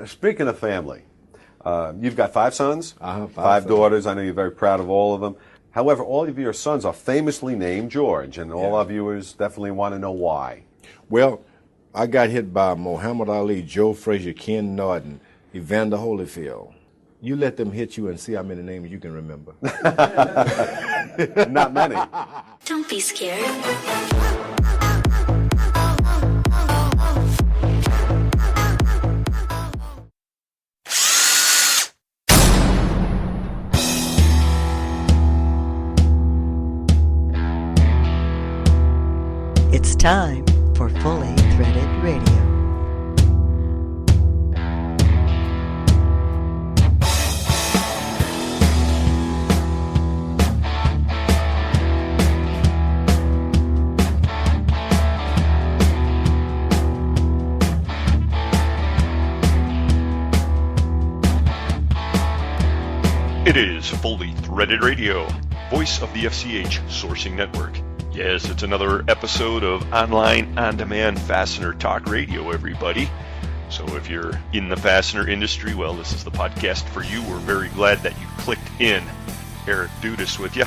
Speaking of family, you've got 5 sons, five daughters. I know you're very proud of all of them. However, all of your sons are famously named George, and all our viewers definitely want to know why. Well, I got hit by Muhammad Ali, Joe Frazier, Ken Norton, Evander Holyfield. You let them hit you and see how many names you can remember. Not many. Don't be scared. It's time for Fully Threaded Radio. It is Fully Threaded Radio, voice of the FCH Sourcing Network. Yes, it's another episode of online, on-demand fastener talk radio, everybody. So if you're in the fastener industry, well, this is the podcast for you. We're very glad that you clicked in. Eric Dudas with you,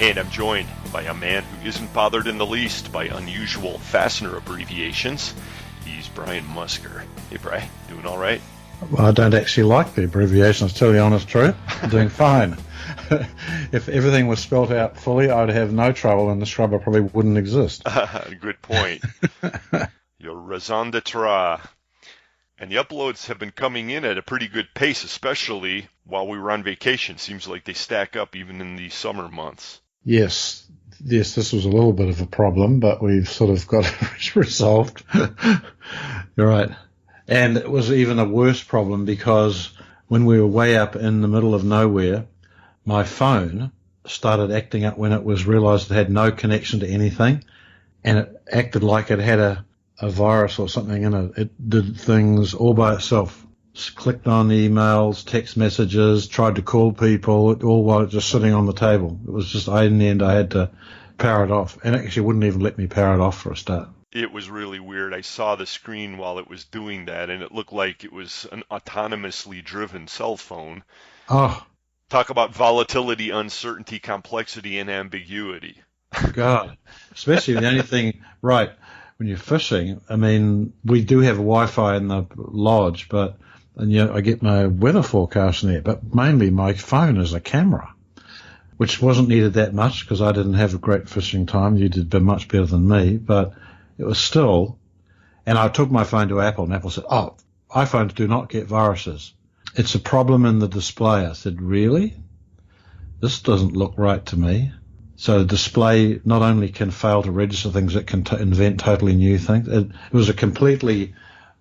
and I'm joined by a man who isn't bothered in the least by unusual fastener abbreviations. He's Brian Musker. Hey, Brian, doing all right? Well, I don't actually like the abbreviations, to tell you the honest truth. I'm doing fine. If everything was spelt out fully, I'd have no trouble and the scrubber probably wouldn't exist. Good point. Your raison d'etre. And the uploads have been coming in at a pretty good pace, especially while we were on vacation. Seems like they stack up even in the summer months. Yes, this was a little bit of a problem, but we've sort of got it resolved. You're right. And it was even a worse problem because when we were way up in the middle of nowhere, my phone started acting up when it was realized it had no connection to anything, and it acted like it had a virus or something in it. It did things all by itself. Just clicked on emails, text messages, tried to call people, all while just sitting on the table. It was just, in the end, I had to power it off. And it actually wouldn't even let me power it off for a start. It was really weird. I saw the screen while it was doing that, and it looked like it was an autonomously driven cell phone. Oh. Talk about volatility, uncertainty, complexity, and ambiguity. God. Especially the only thing, right, when you're fishing, I mean, we do have Wi-Fi in the lodge, and I get my weather forecast in there, but mainly my phone is a camera, which wasn't needed that much because I didn't have a great fishing time. You did much better than me, but it was still, and I took my phone to Apple, and Apple said, iPhones do not get viruses. It's a problem in the display. I said, really? This doesn't look right to me. So the display not only can fail to register things, it can invent totally new things. It was a completely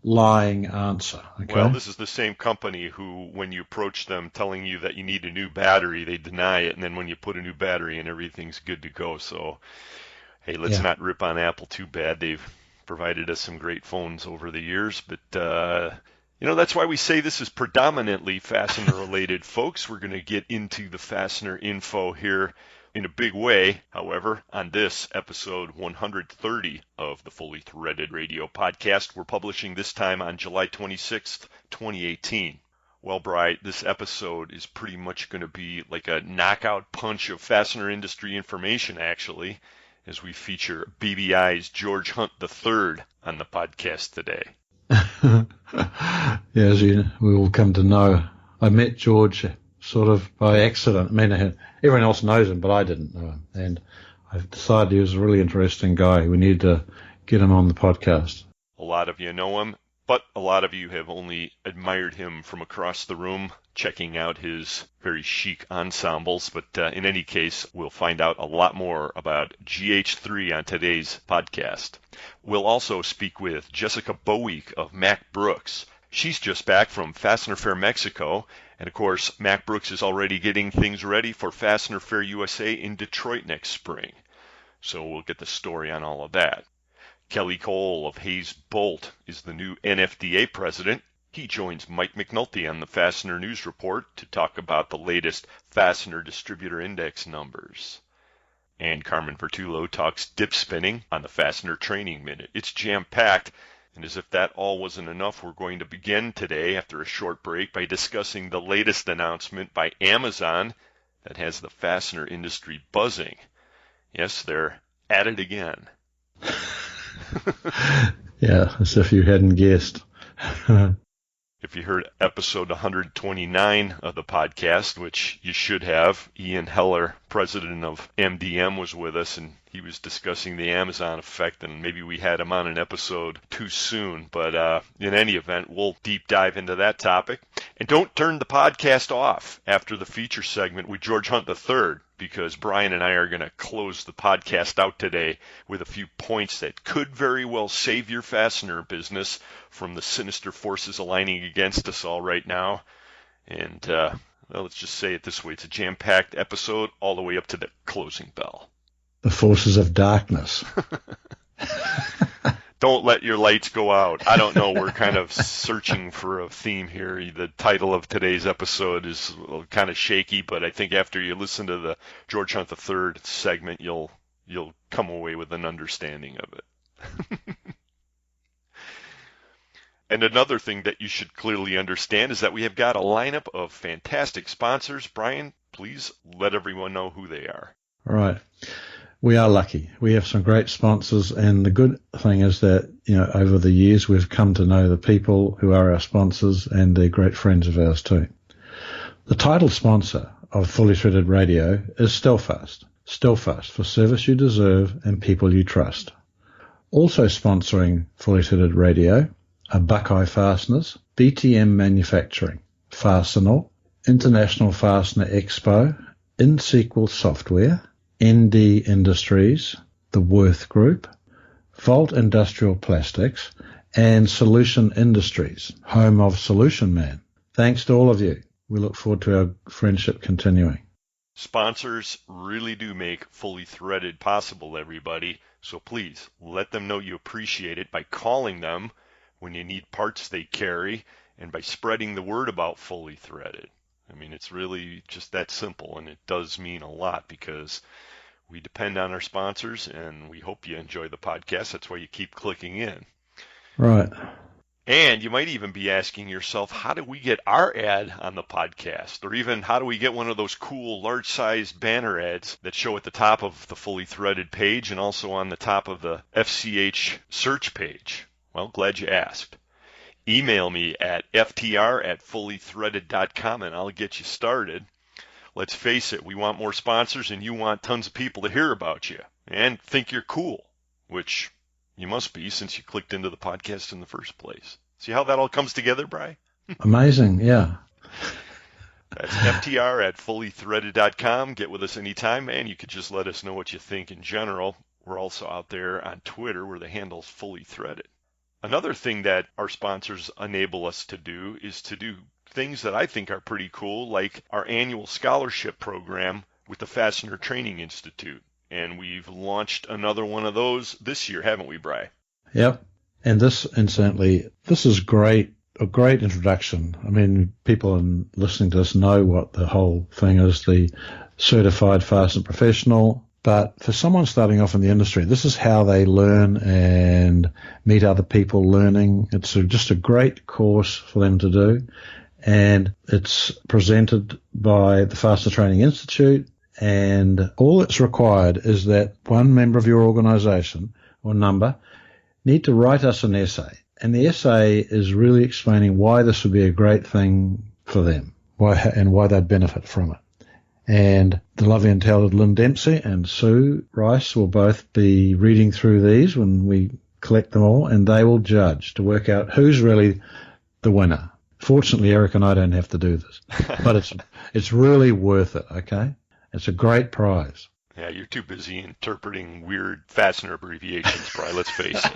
lying answer. Okay? Well, this is the same company who, when you approach them telling you that you need a new battery, they deny it, and then when you put a new battery in, everything's good to go. So, hey, let's not rip on Apple too bad. They've provided us some great phones over the years, but that's why we say this is predominantly fastener-related, folks. We're going to get into the fastener info here in a big way, however, on this episode 130 of the Fully Threaded Radio podcast. We're publishing this time on July 26th, 2018. Well, Bri, this episode is pretty much going to be like a knockout punch of fastener industry information, actually, as we feature BBI's George Hunt III on the podcast today. As we all come to know, I met George sort of by accident. I mean, everyone else knows him, but I didn't know him. And I decided he was a really interesting guy. We needed to get him on the podcast. A lot of you know him, but a lot of you have only admired him from across the room, checking out his very chic ensembles. But in any case, we'll find out a lot more about GH3 on today's podcast. We'll also speak with Jessica Boweak of Mack Brooks. She's just back from Fastener Fair Mexico, and of course, Mack Brooks is already getting things ready for Fastener Fair USA in Detroit next spring. So we'll get the story on all of that. Kelly Cole of Hayes Bolt is the new NFDA president. He joins Mike McNulty on the Fastener News Report to talk about the latest Fastener Distributor Index numbers. And Carmen Vertullo talks dip spinning on the Fastener Training Minute. It's jam-packed, and as if that all wasn't enough, we're going to begin today after a short break by discussing the latest announcement by Amazon that has the fastener industry buzzing. Yes, they're at it again. Yeah, as if you hadn't guessed. If you heard episode 129 of the podcast, which you should have, Ian Heller, president of MDM, was with us, and he was discussing the Amazon effect, and maybe we had him on an episode too soon. But in any event, we'll deep dive into that topic. And don't turn the podcast off after the feature segment with George Hunt III, because Brian and I are going to close the podcast out today with a few points that could very well save your fastener business from the sinister forces aligning against us all right now. And well, let's just say it this way. It's a jam-packed episode all the way up to the closing bell. The forces of darkness. Don't let your lights go out. I don't know. We're kind of searching for a theme here. The title of today's episode is kind of shaky, but I think after you listen to the George Hunt III segment, you'll come away with an understanding of it. And another thing that you should clearly understand is that we have got a lineup of fantastic sponsors. Brian, please let everyone know who they are. All right. We are lucky. We have some great sponsors, and the good thing is that, over the years we've come to know the people who are our sponsors, and they're great friends of ours too. The title sponsor of Fully Threaded Radio is Steelfast. Steelfast, for service you deserve and people you trust. Also sponsoring Fully Threaded Radio are Buckeye Fasteners, BTM Manufacturing, Fastener, International Fastener Expo, InSequel Software, ND Industries, the Worth Group, Volt Industrial Plastics, and Solution Industries, home of Solution Man. Thanks to all of you. We look forward to our friendship continuing. Sponsors really do make Fully Threaded possible, everybody. So please let them know you appreciate it by calling them when you need parts they carry, and by spreading the word about Fully Threaded. I mean, it's really just that simple, and it does mean a lot because we depend on our sponsors, and we hope you enjoy the podcast. That's why you keep clicking in. Right. And you might even be asking yourself, how do we get our ad on the podcast? Or even, how do we get one of those cool large-sized banner ads that show at the top of the Fully Threaded page and also on the top of the FCH search page? Well, glad you asked. Email me at ftr@fullythreaded.com and I'll get you started. Let's face it, we want more sponsors, and you want tons of people to hear about you and think you're cool, which you must be since you clicked into the podcast in the first place. See how that all comes together, Bri? Amazing, yeah. That's ftr@fullythreaded.com. Get with us anytime, and you could just let us know what you think in general. We're also out there on Twitter where the handle's Fully Threaded. Another thing that our sponsors enable us to do is to do things that I think are pretty cool, like our annual scholarship program with the Fastener Training Institute. And we've launched another one of those this year, haven't we, Bri? Yep. And this is great, a great introduction. I mean, people listening to this know what the whole thing is, the Certified Fastener Professional. But for someone starting off in the industry, this is how they learn and meet other people learning. It's just a great course for them to do. And it's presented by the Fastener Training Institute. And all that's required is that one member of your organization or number need to write us an essay. And the essay is really explaining why this would be a great thing for them, why they'd benefit from it. And the lovely and talented Lynn Dempsey and Sue Rice will both be reading through these when we collect them all, and they will judge to work out who's really the winner. Fortunately, Eric and I don't have to do this, but it's really worth it, okay? It's a great prize. Yeah, you're too busy interpreting weird fastener abbreviations, Bri, let's face it.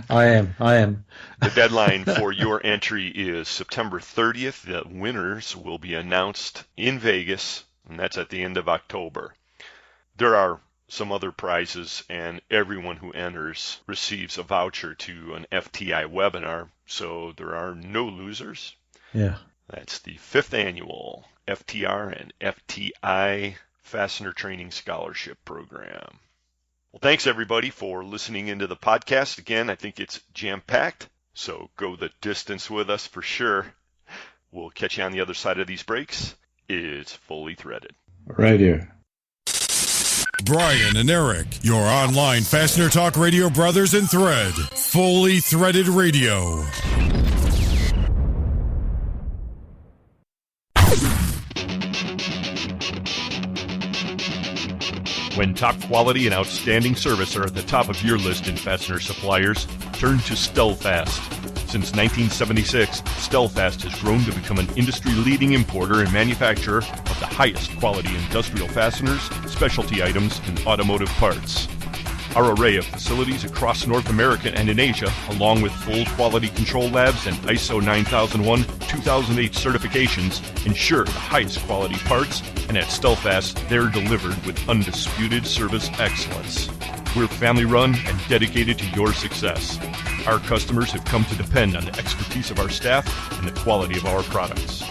I am. The deadline for your entry is September 30th. The winners will be announced in Vegas, and that's at the end of October. There are some other prizes, and everyone who enters receives a voucher to an FTI webinar, so there are no losers. Yeah. That's the 5th annual FTR and FTI Fastener Training Scholarship Program. Well, thanks everybody for listening into the podcast. Again, I think it's jam-packed, so go the distance with us for sure. We'll catch you on the other side of these breaks. It's Fully Threaded Radio. Brian and Eric, your online Fastener Talk Radio brothers in thread. Fully Threaded Radio. When top quality and outstanding service are at the top of your list in fastener suppliers, turn to Stellfast. Since 1976, Stellfast has grown to become an industry-leading importer and manufacturer of the highest quality industrial fasteners, specialty items, and automotive parts. Our array of facilities across North America and in Asia, along with full quality control labs and ISO 9001-2008 certifications, ensure the highest quality parts, and at Stellfast, they're delivered with undisputed service excellence. We're family-run and dedicated to your success. Our customers have come to depend on the expertise of our staff and the quality of our products.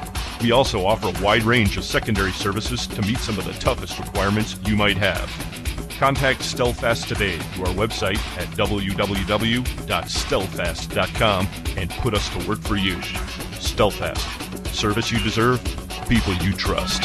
We also offer a wide range of secondary services to meet some of the toughest requirements you might have. Contact Stellfast today through our website at www.stellfast.com and put us to work for you. Stellfast. Service you deserve, people you trust.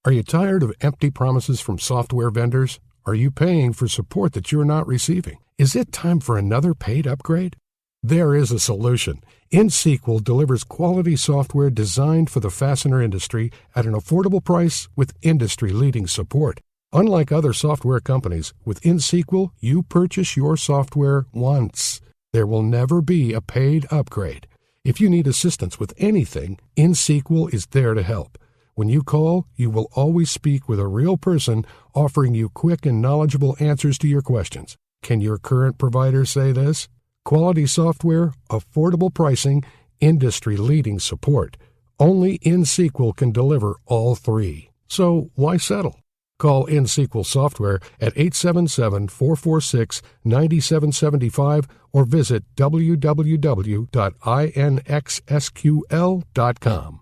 Are you tired of empty promises from software vendors? Are you paying for support that you're not receiving? Is it time for another paid upgrade? There is a solution. InSequel delivers quality software designed for the fastener industry at an affordable price with industry-leading support. Unlike other software companies, with InSequel, you purchase your software once. There will never be a paid upgrade. If you need assistance with anything, InSequel is there to help. When you call, you will always speak with a real person offering you quick and knowledgeable answers to your questions. Can your current provider say this? Quality software, affordable pricing, industry-leading support. Only InSequel can deliver all three. So why settle? Call InSequel Software at 877-446-9775 or visit www.inxsql.com.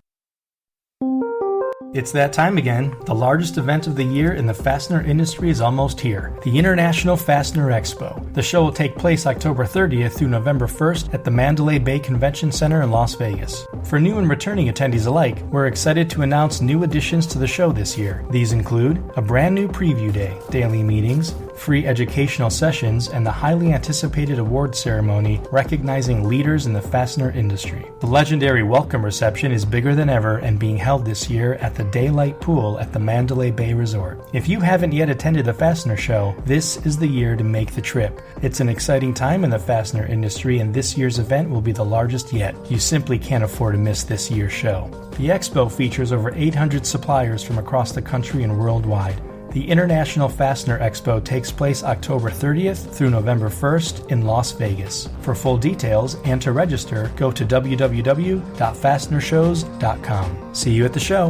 It's that time again. The largest event of the year in the fastener industry is almost here, the International Fastener Expo. The show will take place October 30th through November 1st at the Mandalay Bay Convention Center in Las Vegas. For new and returning attendees alike, we're excited to announce new additions to the show this year. These include a brand new preview day, daily meetings, free educational sessions, and the highly anticipated award ceremony recognizing leaders in the fastener industry. The legendary welcome reception is bigger than ever and being held this year at the Daylight Pool at the Mandalay Bay Resort. If you haven't yet attended the Fastener Show, this is the year to make the trip. It's an exciting time in the fastener industry, and this year's event will be the largest yet. You simply can't afford to miss this year's show. The expo features over 800 suppliers from across the country and worldwide. The International Fastener Expo takes place October 30th through November 1st in Las Vegas. For full details and to register, go to www.fastenershows.com. See you at the show.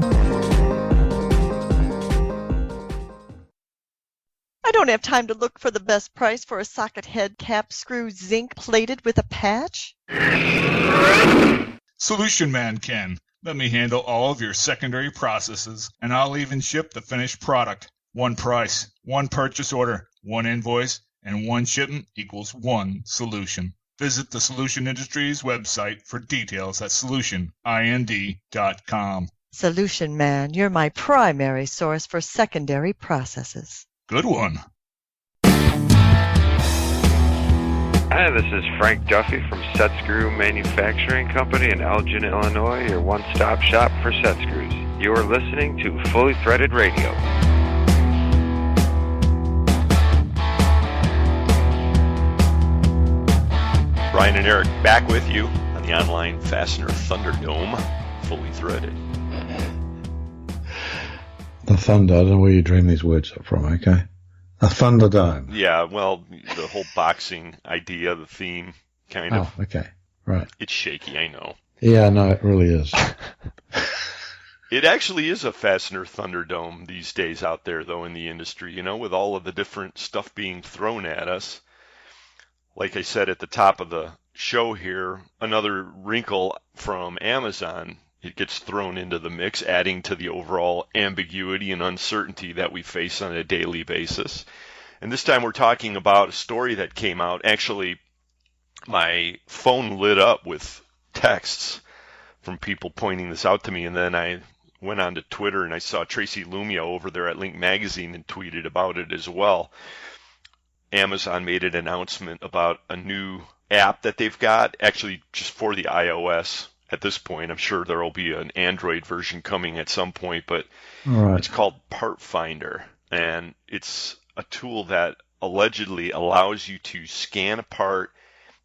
I don't have time to look for the best price for a socket head cap screw zinc plated with a patch. Solution Man can. Let me handle all of your secondary processes, and I'll even ship the finished product. One price, one purchase order, one invoice, and one shipment equals one solution. Visit the Solution Industries website for details at solutionind.com. Solution Man, you're my primary source for secondary processes. Good one. Hi, this is Frank Duffy from Set Screw Manufacturing Company in Elgin, Illinois, your one-stop shop for set screws. You are listening to Fully Threaded Radio. Brian and Eric back with you on the online Fastener Thunderdome, Fully Threaded. The Thunder, I don't know where you dream these words up from, okay? A Thunderdome. Yeah, well, the whole boxing idea, the theme, kind of. Oh, okay, right. It's shaky, I know. Yeah, no, it really is. It actually is a Fastener Thunderdome these days out there, though, in the industry, you know, with all of the different stuff being thrown at us. Like I said at the top of the show here another wrinkle from Amazon. It gets thrown into the mix, adding to the overall ambiguity and uncertainty that we face on a daily basis. And this time we're talking about a story that came out. Actually, my phone lit up with texts from people pointing this out to me, and then I went on to Twitter and I saw Tracy Lumia over there at Link Magazine and tweeted about it as well. Amazon made an announcement about a new app that they've got, actually just for the iOS at this point. I'm sure there will be an Android version coming at some point, but It's called Part Finder, and it's a tool that allegedly allows you to scan a part,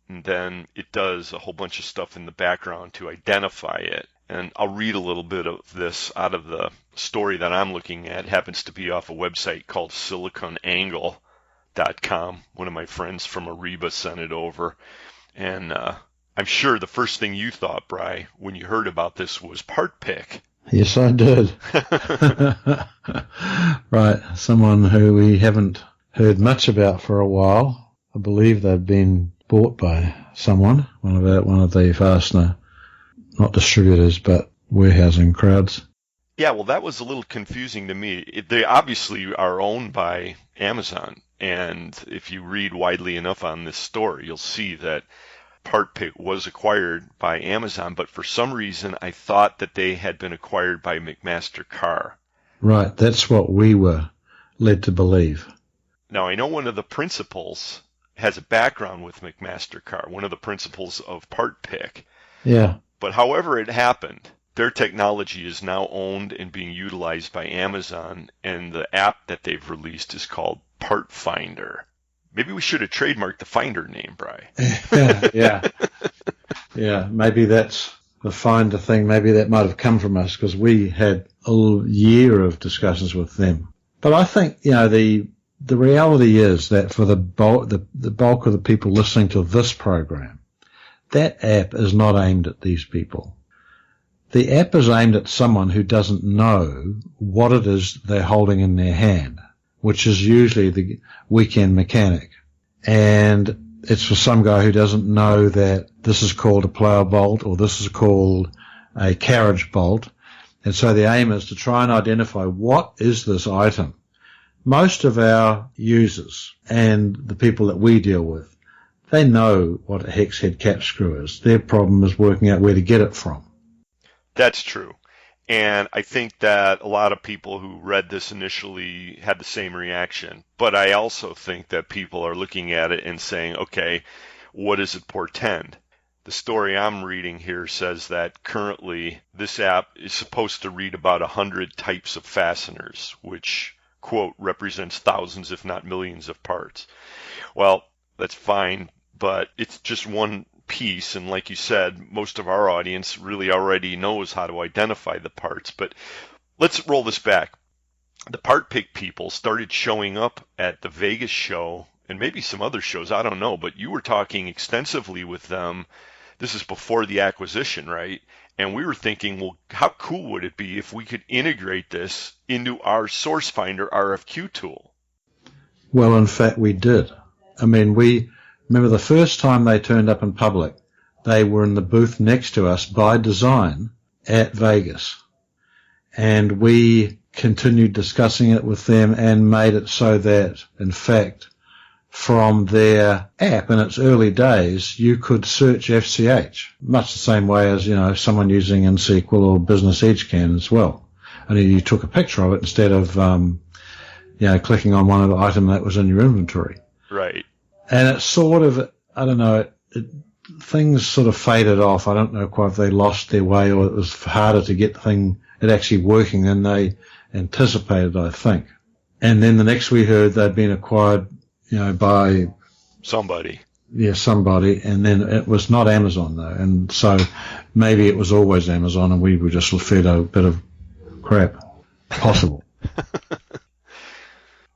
and then it does a whole bunch of stuff in the background to identify it. And I'll read a little bit of this out of the story that I'm looking at. It happens to be off a website called siliconangle.com. One of my friends from Ariba sent it over. And I'm sure the first thing you thought, Bri, when you heard about this was part pick. Yes, I did. Right. Someone who we haven't heard much about for a while. I believe they've been bought by someone, one of the fastener, not distributors, but warehousing crowds. Yeah, well, that was a little confusing to me. They obviously are owned by Amazon, and if you read widely enough on this story, you'll see that PartPick was acquired by Amazon, but for some reason I thought that they had been acquired by McMaster-Carr. Right, that's what we were led to believe. Now, I know one of the principals has a background with McMaster-Carr, one of the principals of PartPick. Yeah. But however it happened, their technology is now owned and being utilized by Amazon, and the app that they've released is called Part Finder. Maybe we should have trademarked the Finder name, Bri. Yeah, maybe that's the Finder thing. Maybe that might have come from us because we had a year of discussions with them. But I think, the reality is that for the bulk of the people listening to this program, that app is not aimed at these people. The app is aimed at someone who doesn't know what it is they're holding in their hand, which is usually the weekend mechanic. And it's for some guy who doesn't know that this is called a plow bolt or this is called a carriage bolt. And so the aim is to try and identify what is this item. Most of our users and the people that we deal with, they know what a hex head cap screw is. Their problem is working out where to get it from. That's true. And I think that a lot of people who read this initially had the same reaction. But I also think that people are looking at it and saying, okay, what does it portend? The story I'm reading here says that currently this app is supposed to read about 100 types of fasteners, which, quote, represents thousands, if not millions of parts. Well, that's fine, but it's just one piece, and like you said, most of our audience really already knows how to identify the parts. But let's roll this back. The part pick people started showing up at the Vegas show and maybe some other shows, I don't know, but you were talking extensively with them. This is before the acquisition, right? And we were thinking, well, how cool would it be if we could integrate this into our Source Finder RFQ tool? Well, in fact, we did. I mean, remember the first time they turned up in public, they were in the booth next to us by design at Vegas. And we continued discussing it with them and made it so that, in fact, from their app in its early days, you could search FCH, much the same way as, someone using NSQL or Business Edge can as well. And you took a picture of it instead of, clicking on one of the item that was in your inventory. Right. And it sort of, I don't know, things sort of faded off. I don't know quite if they lost their way or it was harder to get it actually working than they anticipated, I think. And then the next we heard they'd been acquired, by somebody. Yeah, somebody. And then it was not Amazon though. And so maybe it was always Amazon and we were just fed a bit of crap. Possible.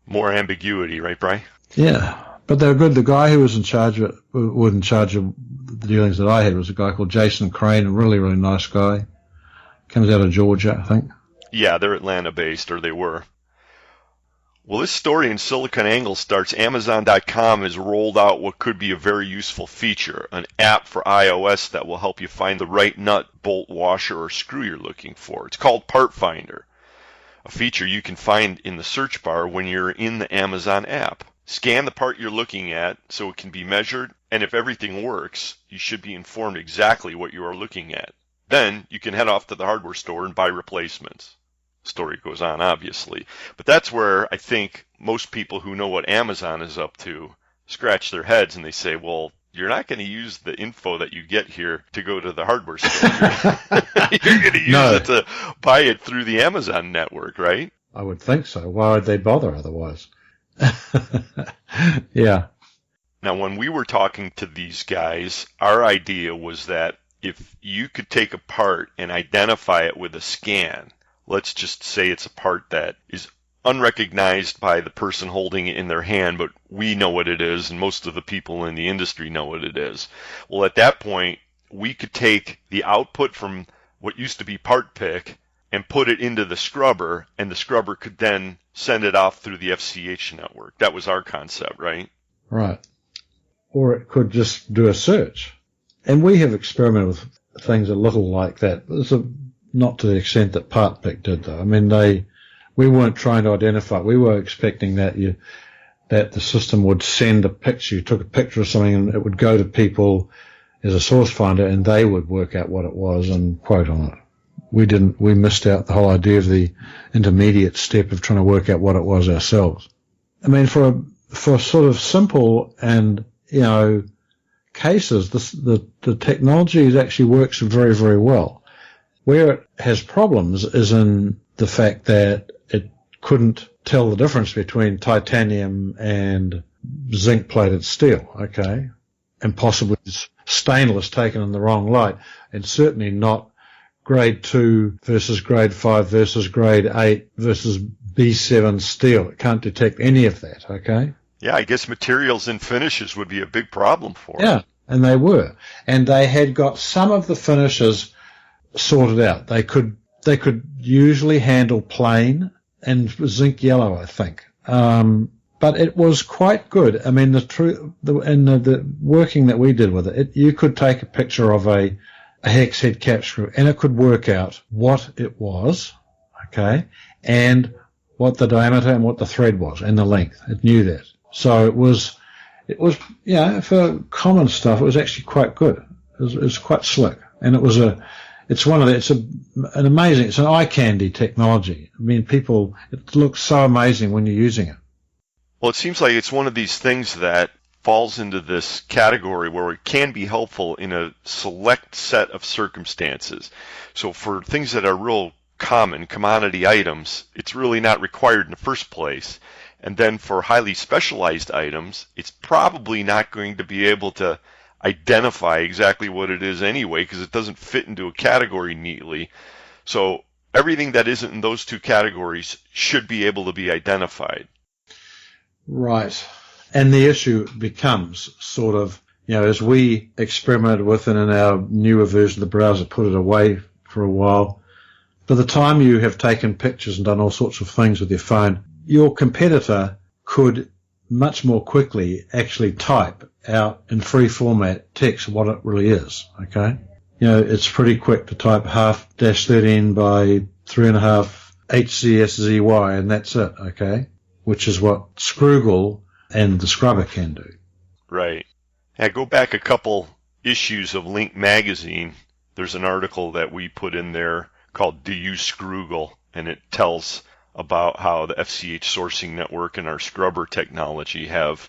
More ambiguity, right, Bri? Yeah. But they were good. The guy who was in charge of the dealings that I had was a guy called Jason Crane, a really, really nice guy. Comes out of Georgia, I think. Yeah, they're Atlanta-based, or they were. Well, this story in SiliconANGLE starts Amazon.com has rolled out what could be a very useful feature, an app for iOS that will help you find the right nut, bolt, washer, or screw you're looking for. It's called Part Finder, a feature you can find in the search bar when you're in the Amazon app. Scan the part you're looking at so it can be measured, and if everything works, you should be informed exactly what you are looking at. Then you can head off to the hardware store and buy replacements. Story goes on, obviously. But that's where I think most people who know what Amazon is up to scratch their heads and they say, well, you're not going to use the info that you get here to go to the hardware store. You're going to use it to buy it through the Amazon network, right? I would think so. Why would they bother otherwise? Yeah. Now, when we were talking to these guys, our idea was that if you could take a part and identify it with a scan, let's just say it's a part that is unrecognized by the person holding it in their hand, but we know what it is, and most of the people in the industry know what it is. Well, at that point, we could take the output from what used to be part pick and put it into the scrubber, and the scrubber could then send it off through the FCH network. That was our concept, right? Right. Or it could just do a search. And we have experimented with things a little like that. Not to the extent that Part Pick did, though. I mean, we weren't trying to identify. We were expecting that the system would send a picture. You took a picture of something and it would go to people as a source finder, and they would work out what it was and quote on it. We missed out the whole idea of the intermediate step of trying to work out what it was ourselves. I mean, for sort of simple and, cases, the technology actually works very, very well. Where it has problems is in the fact that it couldn't tell the difference between titanium and zinc-plated steel, okay? And possibly stainless taken in the wrong light, and certainly not grade 2 versus grade 5 versus grade 8 versus B7 steel. It can't detect any of that, okay? Yeah, I guess materials and finishes would be a big problem for it. Yeah, and they were. And they had got some of the finishes sorted out. They could usually handle plain and zinc yellow, I think. But it was quite good. I mean, the working that we did with it, you could take a picture of a hex head cap screw and it could work out what it was, okay, and what the diameter and what the thread was and the length. It knew that. So it was, for common stuff, it was actually quite good. It was quite slick. And it's an amazing, it's an eye candy technology. I mean, it looks so amazing when you're using it. Well, it seems like it's one of these things that falls into this category where it can be helpful in a select set of circumstances. So for things that are real common, commodity items, it's really not required in the first place. And then for highly specialized items, it's probably not going to be able to identify exactly what it is anyway, because it doesn't fit into a category neatly. So everything that isn't in those two categories should be able to be identified. Right. And the issue becomes sort of, as we experimented with it in our newer version of the browser, put it away for a while, by the time you have taken pictures and done all sorts of things with your phone, your competitor could much more quickly actually type out in free format text what it really is, okay? It's pretty quick to type half-13 by 3.5 HZSZY, and that's it, okay? Which is what Scroogle and the scrubber can do. Right. Now, go back a couple issues of Link Magazine. There's an article that we put in there called Do You Scroogle? And it tells about how the FCH sourcing network and our scrubber technology have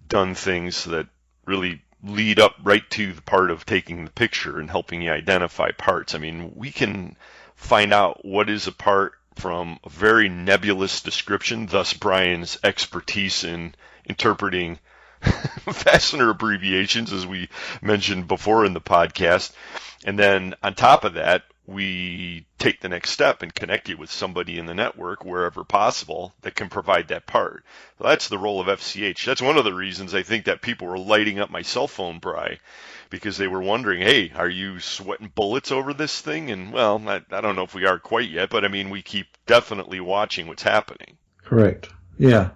done things that really lead up right to the part of taking the picture and helping you identify parts. I mean, we can find out what is a part from a very nebulous description, thus Brian's expertise in interpreting fastener abbreviations, as we mentioned before in the podcast. And then on top of that, we take the next step and connect you with somebody in the network wherever possible that can provide that part. So that's the role of FCH. That's one of the reasons I think that people were lighting up my cell phone, Bri, because they were wondering, hey, are you sweating bullets over this thing? And, well, I don't know if we are quite yet, but, I mean, we keep definitely watching what's happening. Correct. Yeah.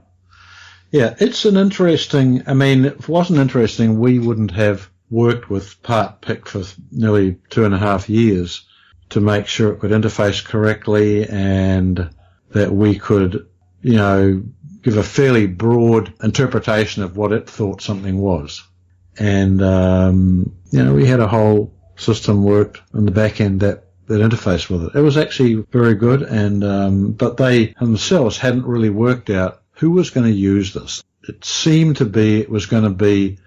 Yeah, it's an interesting, I mean, if it wasn't interesting, we wouldn't have worked with Part Pick for nearly 2.5 years to make sure it could interface correctly and that we could, you know, give a fairly broad interpretation of what it thought something was. And, you know, we had a whole system worked on the back end that interfaced with it. It was actually very good, and but they themselves hadn't really worked out who was going to use this. It seemed to be it was going to be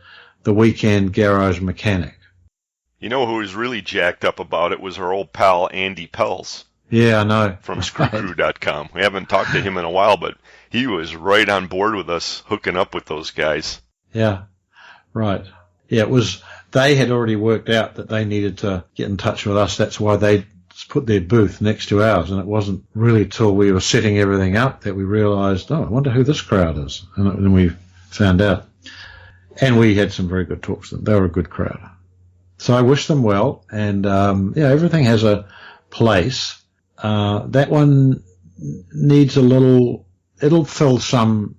the weekend garage mechanic. You know who was really jacked up about it was our old pal Andy Pells. Yeah, I know. From ScrewCrew.com. We haven't talked to him in a while, but he was right on board with us hooking up with those guys. Yeah, right. Yeah, it was. They had already worked out that they needed to get in touch with us. That's why they put their booth next to ours, and it wasn't really till we were setting everything up that we realized, oh, I wonder who this crowd is. And then we found out. And we had some very good talks with them. They were a good crowd. So I wish them well, and yeah, everything has a place. That one needs a little, it'll fill some,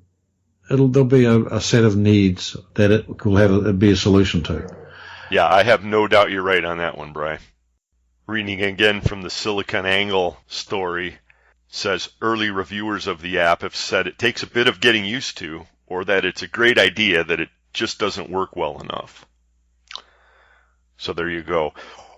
there'll be a set of needs that it will have be a solution to. Yeah, I have no doubt you're right on that one, Bri. Reading again from the SiliconANGLE story, says early reviewers of the app have said it takes a bit of getting used to, or that it's a great idea that it just doesn't work well enough. So there you go.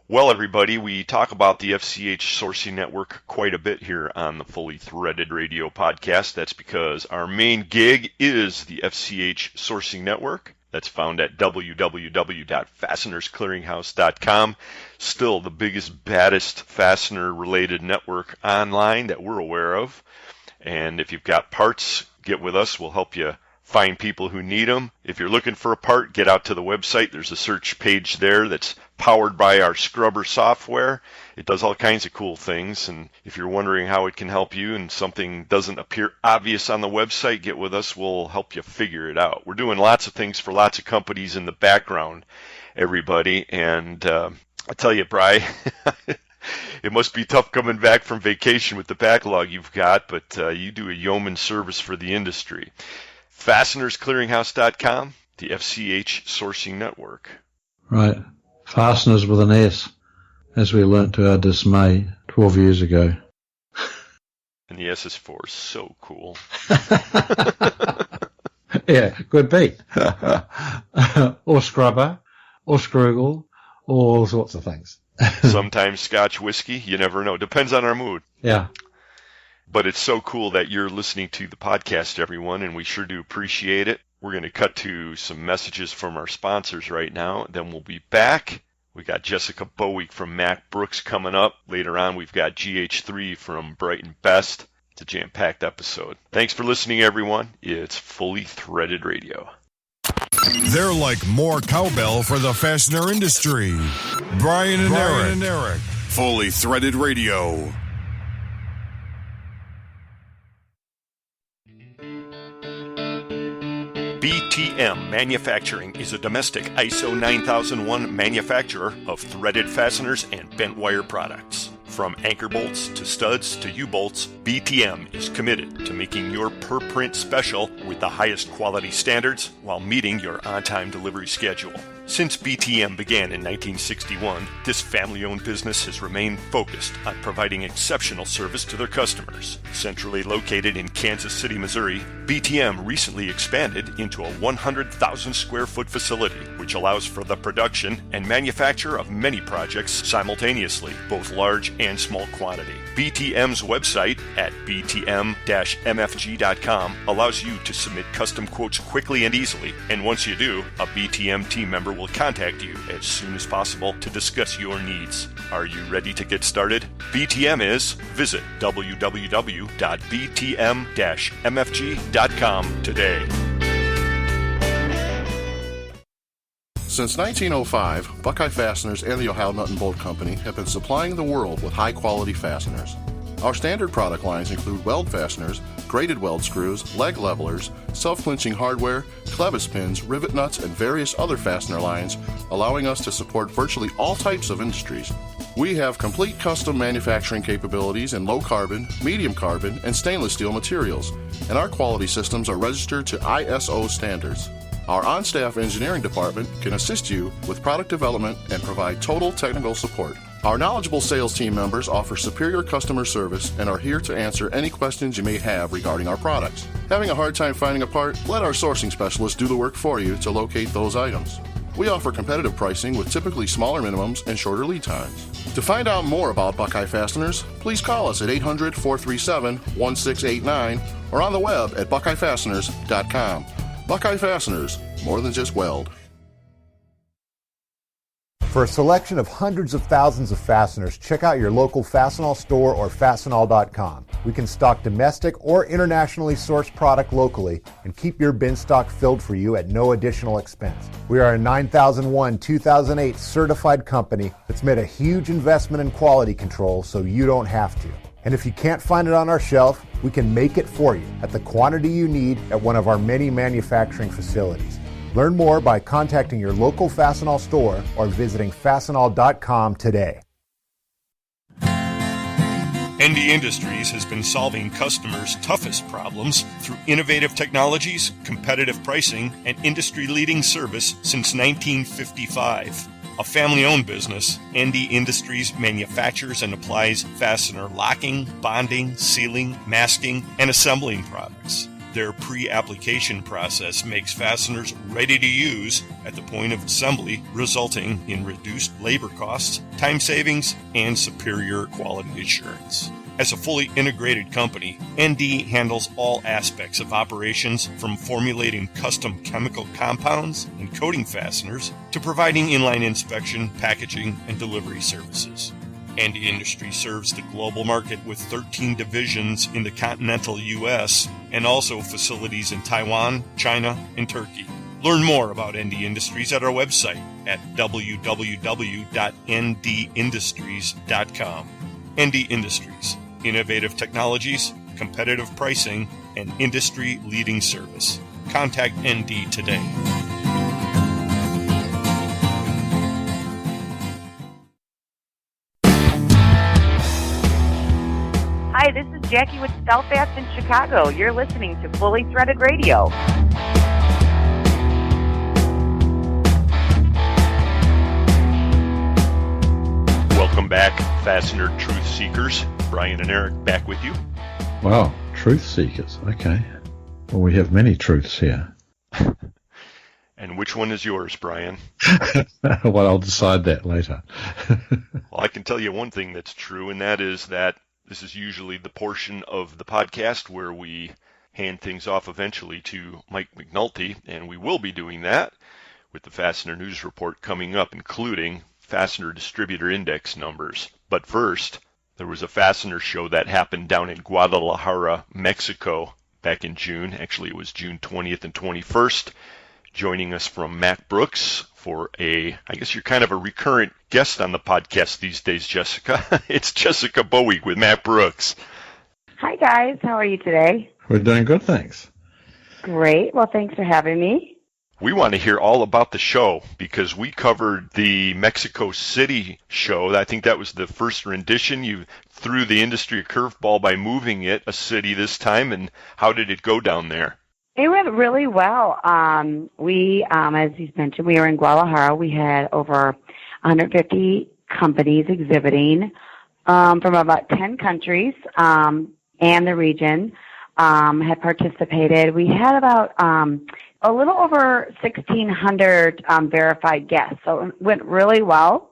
Well, everybody, we talk about the FCH sourcing network quite a bit here on the Fully Threaded Radio podcast. That's because our main gig is the FCH sourcing network. That's found at www.fastenersclearinghouse.com. Still the biggest, baddest fastener-related network online that we're aware of. And if you've got parts, get with us. We'll help you find people who need them. If you're looking for a part, get out to the website. There's a search page there that's powered by our scrubber software. It does all kinds of cool things, and if you're wondering how it can help you and something doesn't appear obvious on the website, get with us. We'll help you figure it out. We're doing lots of things for lots of companies in the background, everybody, and I tell you, Bri, it must be tough coming back from vacation with the backlog you've got, but you do a yeoman service for the industry. FastenersClearinghouse.com, the FCH sourcing network. Right. Fasteners with an S, as we learnt to our dismay 12 years ago. And the S is for so cool. Yeah, could be. Or scrubber, or scroogle, or all sorts of things. Sometimes Scotch whiskey, you never know. Depends on our mood. Yeah. But it's so cool that you're listening to the podcast, everyone, and we sure do appreciate it. We're going to cut to some messages from our sponsors right now. Then we'll be back. We got Jessica Boweak from Mack Brooks coming up. Later on, we've got GH3 from Brighton Best. It's a jam-packed episode. Thanks for listening, everyone. It's Fully Threaded Radio. They're like more cowbell for the fastener industry. Brian and Eric. Fully Threaded Radio. BTM Manufacturing is a domestic ISO 9001 manufacturer of threaded fasteners and bent wire products. From anchor bolts to studs to U-bolts, BTM is committed to making your per print special with the highest quality standards while meeting your on-time delivery schedule. Since BTM began in 1961, this family-owned business has remained focused on providing exceptional service to their customers. Centrally located in Kansas City, Missouri, BTM recently expanded into a 100,000 square foot facility, which allows for the production and manufacture of many projects simultaneously, both large and small quantity. BTM's website at btm-mfg.com allows you to submit custom quotes quickly and easily, and once you do, a BTM team member will contact you as soon as possible to discuss your needs. Are you ready to get started? BTM is. Visit www.btm-mfg.com today. Since 1905, Buckeye Fasteners and the Ohio Nut and Bolt Company have been supplying the world with high-quality fasteners. Our standard product lines include weld fasteners, braided weld screws, leg levelers, self-clinching hardware, clevis pins, rivet nuts, and various other fastener lines, allowing us to support virtually all types of industries. We have complete custom manufacturing capabilities in low carbon, medium carbon, and stainless steel materials, and our quality systems are registered to ISO standards. Our on-staff engineering department can assist you with product development and provide total technical support. Our knowledgeable sales team members offer superior customer service and are here to answer any questions you may have regarding our products. Having a hard time finding a part? Let our sourcing specialists do the work for you to locate those items. We offer competitive pricing with typically smaller minimums and shorter lead times. To find out more about Buckeye Fasteners, please call us at 800-437-1689 or on the web at buckeyefasteners.com. Buckeye Fasteners, more than just weld. For a selection of hundreds of thousands of fasteners, check out your local Fastenal store or fastenal.com. We can stock domestic or internationally sourced product locally and keep your bin stock filled for you at no additional expense. We are a 9001-2008 certified company that's made a huge investment in quality control so you don't have to. And if you can't find it on our shelf, we can make it for you at the quantity you need at one of our many manufacturing facilities. Learn more by contacting your local Fastenal store or visiting fastenal.com today. ND Industries has been solving customers' toughest problems through innovative technologies, competitive pricing, and industry-leading service since 1955. A family-owned business, ND Industries manufactures and applies fastener locking, bonding, sealing, masking, and assembling products. Their pre-application process makes fasteners ready to use at the point of assembly, resulting in reduced labor costs, time savings, and superior quality assurance. As a fully integrated company, ND handles all aspects of operations from formulating custom chemical compounds and coating fasteners to providing inline inspection, packaging, and delivery services. ND Industries serves the global market with 13 divisions in the continental U.S. and also facilities in Taiwan, China, and Turkey. Learn more about ND Industries at our website at www.ndindustries.com. ND Industries, innovative technologies, competitive pricing, and industry-leading service. Contact ND today. Hi, this is Jackie with Stelfast in Chicago. You're listening to Fully Threaded Radio. Welcome back, Fastener Truth Seekers. Brian and Eric back with you. Wow, truth seekers. Okay. Well, we have many truths here. And which one is yours, Brian? Well, I'll decide that later. Well, I can tell you one thing that's true, and that is that this is usually the portion of the podcast where we hand things off eventually to Mike McNulty, and we will be doing that with the Fastener News Report coming up, including Fastener Distributor Index numbers. But first, there was a Fastener show that happened down in Guadalajara, Mexico, back in June. Actually, it was June 20th and 21st. Joining us from Mack Brooks for I guess you're kind of a recurrent guest on the podcast these days, Jessica. It's Jessica Boweak with Mack Brooks. Hi, guys. How are you today? We're doing good, thanks. Great. Well, thanks for having me. We want to hear all about the show because we covered the Mexico City show. I think that was the first rendition. You threw the industry a curveball by moving it a city this time, and how did it go down there? It went really well. We, as you mentioned, we were in Guadalajara. We had over 150 companies exhibiting from about 10 countries and the region had participated. We had about a little over 1,600 verified guests, so it went really well.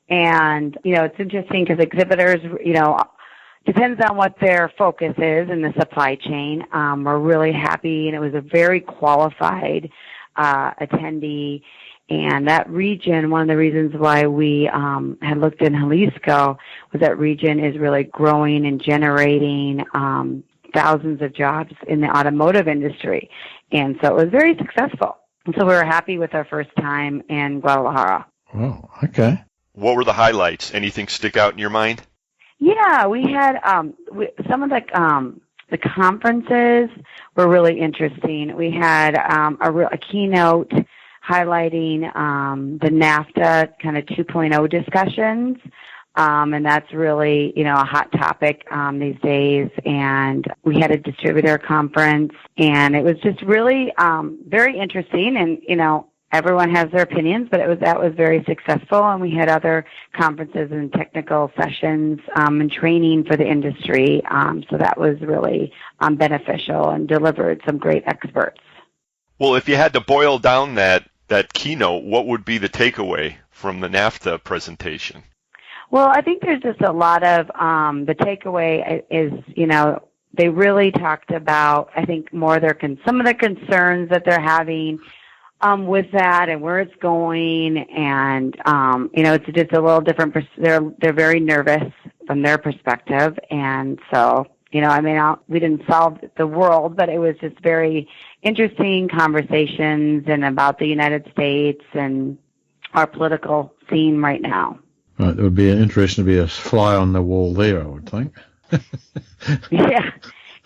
And, it's interesting because exhibitors, depends on what their focus is in the supply chain. We're really happy, and it was a very qualified attendee. And that region, one of the reasons why we had looked in Jalisco was that region is really growing and generating thousands of jobs in the automotive industry. And so it was very successful. And so we were happy with our first time in Guadalajara. Oh, okay. What were the highlights? Anything stick out in your mind? Yeah, we had some of the conferences were really interesting. We had a keynote highlighting the NAFTA kind of 2.0 discussions And that's really, a hot topic these days. And we had a distributor conference, and it was just really very interesting. And, everyone has their opinions, but that was very successful. And we had other conferences and technical sessions and training for the industry. So that was really beneficial and delivered some great experts. Well, if you had to boil down that keynote, what would be the takeaway from the NAFTA presentation? Well, I think there's just a lot of the takeaway is, they really talked about, I think, more some of the concerns that they're having with that and where it's going. And, it's just a little different. They're very nervous from their perspective. And so, we didn't solve the world, but it was just very interesting conversations and about the United States and our political scene right now. Right, it would be interesting to be a fly on the wall there, I would think. Yeah.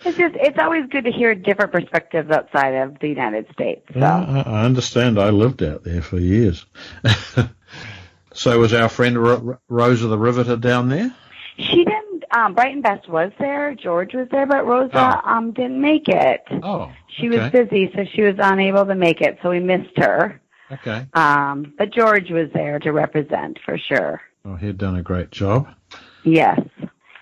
It's always good to hear different perspectives outside of the United States. So. Yeah, I understand. I lived out there for years. So was our friend Rosa the Riveter down there? She didn't. Brighton Best was there. George was there, but Rosa didn't make it. Oh, she was busy, so she was unable to make it. So we missed her. Okay. But George was there to represent for sure. Oh, he'd done a great job. Yes.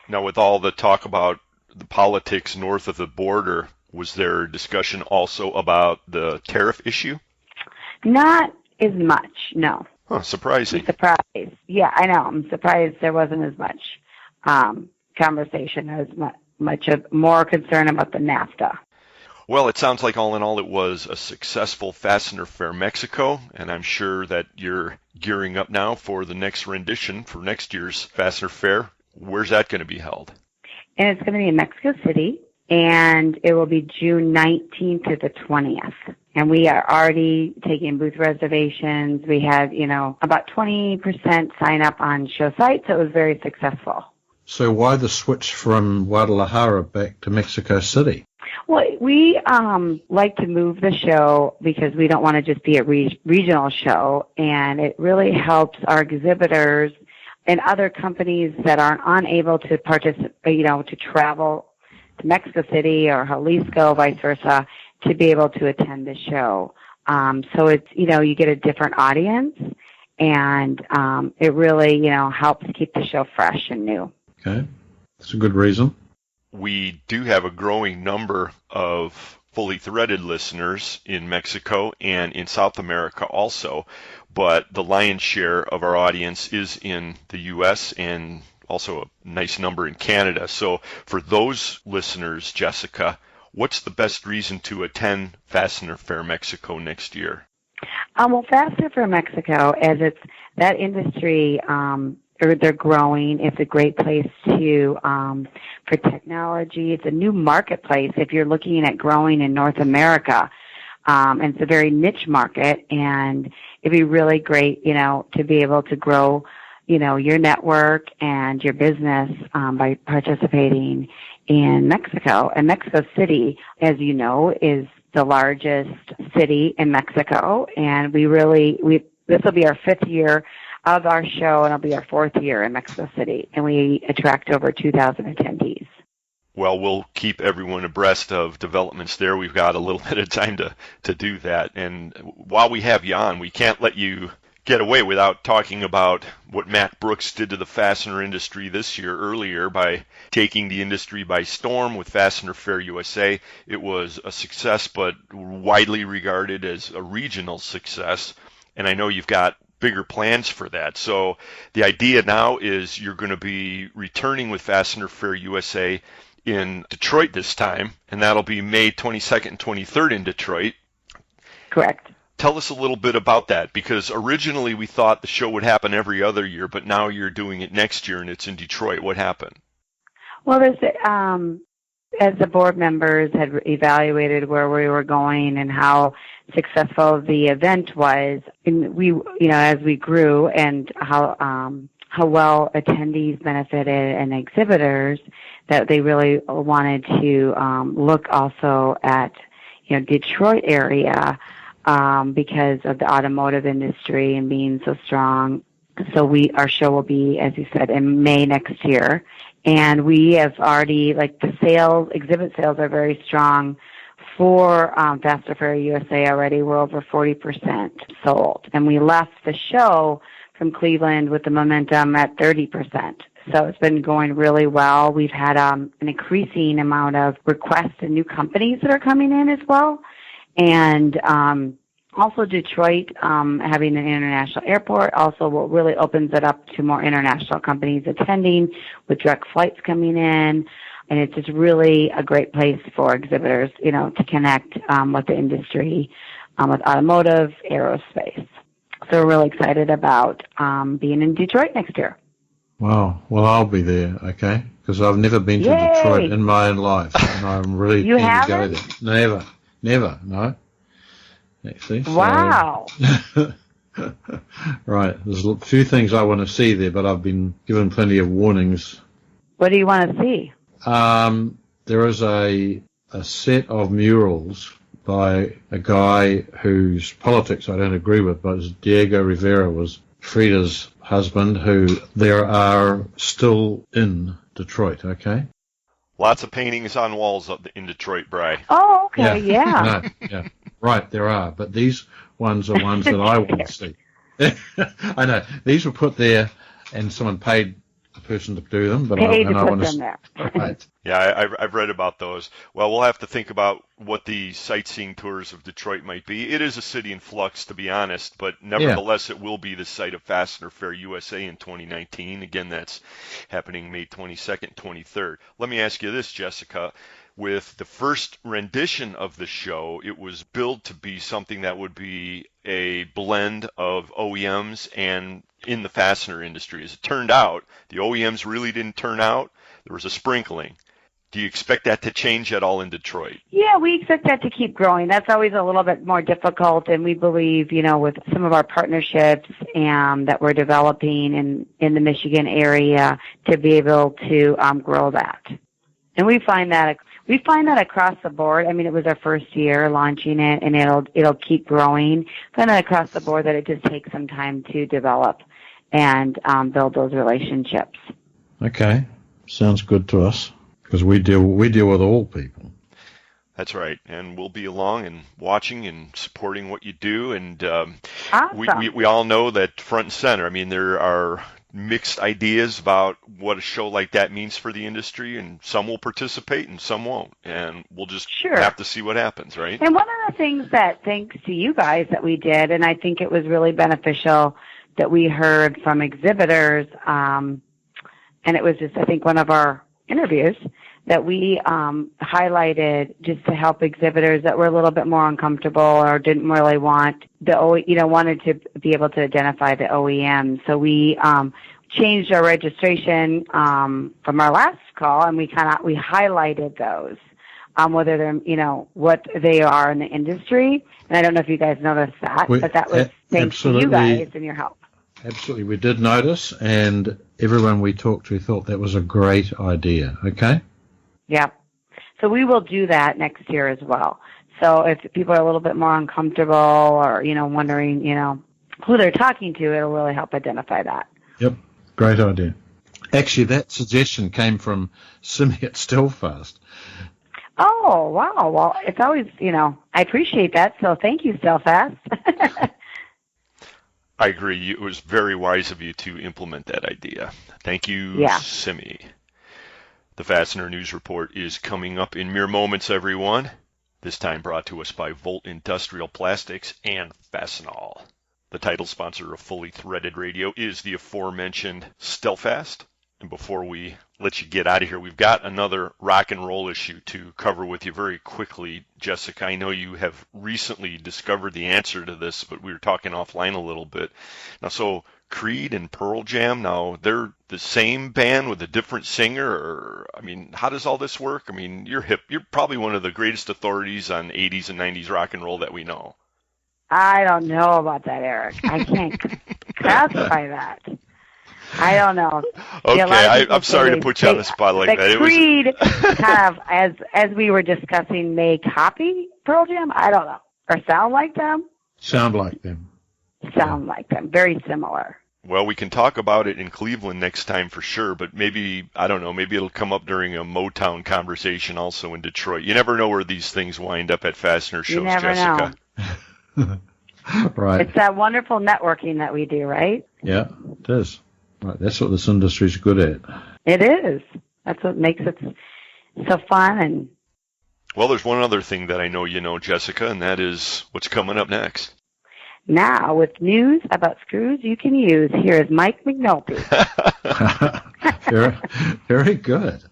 Now, with all the talk about the politics north of the border, was there discussion also about the tariff issue? Not as much, no. Huh, surprising. I'm surprised. Yeah, I know. I'm surprised there wasn't as much conversation, as much of more concern about the NAFTA. Well, it sounds like all in all it was a successful Fastener Fair Mexico, and I'm sure that you're gearing up now for the next rendition for next year's Fastener Fair. Where's that going to be held? And it's going to be in Mexico City, and it will be June 19th to the 20th. And we are already taking booth reservations. We had, about 20% sign up on show sites, so it was very successful. So why the switch from Guadalajara back to Mexico City? Well, we like to move the show because we don't want to just be a regional show, and it really helps our exhibitors and other companies that are unable to participate, to travel to Mexico City or Jalisco, vice versa, to be able to attend the show. So it's, you get a different audience, and it really, helps keep the show fresh and new. Okay. That's a good reason. We do have a growing number of fully threaded listeners in Mexico and in South America also, but the lion's share of our audience is in the U.S. and also a nice number in Canada. So for those listeners, Jessica, what's the best reason to attend Fastener Fair Mexico next year? Well, Fastener Fair Mexico, as it's that industry, they're growing. It's a great place to for technology. It's a new marketplace if you're looking at growing in North America. And it's a very niche market, and it'd be really great, to be able to grow, your network and your business by participating in Mexico. And Mexico City, as you know, is the largest city in Mexico, and this will be our 5th year of our show, and it'll be our 4th year in Mexico City, and we attract over 2,000 attendees. Well, we'll keep everyone abreast of developments there. We've got a little bit of time to do that. And while we have you on, we can't let you get away without talking about what Mack Brooks did to the fastener industry this year earlier by taking the industry by storm with Fastener Fair USA. It was a success, but widely regarded as a regional success. And I know you've got bigger plans for that. So the idea now is you're going to be returning with Fastener Fair USA in Detroit this time, and that'll be May 22nd and 23rd in Detroit. Correct. Tell us a little bit about that, because originally we thought the show would happen every other year, but now you're doing it next year and it's in Detroit. What happened? Well, as the board members had evaluated where we were going and how successful the event was, and we, as we grew, and how well attendees benefited and exhibitors, that they really wanted to look also at, Detroit area because of the automotive industry and being so strong So our show will be, as you said, in May next year. And we have already, exhibit sales are very strong for Fastener Fair USA already. We're over 40% sold. And we left the show from Cleveland with the momentum at 30%. So it's been going really well. We've had an increasing amount of requests and new companies that are coming in as well. And also Detroit having an international airport also really opens it up to more international companies attending with direct flights coming in. And it's just really a great place for exhibitors, to connect with the industry, with automotive, aerospace. So we're really excited about being in Detroit next year. Wow. Well, I'll be there, okay? Because I've never been to Detroit in my own life, and I'm really keen to go there. Never, no. Actually. Wow. Right. There's a few things I want to see there, but I've been given plenty of warnings. What do you want to see? There is a set of murals by a guy whose politics I don't agree with, but Diego Rivera was Frida's husband, who there are still in Detroit, okay? Lots of paintings on walls up in Detroit, Bri. Oh, okay, yeah. No, yeah, right, there are, but these ones are ones that I want to see. I know, these were put there and someone paid the person to do them, but I want to see them there. Right. Yeah, I've read about those. Well, we'll have to think about what the sightseeing tours of Detroit might be. It is a city in flux, to be honest, but nevertheless, It will be the site of Fastener Fair USA in 2019. Again, that's happening May 22nd, 23rd. Let me ask you this, Jessica. With the first rendition of the show, it was billed to be something that would be a blend of OEMs and in the fastener industry. As it turned out, the OEMs really didn't turn out. There was a sprinkling. Do you expect that to change at all in Detroit? Yeah, we expect that to keep growing. That's always a little bit more difficult, and we believe, with some of our partnerships that we're developing in the Michigan area to be able to grow that. And we find that across the board. I mean, it was our first year launching it, and it'll keep growing. Find that across the board that it just takes some time to develop and build those relationships. Okay, sounds good to us because we deal with all people. That's right, and we'll be along and watching and supporting what you do. And awesome. we all know that front and center. I mean, there are mixed ideas about what a show like that means for the industry, and some will participate and some won't, and we'll just have to see what happens, right? And one of the things that, thanks to you guys, that we did, and I think it was really beneficial that we heard from exhibitors, and it was just, I think, one of our interviews that we highlighted just to help exhibitors that were a little bit more uncomfortable or didn't really want wanted to be able to identify the OEM. So we changed our registration from our last call, and we highlighted those, whether they're what they are in the industry. And I don't know if you guys noticed that, but that was thanks to you guys and your help. Absolutely, we did notice, and everyone we talked to thought that was a great idea. Okay. Yeah. So we will do that next year as well. So if people are a little bit more uncomfortable or, wondering, who they're talking to, it'll really help identify that. Yep. Great idea. Actually, that suggestion came from Simi at Stillfast. Oh, wow. Well, it's always, I appreciate that. So thank you, Stillfast. I agree. It was very wise of you to implement that idea. Thank you, Simi. The Fastener News Report is coming up in mere moments, everyone. This time brought to us by Volt Industrial Plastics and Fastenal. The title sponsor of Fully Threaded Radio is the aforementioned Stillfast. And before we let you get out of here, we've got another rock and roll issue to cover with you very quickly. Jessica, I know you have recently discovered the answer to this, but we were talking offline a little bit. Now, so Creed and Pearl Jam, now they're the same band with a different singer, or, how does all this work? You're hip. You're probably one of the greatest authorities on 80s and 90s rock and roll that we know. I don't know about that, Eric. I can't classify that. I don't know. Okay, I'm sorry to put you on the spot like that. Creed kind of, as we were discussing, may copy Pearl Jam? I don't know. Or sound like them? Sound like them. Sound like them. Very similar. Well, we can talk about it in Cleveland next time for sure, but maybe, I don't know, maybe it'll come up during a Motown conversation also in Detroit. You never know where these things wind up at Fastener shows, You never Jessica. know. Right. It's that wonderful networking that we do, right? Yeah, it is. Right. That's what this industry's good at. It is. That's what makes it so fun. And Well, there's one other thing that I know you know, Jessica, and that is what's coming up next. now, with news about screws you can use, here is Mike McNulty. very, very good.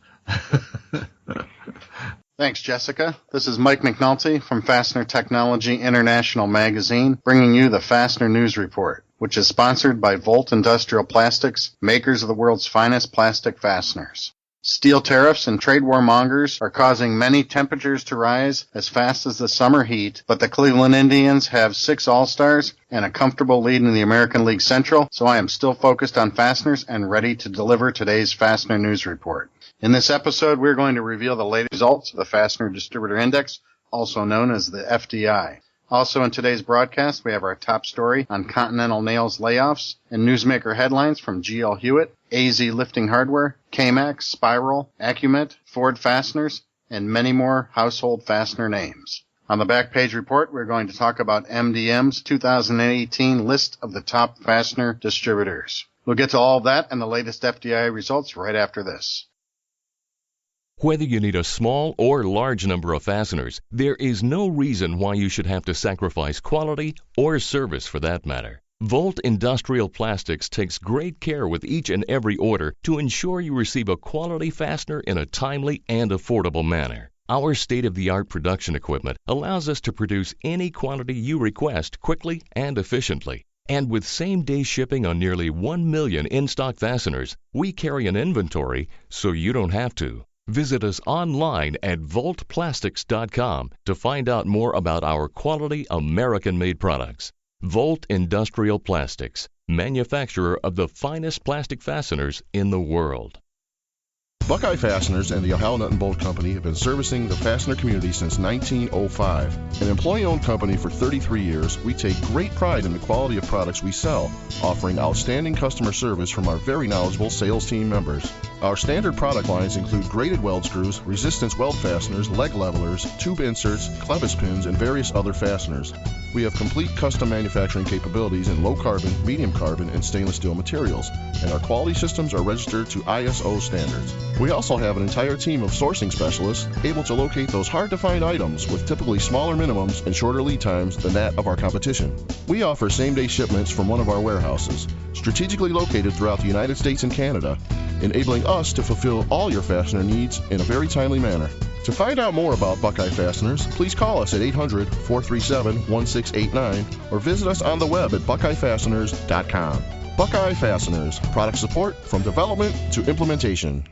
Thanks, Jessica. This is Mike McNulty from Fastener Technology International magazine, bringing you the Fastener News Report, which is sponsored by Volt Industrial Plastics, makers of the world's finest plastic fasteners. Steel tariffs and trade war mongers are causing many temperatures to rise as fast as the summer heat, but the Cleveland Indians have 6 All-Stars and a comfortable lead in the American League Central, so I am still focused on fasteners and ready to deliver today's Fastener News Report. In this episode, we're going to reveal the latest results of the Fastener Distributor Index, also known as the FDI. Also in today's broadcast, we have our top story on Continental Nails layoffs and newsmaker headlines from GL Hewitt, AZ Lifting Hardware, K-Max, Spiral, Acumet, Ford Fasteners, and many more household fastener names. On the back page report, we're going to talk about MDM's 2018 list of the top fastener distributors. We'll get to all of that and the latest FDI results right after this. Whether you need a small or large number of fasteners, there is no reason why you should have to sacrifice quality or service for that matter. Volt Industrial Plastics takes great care with each and every order to ensure you receive a quality fastener in a timely and affordable manner. Our state-of-the-art production equipment allows us to produce any quantity you request quickly and efficiently. And with same-day shipping on nearly 1 million in-stock fasteners, we carry an inventory so you don't have to. Visit us online at voltplastics.com to find out more about our quality American-made products. Volt Industrial Plastics, manufacturer of the finest plastic fasteners in the world. Buckeye Fasteners and the Ohio Nut and Bolt Company have been servicing the fastener community since 1905. An employee-owned company for 33 years, we take great pride in the quality of products we sell, offering outstanding customer service from our very knowledgeable sales team members. Our standard product lines include graded weld screws, resistance weld fasteners, leg levelers, tube inserts, clevis pins, and various other fasteners. We have complete custom manufacturing capabilities in low carbon, medium carbon, and stainless steel materials, and our quality systems are registered to ISO standards. We also have an entire team of sourcing specialists able to locate those hard-to-find items with typically smaller minimums and shorter lead times than that of our competition. We offer same-day shipments from one of our warehouses, strategically located throughout the United States and Canada, enabling us to fulfill all your fastener needs in a very timely manner. To find out more about Buckeye Fasteners, please call us at 800-437-1689 or visit us on the web at buckeyefasteners.com. Buckeye Fasteners, product support from development to implementation.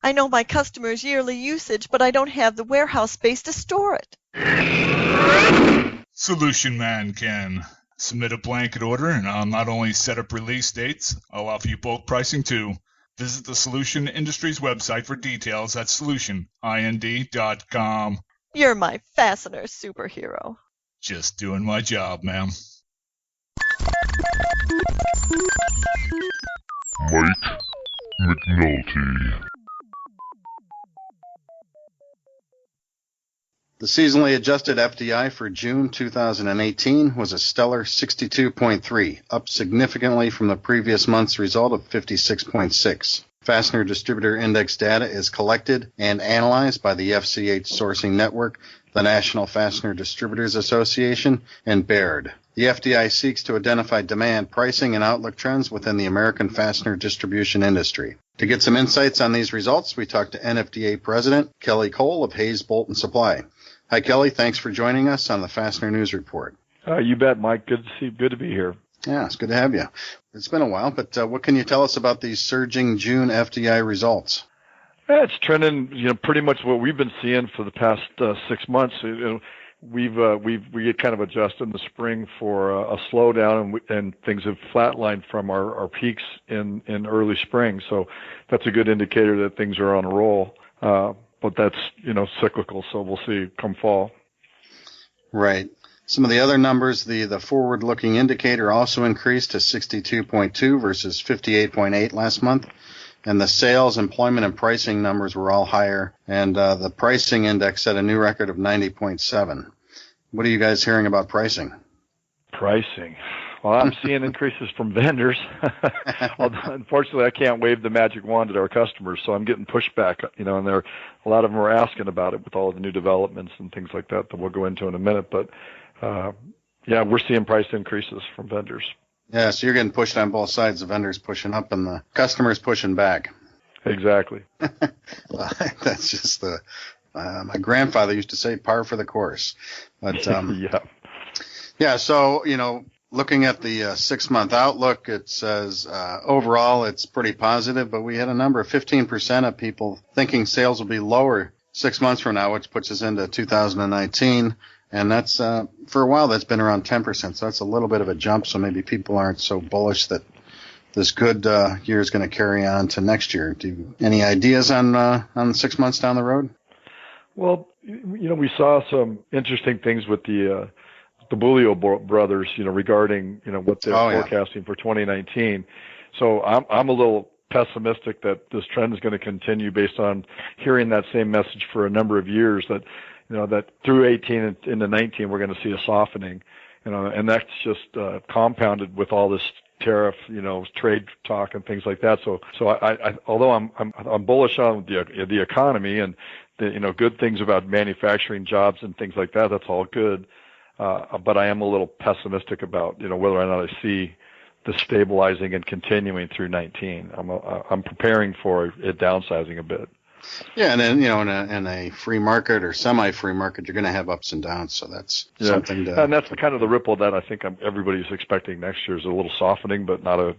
I know my customers' yearly usage, but I don't have the warehouse space to store it. Solution Man can. Submit a blanket order, and I'll not only set up release dates, I'll offer you bulk pricing too. Visit the Solution Industries website for details at solutionind.com. You're my fastener superhero. Just doing my job, ma'am. Mike McNulty. The seasonally adjusted FDI for June 2018 was a stellar 62.3, up significantly from the previous month's result of 56.6. Fastener Distributor Index data is collected and analyzed by the FCH Sourcing Network, the National Fastener Distributors Association, and Baird. The FDI seeks to identify demand, pricing, and outlook trends within the American fastener distribution industry. To get some insights on these results, we talked to NFDA President Kelly Cole of Hayes Bolt & Supply. Hi, Kelly. Thanks for joining us on the Fastener News Report. You bet, Mike. Good to see you. Good to be here. Yeah, it's good to have you. It's been a while, but what can you tell us about these surging June FDI results? It's trending, pretty much what we've been seeing for the past 6 months. We get kind of adjusted in the spring for a slowdown, and things have flatlined from our peaks in early spring. So that's a good indicator that things are on a roll. But that's, cyclical, so we'll see come fall. Right. Some of the other numbers, the forward-looking indicator also increased to 62.2 versus 58.8 last month. And the sales, employment, and pricing numbers were all higher. And the pricing index set a new record of 90.7. What are you guys hearing about pricing? Pricing. Well, I'm seeing increases from vendors. Unfortunately, I can't wave the magic wand at our customers, so I'm getting pushback. And a lot of them are asking about it with all the new developments and things like that we'll go into in a minute. But we're seeing price increases from vendors. Yeah, so you're getting pushed on both sides. The vendors pushing up and the customers pushing back. Exactly. Well, that's just my grandfather used to say par for the course. But yeah. So looking at the 6-month outlook, it says overall it's pretty positive, but we had a number of 15% of people thinking sales will be lower 6 months from now, which puts us into 2019. And that's for a while that's been around 10%. So that's a little bit of a jump. So maybe people aren't so bullish that this good year is going to carry on to next year. Any ideas on 6 months down the road? Well, we saw some interesting things with the Bulio brothers, regarding, what they're forecasting for 2019. So I'm a little pessimistic that this trend is going to continue based on hearing that same message for a number of years that, that through 18 and into 19, we're going to see a softening, and that's just compounded with all this tariff, trade talk and things like that. So I although I'm bullish on the economy and the, good things about manufacturing jobs and things like that, that's all good. But I am a little pessimistic about, whether or not I see the stabilizing and continuing through 19. I'm preparing for it downsizing a bit. Yeah, and then, in a free market or semi-free market, you're going to have ups and downs. So that's something to. And that's kind of the ripple that I think everybody's expecting next year is a little softening, but not a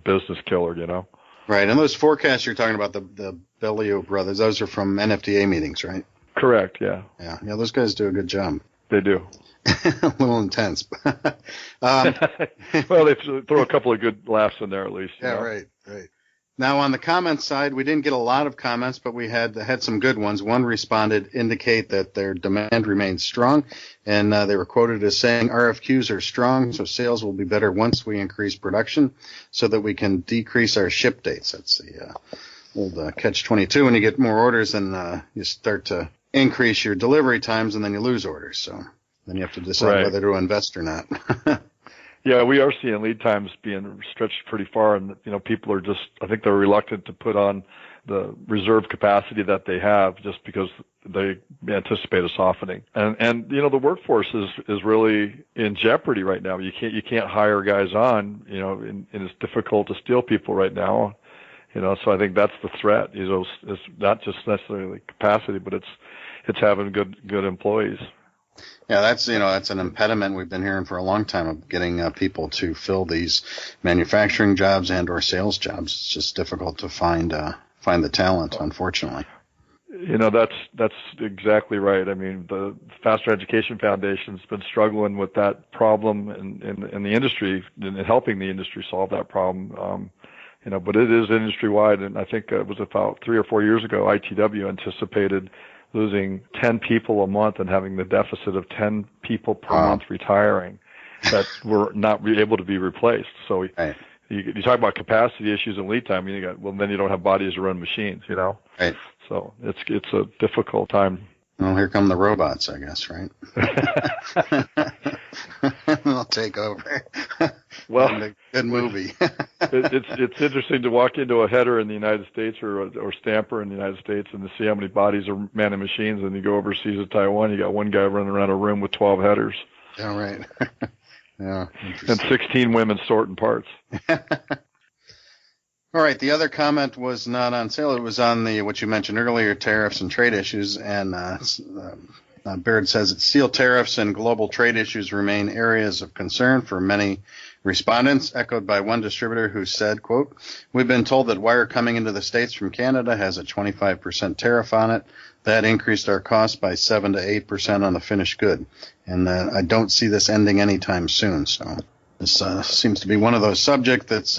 business killer, Right, and those forecasts you're talking about, the Bulio brothers, those are from NFDA meetings, right? Correct. Yeah. Yeah. Those guys do a good job. They do. A little intense. Well, they throw a couple of good laughs in there at least. Yeah, right. Now, on the comments side, we didn't get a lot of comments, but we had some good ones. One responded, indicate that their demand remains strong, and they were quoted as saying, RFQs are strong, so sales will be better once we increase production so that we can decrease our ship dates. That's the old catch-22. When you get more orders, then you start to increase your delivery times, and then you lose orders. So then you have to decide whether to invest or not. Yeah, we are seeing lead times being stretched pretty far, and people are I think they're reluctant to put on the reserve capacity that they have just because they anticipate a softening. And the workforce is really in jeopardy right now. You can't hire guys on, and it's difficult to steal people right now. So I think that's the threat. It's not just necessarily capacity, but it's having good employees. Yeah, that's an impediment we've been hearing for a long time of getting people to fill these manufacturing jobs and or sales jobs. It's just difficult to find the talent, unfortunately. That's exactly right. I mean, the Fastener Education Foundation's been struggling with that problem in the industry and helping the industry solve that problem. But it is industry wide, and I think it was about 3 or 4 years ago, ITW anticipated losing 10 people a month and having the deficit of 10 people per month retiring that were not able to be replaced. So you talk about capacity issues and lead time, then you don't have bodies to run machines, Right. So it's a difficult time. Well, here come the robots, I guess, right? They'll take over. Well, good movie. It's interesting to walk into a header in the United States or stamper in the United States and to see how many bodies are manning machines. And you go overseas to Taiwan, you got one guy running around a room with 12 headers. Yeah, right. Yeah, and 16 women sorting parts. All right. The other comment was not on sale. It was on what you mentioned earlier, tariffs and trade issues. And Baird says that steel tariffs and global trade issues remain areas of concern for many respondents, echoed by one distributor who said, quote, "We've been told that wire coming into the States from Canada has a 25% tariff on it. That increased our cost by 7 to 8% on the finished good. And I don't see this ending anytime soon." So this seems to be one of those subjects that's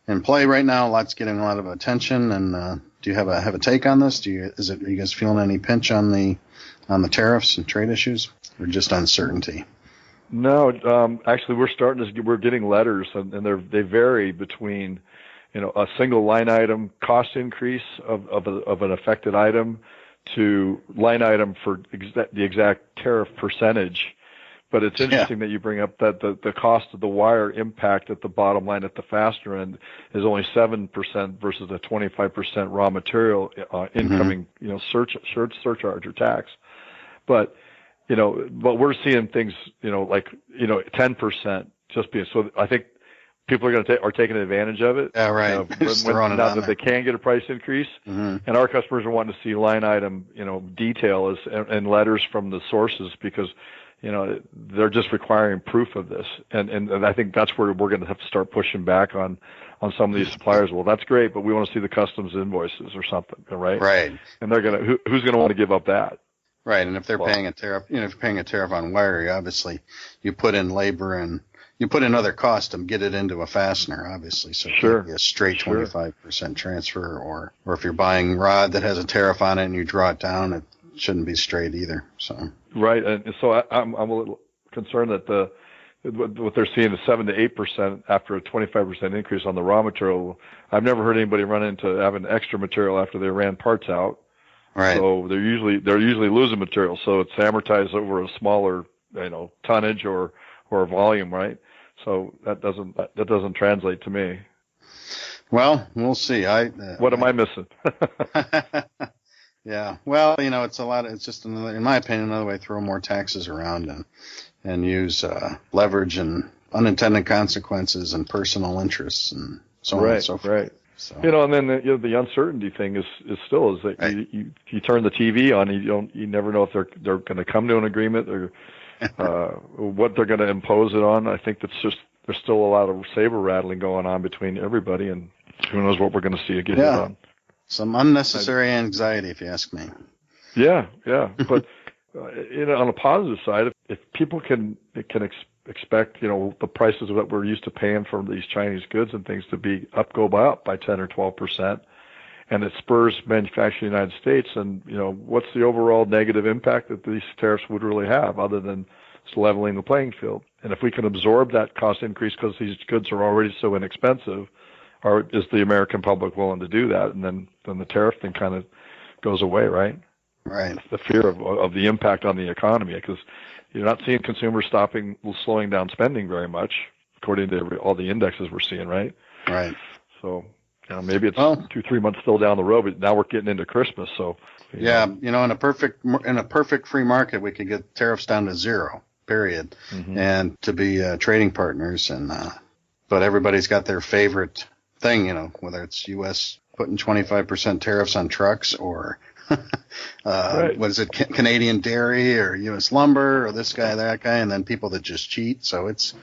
in play right now. Lots getting a lot of attention. And do you have a take on this? Are you guys feeling any pinch on the tariffs and trade issues, or just uncertainty? No, actually, we're getting letters, and they vary between, a single line item cost increase of an affected item to line item for the exact tariff percentage. But it's interesting that you bring up that the cost of the wire impact at the bottom line at the fastener end is only 7% versus a 25% raw material incoming, surcharge or tax. But we're seeing things, like 10% just being. So I think people are taking advantage of it. Yeah, right. Now that they can get a price increase, and our customers are wanting to see line item, detail and letters from the sources because. They're just requiring proof of this. And I think that's where we're going to have to start pushing back on some of these suppliers. Well, that's great, but we want to see the customs invoices or something, right? Right. And they're going to, who's going to want to give up that? Right. And if they're paying a tariff, if you're paying a tariff on wire, obviously you put in labor and you put in other costs to get it into a fastener, obviously. So it can't be a straight 25% transfer, or if you're buying rod that has a tariff on it and you draw it down, it shouldn't be straight either. So. Right, and so I'm a little concerned that what they're seeing is 7 to 8% after a 25% increase on the raw material. I've never heard anybody run into having extra material after they ran parts out. Right. So they're usually losing material. So it's amortized over a smaller tonnage or volume, right? So that doesn't translate to me. Well, we'll see. What am I missing? Yeah. Well, it's it's just another, in my opinion, another way to throw more taxes around and use leverage and unintended consequences and personal interests and so on and so forth. Right. So. And then the uncertainty thing is that you turn the TV on, you never know if they're going to come to an agreement or what they're going to impose it on. I think there's still a lot of saber rattling going on between everybody, and who knows what we're going to see get hit on. Some unnecessary anxiety, if you ask me. Yeah. But on the positive side, if people can expect the prices that we're used to paying for these Chinese goods and things to go up by 10 or 12%, and it spurs manufacturing in the United States, and what's the overall negative impact that these tariffs would really have, other than just leveling the playing field? And if we can absorb that cost increase because these goods are already so inexpensive. Or is the American public willing to do that? And then the tariff thing kind of goes away, right? Right. The fear of the impact on the economy, because you're not seeing consumers slowing down spending very much, according to all the indexes we're seeing, right? Right. So maybe it's 2-3 months still down the road, but now we're getting into Christmas. So in a perfect free market, we could get tariffs down to 0, period, and to be trading partners. And but everybody's got their favorite thing, whether it's U.S. putting 25% tariffs on trucks or what is it, Canadian dairy or U.S. lumber or this guy, that guy, and then people that just cheat. So it's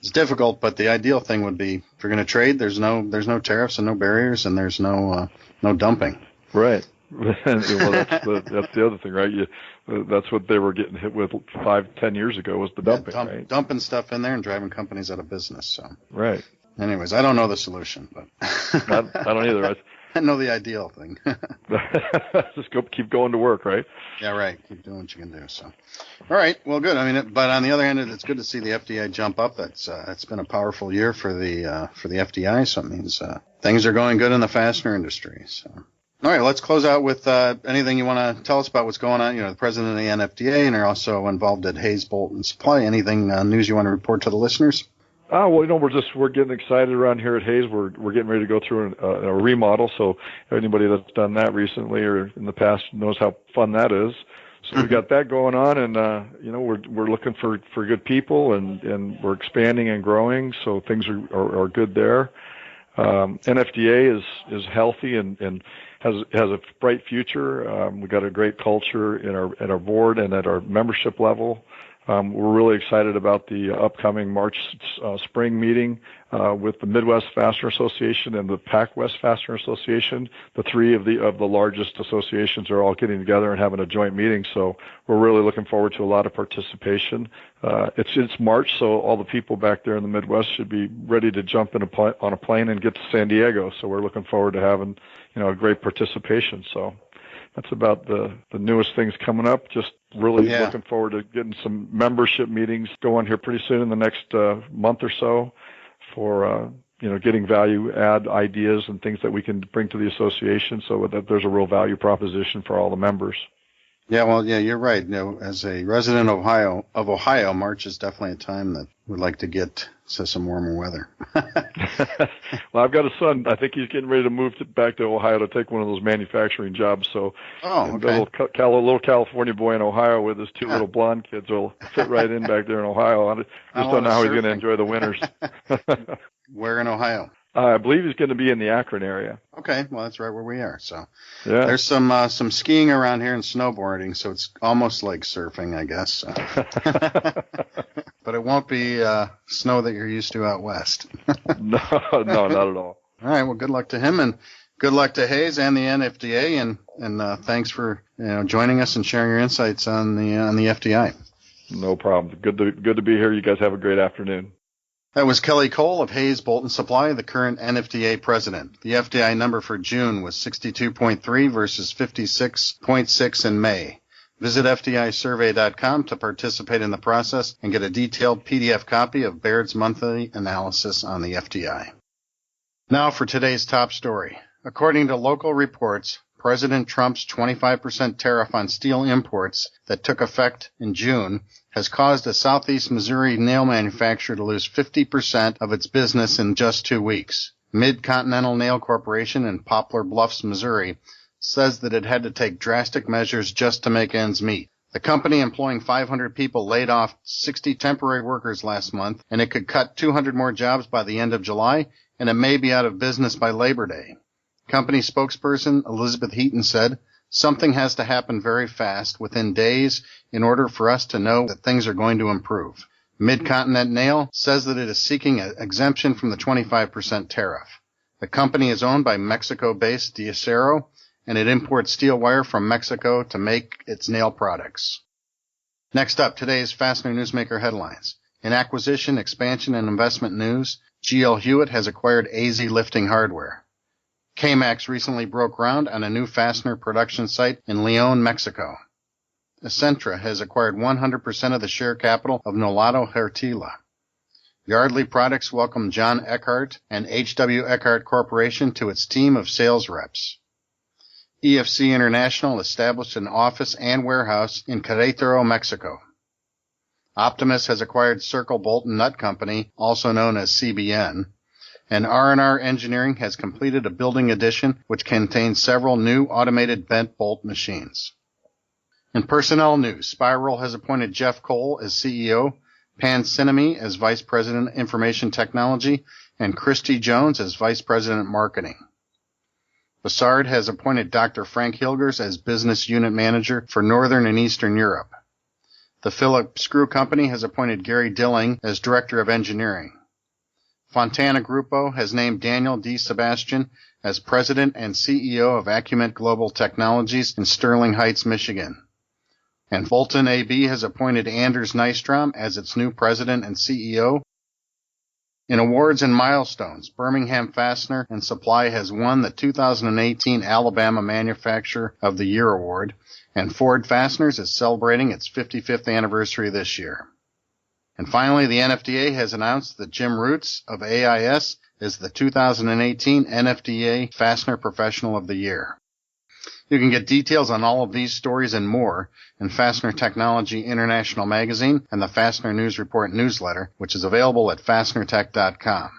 difficult, but the ideal thing would be if you're going to trade, there's no tariffs and no barriers, and there's no dumping. Right. Well, that's the other thing, right? That's what they were getting hit with 5-10 years ago was the dumping, right? Dumping stuff in there and driving companies out of business. So right. Anyways, I don't know the solution, but I don't either. I know the ideal thing. Just keep going to work, right? Yeah, right. Keep doing what you can do. So, all right. Well, good. I mean, but on the other hand, it's good to see the FDI jump up. It's been a powerful year for the FDI. So it means things are going good in the fastener industry. So, all right. Let's close out with anything you want to tell us about what's going on. The president of the NFDA, and are also involved at Hayes Bolt and Supply. Anything news you want to report to the listeners? Well, we're getting excited around here at Hayes. We're getting ready to go through a remodel. So anybody that's done that recently or in the past knows how fun that is. So we got that going on, and we're looking for good people, and we're expanding and growing. So things are good there. NFDA is healthy and has a bright future. We got a great culture in our board and at our membership level. We're really excited about the upcoming March spring meeting with the Midwest Fastener Association and the Pac West Fastener Association. The three of the largest associations are all getting together and having a joint meeting. So we're really looking forward to a lot of participation. It's March, so all the people back there in the Midwest should be ready to jump on a plane and get to San Diego. So we're looking forward to having a great participation. So. that's about the newest things coming up. Just really looking forward to getting some membership meetings going here pretty soon in the next month or so for getting value add ideas and things that we can bring to the association so that there's a real value proposition for all the members. Yeah, well, yeah, you're right. As a resident of Ohio, March is definitely a time that we'd like to get to some warmer weather. Well, I've got a son. I think he's getting ready to move back to Ohio to take one of those manufacturing jobs. So okay. a little California boy in Ohio with his two little blonde kids will fit right in back there in Ohio. I just don't know how he's going to enjoy the winters. Where in Ohio? I believe he's going to be in the Akron area. Okay, well, that's right where we are. So there's some skiing around here and snowboarding, so it's almost like surfing, I guess. So. But it won't be snow that you're used to out west. No, not at all. All right, well, good luck to him, and good luck to Hayes and the NFDA, and thanks for joining us and sharing your insights on the FDI. No problem. Good to be here. You guys have a great afternoon. That was Kelly Cole of Hayes Bolt & Supply, the current NFDA president. The FDI number for June was 62.3 versus 56.6 in May. Visit FDIsurvey.com to participate in the process and get a detailed PDF copy of Baird's monthly analysis on the FDI. Now for today's top story. According to local reports, President Trump's 25% tariff on steel imports that took effect in June has caused a southeast Missouri nail manufacturer to lose 50% of its business in just 2 weeks. Mid-Continental Nail Corporation in Poplar Bluffs, Missouri, says that it had to take drastic measures just to make ends meet. The company, employing 500 people, laid off 60 temporary workers last month, and it could cut 200 more jobs by the end of July, and it may be out of business by Labor Day. Company spokesperson Elizabeth Heaton said, "Something has to happen very fast, within days, in order for us to know that things are going to improve." Mid-Continent Nail says that it is seeking an exemption from the 25% tariff. The company is owned by Mexico-based Diacero, and it imports steel wire from Mexico to make its nail products. Next up, today's Fastener Newsmaker headlines. In acquisition, expansion, and investment news, GL Hewitt has acquired AZ Lifting Hardware. K-Max recently broke ground on a new fastener production site in Leon, Mexico. Essentra has acquired 100% of the share capital of Nolato Hertila. Yardley Products welcomed John Eckhart and H.W. Eckhart Corporation to its team of sales reps. EFC International established an office and warehouse in Querétaro, Mexico. Optimus has acquired Circle Bolt and Nut Company, also known as CBN. And R&R Engineering has completed a building addition which contains several new automated bent bolt machines. In personnel news, Spiral has appointed Jeff Cole as CEO, Pan Cinemi as Vice President Information Technology, and Christy Jones as Vice President Marketing. Bassard has appointed Dr. Frank Hilgers as Business Unit Manager for Northern and Eastern Europe. The Phillips Screw Company has appointed Gary Dilling as Director of Engineering. Fontana Grupo has named Daniel D. Sebastian as President and CEO of Acument Global Technologies in Sterling Heights, Michigan. And Bolton AB has appointed Anders Nystrom as its new President and CEO. In awards and milestones, Birmingham Fastener and Supply has won the 2018 Alabama Manufacturer of the Year Award, and Ford Fasteners is celebrating its 55th anniversary this year. And finally, the NFDA has announced that Jim Roots of AIS is the 2018 NFDA Fastener Professional of the Year. You can get details on all of these stories and more in Fastener Technology International magazine and the Fastener News Report newsletter, which is available at fastenertech.com.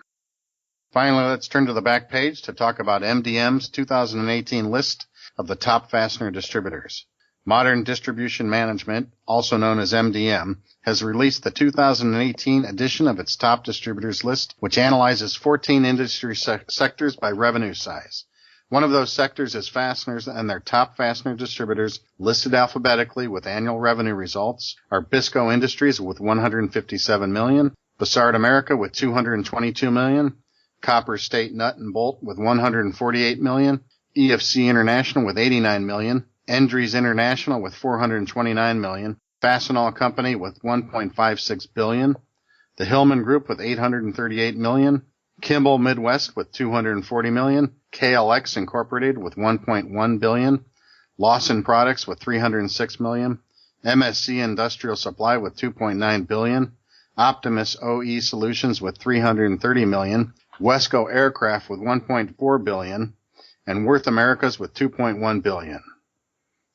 Finally, let's turn to the back page to talk about MDM's 2018 list of the top fastener distributors. Modern Distribution Management, also known as MDM, has released the 2018 edition of its top distributors list, which analyzes 14 industry sectors by revenue size. One of those sectors is fasteners, and their top fastener distributors, listed alphabetically with annual revenue results, are Bisco Industries with $157 million, Bassard America with $222 million, Copper State Nut and Bolt with $148 million, EFC International with $89 million, Endries International with $429 million, Fastenal Company with $1.56 billion, the Hillman Group with $838 million, Kimball Midwest with $240 million, KLX Incorporated with $1.1 billion, Lawson Products with $306 million, MSC Industrial Supply with $2.9 billion, Optimus OE Solutions with $330 million, Wesco Aircraft with $1.4 billion, and Worth Americas with $2.1 billion.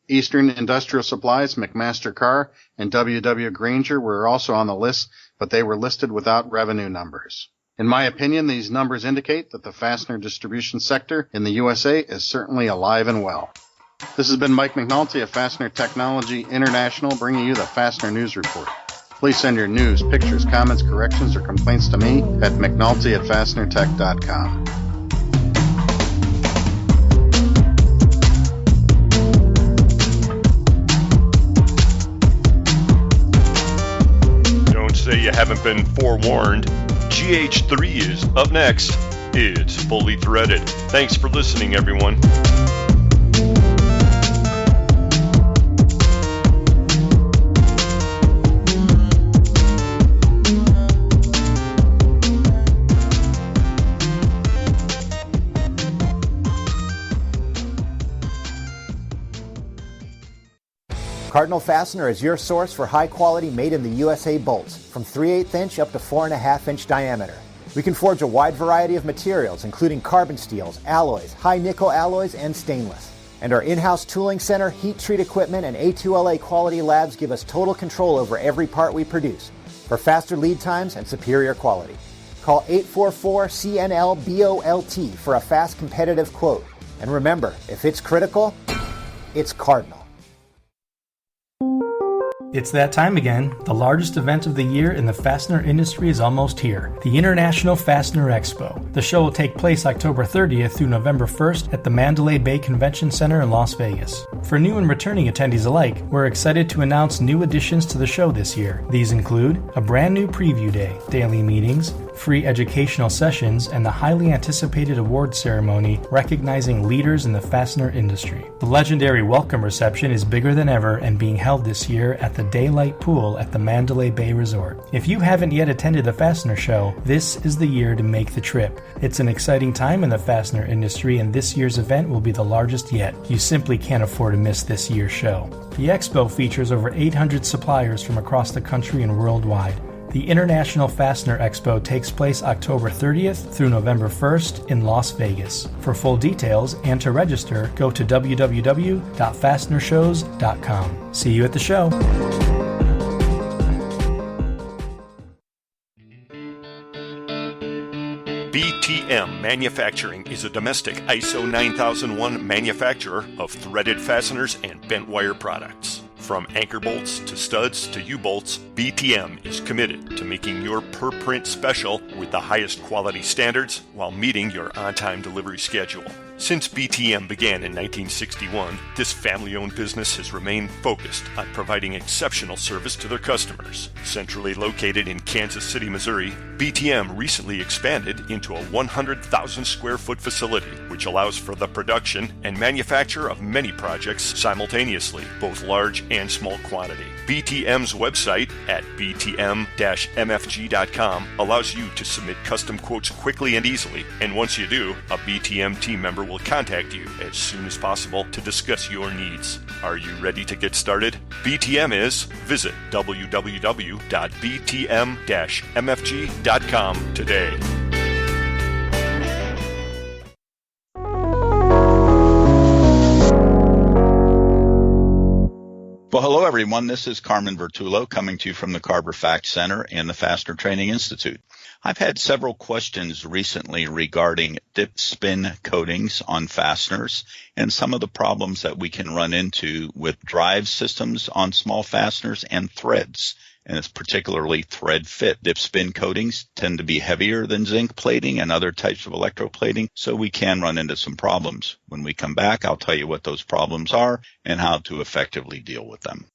Eastern Industrial Supplies, McMaster Carr, and W.W. Grainger were also on the list, but they were listed without revenue numbers. In my opinion, these numbers indicate that the fastener distribution sector in the USA is certainly alive and well. This has been Mike McNulty of Fastener Technology International bringing you the Fastener News Report. Please send your news, pictures, comments, corrections, or complaints to me at McNulty@FastenerTech.com. Don't say you haven't been forewarned. GH3 is up next. It's Fully Threaded. Thanks for listening, everyone. Cardinal Fastener is your source for high-quality made-in-the-USA bolts, from 3/8 inch up to 4.5 inch diameter. We can forge a wide variety of materials, including carbon steels, alloys, high-nickel alloys, and stainless. And our in-house tooling center, heat treat equipment, and A2LA quality labs give us total control over every part we produce, for faster lead times and superior quality. Call 844-CNL-BOLT for a fast, competitive quote. And remember, if it's critical, it's Cardinal. It's that time again. The largest event of the year in the fastener industry is almost here, the International Fastener Expo. The show will take place October 30th through November 1st at the Mandalay Bay Convention Center in Las Vegas. For new and returning attendees alike, we're excited to announce new additions to the show this year. These include a brand new preview day, daily meetings, free educational sessions, and the highly anticipated award ceremony recognizing leaders in the fastener industry. The legendary welcome reception is bigger than ever and being held this year at the Daylight Pool at the Mandalay Bay Resort. If you haven't yet attended the Fastener Show, this is the year to make the trip. It's an exciting time in the fastener industry, and this year's event will be the largest yet. You simply can't afford to miss this year's show. The expo features over 800 suppliers from across the country and worldwide. The International Fastener Expo takes place October 30th through November 1st in Las Vegas. For full details and to register, go to www.fastenershows.com. See you at the show. BTM Manufacturing is a domestic ISO 9001 manufacturer of threaded fasteners and bent wire products. From anchor bolts to studs to U-bolts, BTM is committed to making your per print special with the highest quality standards while meeting your on-time delivery schedule. Since BTM began in 1961, this family-owned business has remained focused on providing exceptional service to their customers. Centrally located in Kansas City, Missouri, BTM recently expanded into a 100,000 square foot facility, which allows for the production and manufacture of many projects simultaneously, both large and small quantity. BTM's website at btm-mfg.com allows you to submit custom quotes quickly and easily, and once you do, a BTM team member will contact you as soon as possible to discuss your needs. Are you ready to get started? BTM is. Visit www.btm-mfg.com today. Well, hello, everyone. This is Carmen Vertullo coming to you from the Carver Fact Center and the Fastener Training Institute. I've had several questions recently regarding dip spin coatings on fasteners and some of the problems that we can run into with drive systems on small fasteners and threads. And it's particularly thread fit. Dip spin coatings tend to be heavier than zinc plating and other types of electroplating, so we can run into some problems. When we come back, I'll tell you what those problems are and how to effectively deal with them.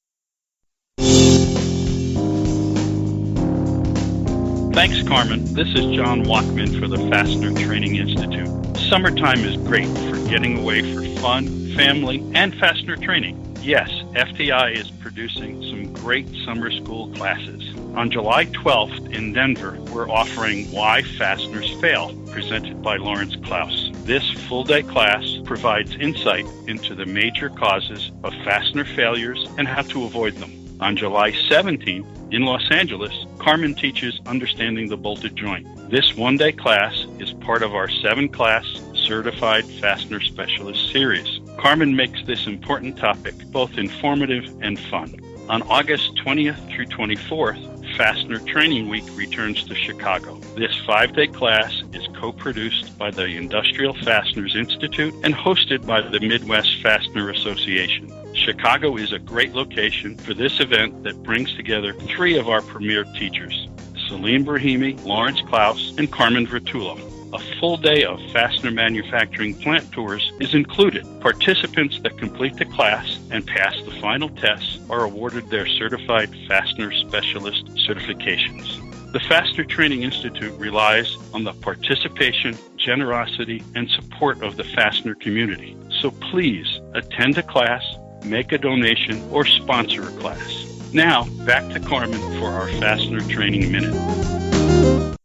Thanks, Carmen. This is John Walkman for the Fastener Training Institute. Summertime is great for getting away for fun, family, and fastener training. Yes, FTI is producing some great summer school classes. On July 12th in Denver, we're offering Why Fasteners Fail, presented by Lawrence Klaus. This full-day class provides insight into the major causes of fastener failures and how to avoid them. On July 17th, in Los Angeles, Carmen teaches Understanding the Bolted Joint. This one-day class is part of our 7-class Certified Fastener Specialist series. Carmen makes this important topic both informative and fun. On August 20th through 24th, Fastener Training Week returns to Chicago. This 5-day class is co-produced by the Industrial Fasteners Institute and hosted by the Midwest Fastener Association. Chicago is a great location for this event that brings together 3 of our premier teachers, Celine Brahimi, Lawrence Klaus, and Carmen Vertullo. A full day of fastener manufacturing plant tours is included. Participants that complete the class and pass the final tests are awarded their Certified Fastener Specialist certifications. The Fastener Training Institute relies on the participation, generosity, and support of the fastener community. So please attend a class, make a donation, or sponsor a class. Now, back to Carmen for our Fastener Training Minute.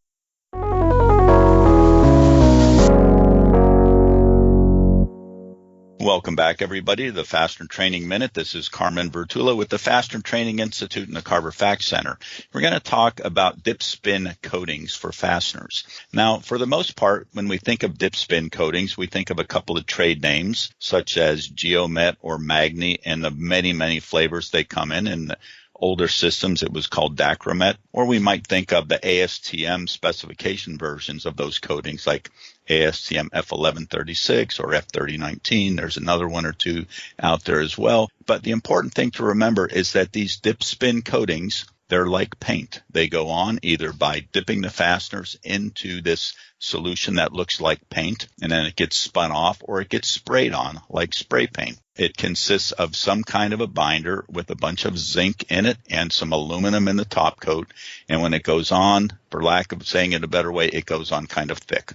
Welcome back, everybody, to the Fastener Training Minute. This is Carmen Vertullo with the Fastener Training Institute and the Carver Fact Center. We're going to talk about dip spin coatings for fasteners. Now, for the most part, when we think of dip spin coatings, we think of a couple of trade names, such as Geomet or Magni, and the many, many flavors they come in. In the older systems, it was called Dacromet. Or we might think of the ASTM specification versions of those coatings, like ASTM F1136 or F3019. There's another one or two out there as well. But the important thing to remember is that these dip spin coatings, they're like paint. They go on either by dipping the fasteners into this solution that looks like paint, and then it gets spun off, or it gets sprayed on like spray paint. It consists of some kind of a binder with a bunch of zinc in it and some aluminum in the top coat. And when it goes on, for lack of saying it a better way, it goes on kind of thick.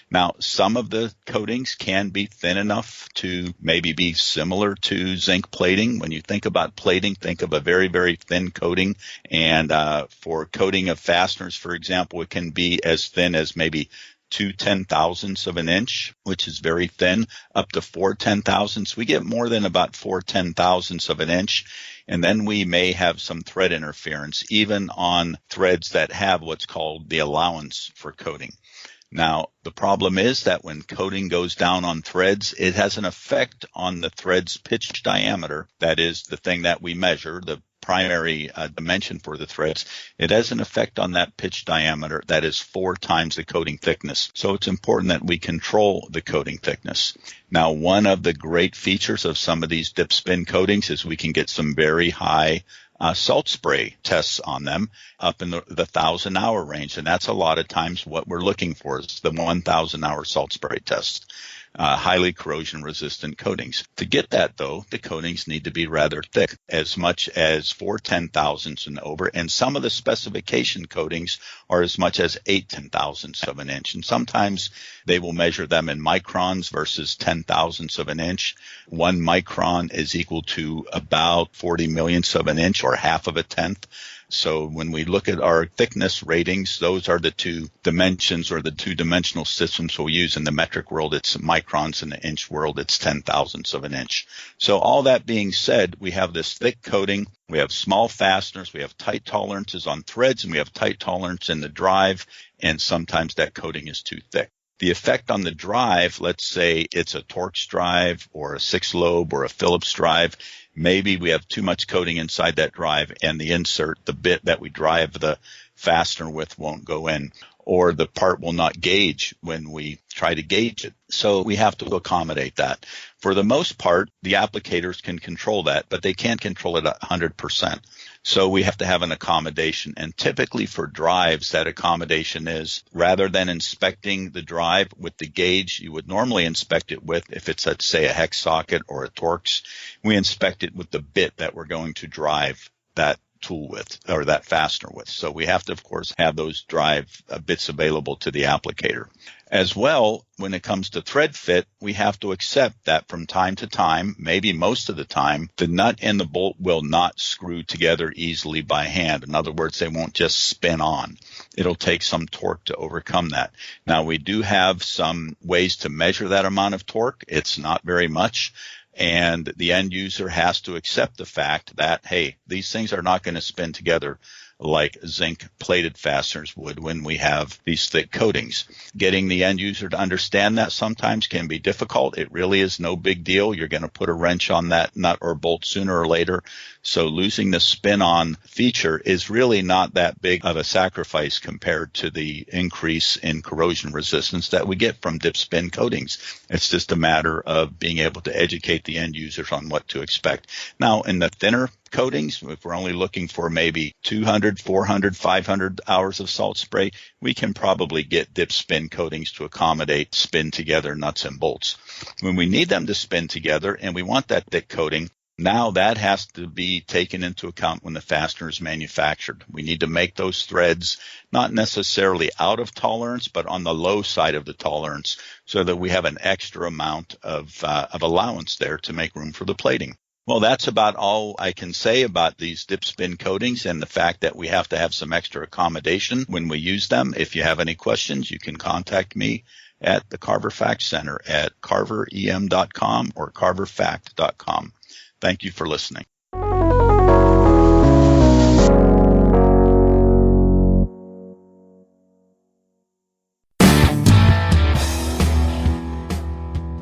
Now, some of the coatings can be thin enough to maybe be similar to zinc plating. When you think about plating, think of a very, very thin coating. And for coating of fasteners, for example, it can be as thin as maybe 2 10,000ths of an inch, which is very thin, up to 4 10,000ths. We get more than about 4 10,000ths of an inch. And then we may have some thread interference, even on threads that have what's called the allowance for coating. Now, the problem is that when coating goes down on threads, it has an effect on the thread's pitch diameter. That is the thing that we measure, the primary dimension for the threads. It has an effect on that pitch diameter that is 4 times the coating thickness. So it's important that we control the coating thickness. Now, one of the great features of some of these dip spin coatings is we can get some very high salt spray tests on them up in the 1,000-hour range. And that's a lot of times what we're looking for is the 1,000-hour salt spray test. Highly corrosion-resistant coatings. To get that, though, the coatings need to be rather thick, as much as 4 10,000ths and over, and some of the specification coatings are as much as 8 10,000ths of an inch, and sometimes they will measure them in microns versus 10,000ths of an inch. 1 micron is equal to about 40 millionths of an inch, or half of a tenth. So when we look at our thickness ratings, those are the 2 dimensions or the 2-dimensional systems we'll use. In the metric world, it's microns. In the inch world, it's 10,000ths of an inch. So all that being said, we have this thick coating. We have small fasteners. We have tight tolerances on threads, and we have tight tolerance in the drive. And sometimes that coating is too thick. The effect on the drive, let's say it's a Torx drive or a 6-lobe or a Phillips drive, maybe we have too much coating inside that drive and the insert, the bit that we drive the fastener with, won't go in, or the part will not gauge when we try to gauge it. So we have to accommodate that. For the most part, the applicators can control that, but they can't control it 100%. So we have to have an accommodation. And typically for drives, that accommodation is, rather than inspecting the drive with the gauge you would normally inspect it with, if it's, let's say, a hex socket or a Torx, we inspect it with the bit that we're going to drive that tool with, or that fastener with. So we have to, of course, have those drive bits available to the applicator. As well, when it comes to thread fit, we have to accept that from time to time, maybe most of the time, the nut and the bolt will not screw together easily by hand. In other words, they won't just spin on. It'll take some torque to overcome that. Now, we do have some ways to measure that amount of torque. It's not very much. And the end user has to accept the fact that, hey, these things are not going to spin together like zinc plated fasteners would when we have these thick coatings. Getting the end user to understand that sometimes can be difficult. It really is no big deal. You're going to put a wrench on that nut or bolt sooner or later. So losing the spin-on feature is really not that big of a sacrifice compared to the increase in corrosion resistance that we get from dip spin coatings. It's just a matter of being able to educate the end users on what to expect. Now, in the thinner coatings, if we're only looking for maybe 200, 400, 500 hours of salt spray, we can probably get dip spin coatings to accommodate spin together nuts and bolts. When we need them to spin together and we want that thick coating, now that has to be taken into account when the fastener is manufactured. We need to make those threads not necessarily out of tolerance, but on the low side of the tolerance so that we have an extra amount of allowance there to make room for the plating. Well, that's about all I can say about these dip spin coatings and the fact that we have to have some extra accommodation when we use them. If you have any questions, you can contact me at the Carver Fact Center at carverem.com or carverfact.com. Thank you for listening.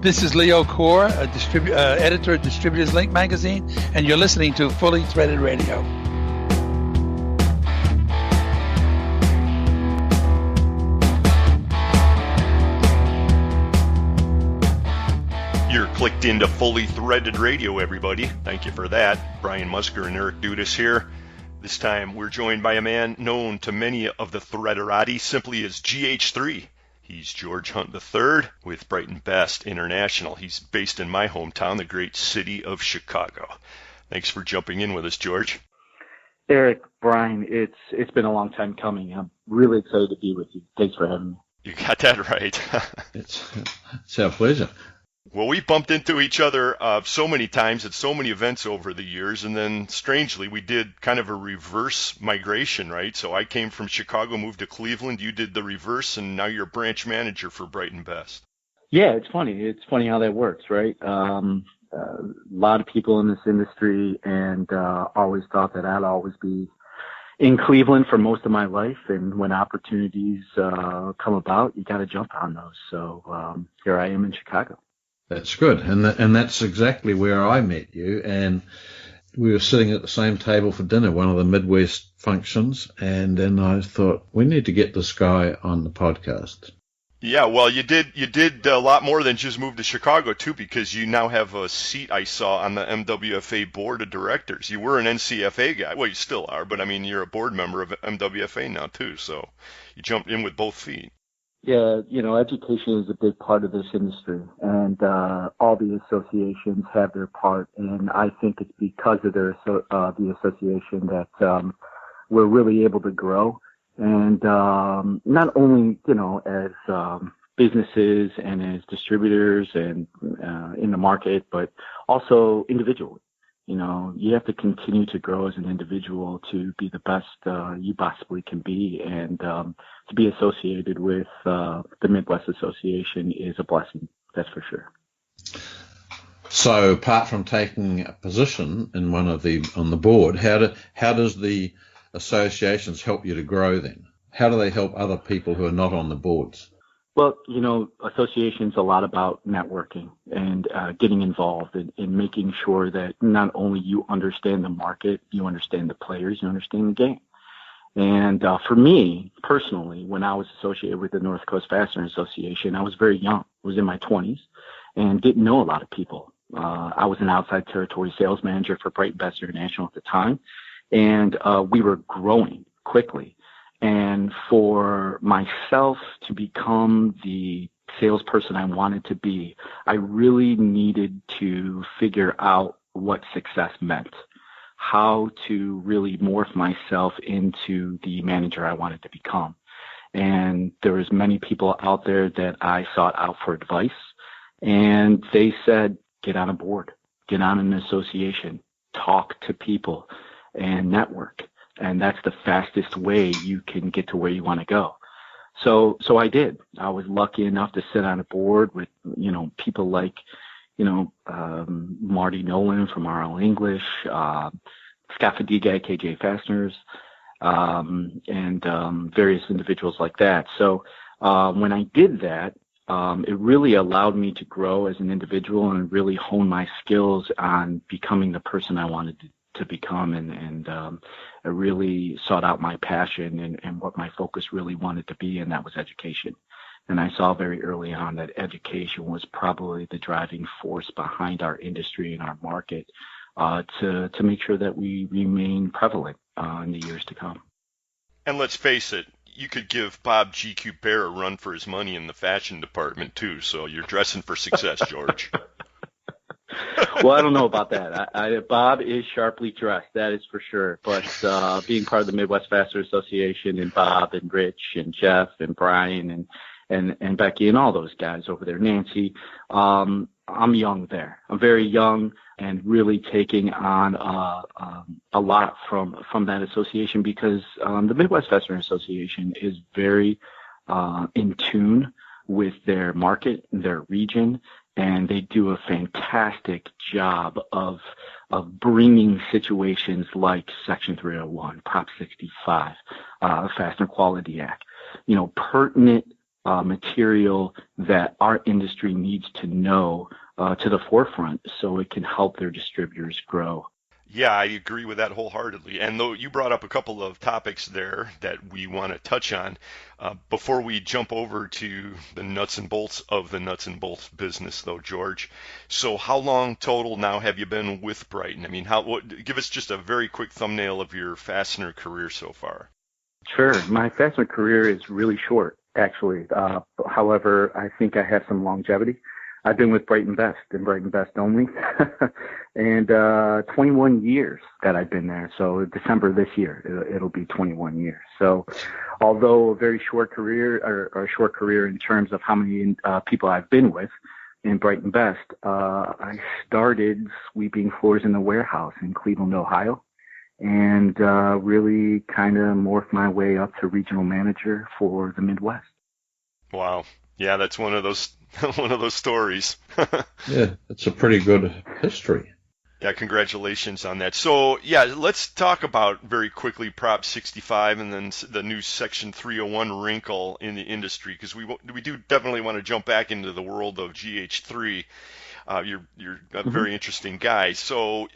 This is Leo Core, editor of Distributors Link magazine, and you're listening to Fully Threaded Radio. You're clicked into Fully Threaded Radio, everybody. Thank you for that. Brian Musker and Eric Dudas here. This time we're joined by a man known to many of the threaderati simply as GH3. He's George Hunt III with Brighton Best International. He's based in my hometown, the great city of Chicago. Thanks for jumping in with us, George. Eric, Brian, it's been a long time coming. I'm really excited to be with you. Thanks for having me. You got that right. It's our pleasure. Well, we bumped into each other so many times at so many events over the years, and then strangely we did kind of a reverse migration, right? So I came from Chicago, moved to Cleveland, you did the reverse, and now you're branch manager for Brighton Best. Yeah, it's funny. It's funny how that works, right? A lot of people in this industry, and always thought that I'd always be in Cleveland for most of my life, and when opportunities come about, you got to jump on those. So here I am in Chicago. That's good, and that's exactly where I met you, and we were sitting at the same table for dinner, one of the Midwest functions, and then I thought, we need to get this guy on the podcast. Yeah, well, you did a lot more than just move to Chicago, too, because you now have a seat, I saw, on the MWFA board of directors. You were an NCFA guy. Well, you still are, but, I mean, you're a board member of MWFA now, too, so you jumped in with both feet. Yeah, education is a big part of this industry, and all the associations have their part, and I think it's because of the association that we're really able to grow, and not only, as businesses and as distributors and in the market, but also individually. You have to continue to grow as an individual to be the best you possibly can be, and to be associated with the Midwest Association is a blessing, that's for sure. So, apart from taking a position in on the board, how does the associations help you to grow then? How do they help other people who are not on the boards? Well, association's a lot about networking and getting involved and making sure that not only you understand the market, you understand the players, you understand the game. And for me, personally, when I was associated with the North Coast Fastener Association, I was very young. I was in my 20s and didn't know a lot of people. I was an outside territory sales manager for Brighton Best International at the time, and we were growing quickly. And for myself to become the salesperson I wanted to be, I really needed to figure out what success meant, how to really morph myself into the manager I wanted to become. And there was many people out there that I sought out for advice, and they said, get on a board, get on an association, talk to people, and network. And that's the fastest way you can get to where you want to go. So I did. I was lucky enough to sit on a board with, people like, Marty Nolan from RL English, Scott Fadiga at KJ Fasteners, and various individuals like that. So when I did that, it really allowed me to grow as an individual and really hone my skills on becoming the person I wanted to become, and I really sought out my passion and what my focus really wanted to be, and that was education. And I saw very early on that education was probably the driving force behind our industry and our market, to make sure that we remain prevalent in the years to come. And let's face it, you could give Bob GQ Bear a run for his money in the fashion department too, so you're dressing for success, George. Well, I don't know about that. Bob is sharply dressed, that is for sure. But being part of the Midwest Fastener Association, and Bob and Rich and Jeff and Brian and Becky and all those guys over there, Nancy, I'm young there. I'm very young and really taking on a lot from that association, because the Midwest Fastener Association is very in tune with their market, their region, and they do a fantastic job of bringing situations like Section 301, Prop 65, Fastener Quality Act, pertinent material that our industry needs to know to the forefront so it can help their distributors grow. Yeah, I agree with that wholeheartedly. And though you brought up a couple of topics there that we want to touch on, before we jump over to the nuts and bolts of the nuts and bolts business, though, George. So how long total now have you been with Brighton? I mean, give us just a very quick thumbnail of your fastener career so far. Sure. My fastener career is really short, actually. However, I think I have some longevity. I've been with Brighton Best and Brighton Best only, and 21 years that I've been there. So December this year, it'll be 21 years. So although a very short career, or a short career in terms of how many people I've been with in Brighton Best, I started sweeping floors in the warehouse in Cleveland, Ohio, and really kind of morphed my way up to regional manager for the Midwest. Wow. Yeah, that's one of those stories. Yeah, it's a pretty good history. Yeah, congratulations on that. So, yeah, let's talk about very quickly Prop 65 and then the new Section 301 wrinkle in the industry, because we do definitely want to jump back into the world of GH3. You're a very interesting guy. So,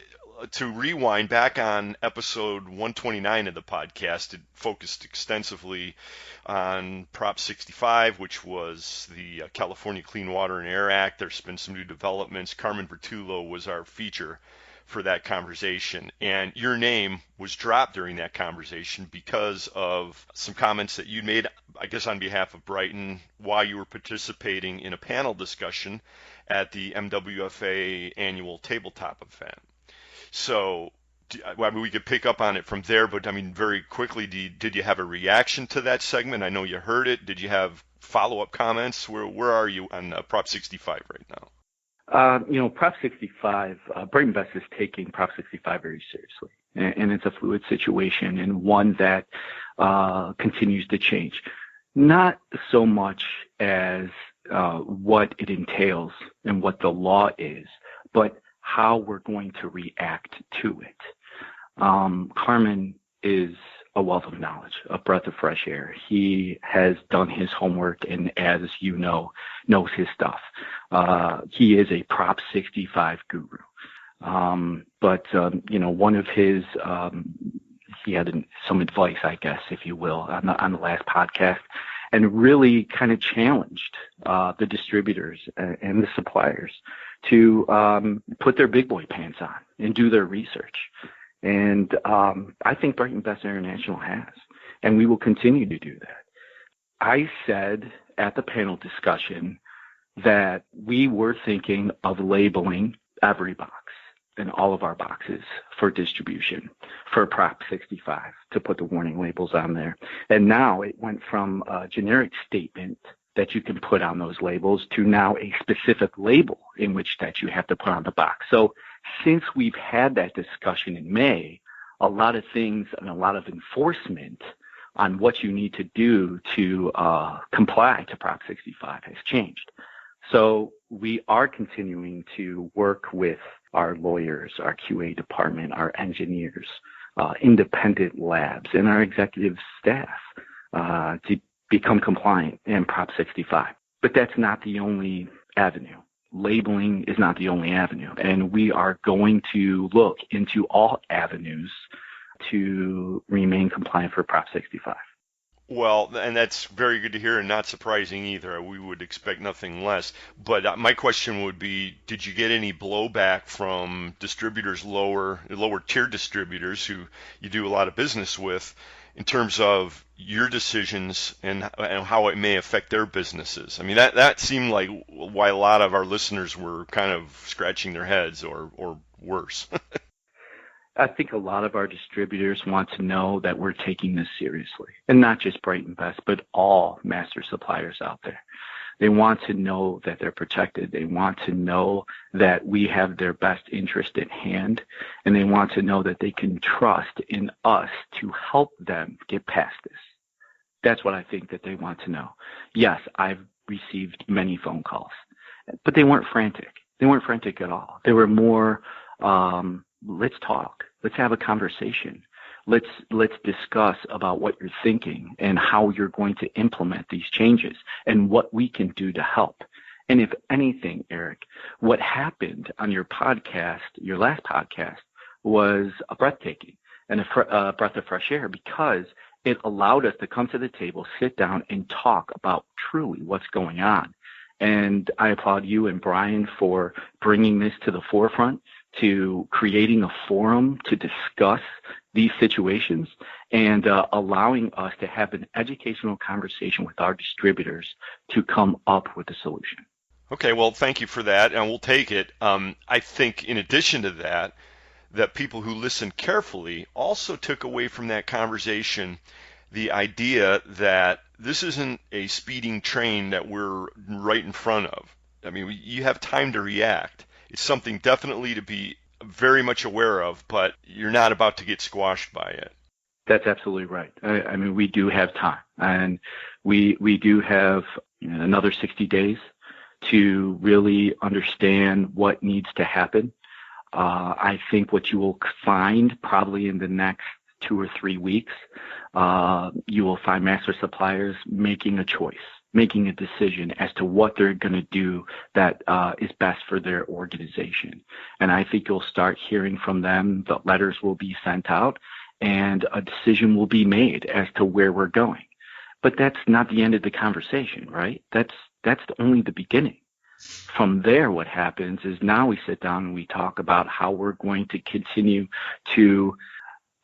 to rewind back on episode 129 of the podcast, it focused extensively on Prop 65, which was the California Clean Water and Air Act. There's been some new developments. Carmen Vertullo was our feature for that conversation, and your name was dropped during that conversation because of some comments that you made, I guess on behalf of Brighton, while you were participating in a panel discussion at the MWFA annual tabletop event. So, we could pick up on it from there, but I mean, very quickly, did you have a reaction to that segment? I know you heard it. Did you have follow-up comments? Where are you on Prop 65 right now? Prop 65, Brighton Best is taking Prop 65 very seriously, and it's a fluid situation and one that continues to change. Not so much as what it entails and what the law is, but how we're going to react to it. Carmen is a wealth of knowledge, a breath of fresh air. He has done his homework and, as you know, knows his stuff. He is a Prop 65 guru. But one of his, he had some advice, I guess, if you will, on the last podcast, and really kind of challenged the distributors and the suppliers to put their big boy pants on and do their research. And I think Brighton Best International has, and we will continue to do that. I said at the panel discussion that we were thinking of labeling every box, in all of our boxes for distribution for Prop 65 to put the warning labels on there. And now it went from a generic statement that you can put on those labels to now a specific label in which that you have to put on the box. So since we've had that discussion in May, a lot of things and a lot of enforcement on what you need to do to comply to Prop 65 has changed. So we are continuing to work with our lawyers, our QA department, our engineers, independent labs, and our executive staff to become compliant in Prop 65. But that's not the only avenue. Labeling is not the only avenue. And we are going to look into all avenues to remain compliant for Prop 65. Well, and that's very good to hear and not surprising either. We would expect nothing less. But my question would be, did you get any blowback from distributors, lower tier distributors who you do a lot of business with, in terms of your decisions and how it may affect their businesses? I mean, that seemed like why a lot of our listeners were kind of scratching their heads or worse. I think a lot of our distributors want to know that we're taking this seriously, and not just Bright & Best, but all master suppliers out there. They want to know that they're protected. They want to know that we have their best interest at hand, and they want to know that they can trust in us to help them get past this. That's what I think that they want to know. Yes, I've received many phone calls, but they weren't frantic. They weren't frantic at all. They were more, let's talk. Let's have a conversation. Let's discuss about what you're thinking and how you're going to implement these changes and what we can do to help. And if anything, Eric, what happened on your podcast, your last podcast, was a breathtaking and a breath of fresh air, because it allowed us to come to the table, sit down, and talk about truly what's going on. And I applaud you and Brian for bringing this to the forefront, to creating a forum to discuss these situations, and allowing us to have an educational conversation with our distributors to come up with a solution. Okay, well, thank you for that, and we'll take it. I think in addition to that people who listened carefully also took away from that conversation the idea that this isn't a speeding train that we're right in front of. I mean, you have time to react. It's something definitely to be very much aware of, but you're not about to get squashed by it. That's absolutely right. I mean, we do have time, and we do have another 60 days to really understand what needs to happen. I think what you will find probably in the next 2 or 3 weeks, you will find master suppliers making a choice, making a decision as to what they're going to do that is best for their organization. And I think you'll start hearing from them. The letters will be sent out, and a decision will be made as to where we're going. But that's not the end of the conversation, right? That's only the beginning. From there, what happens is now we sit down and we talk about how we're going to continue to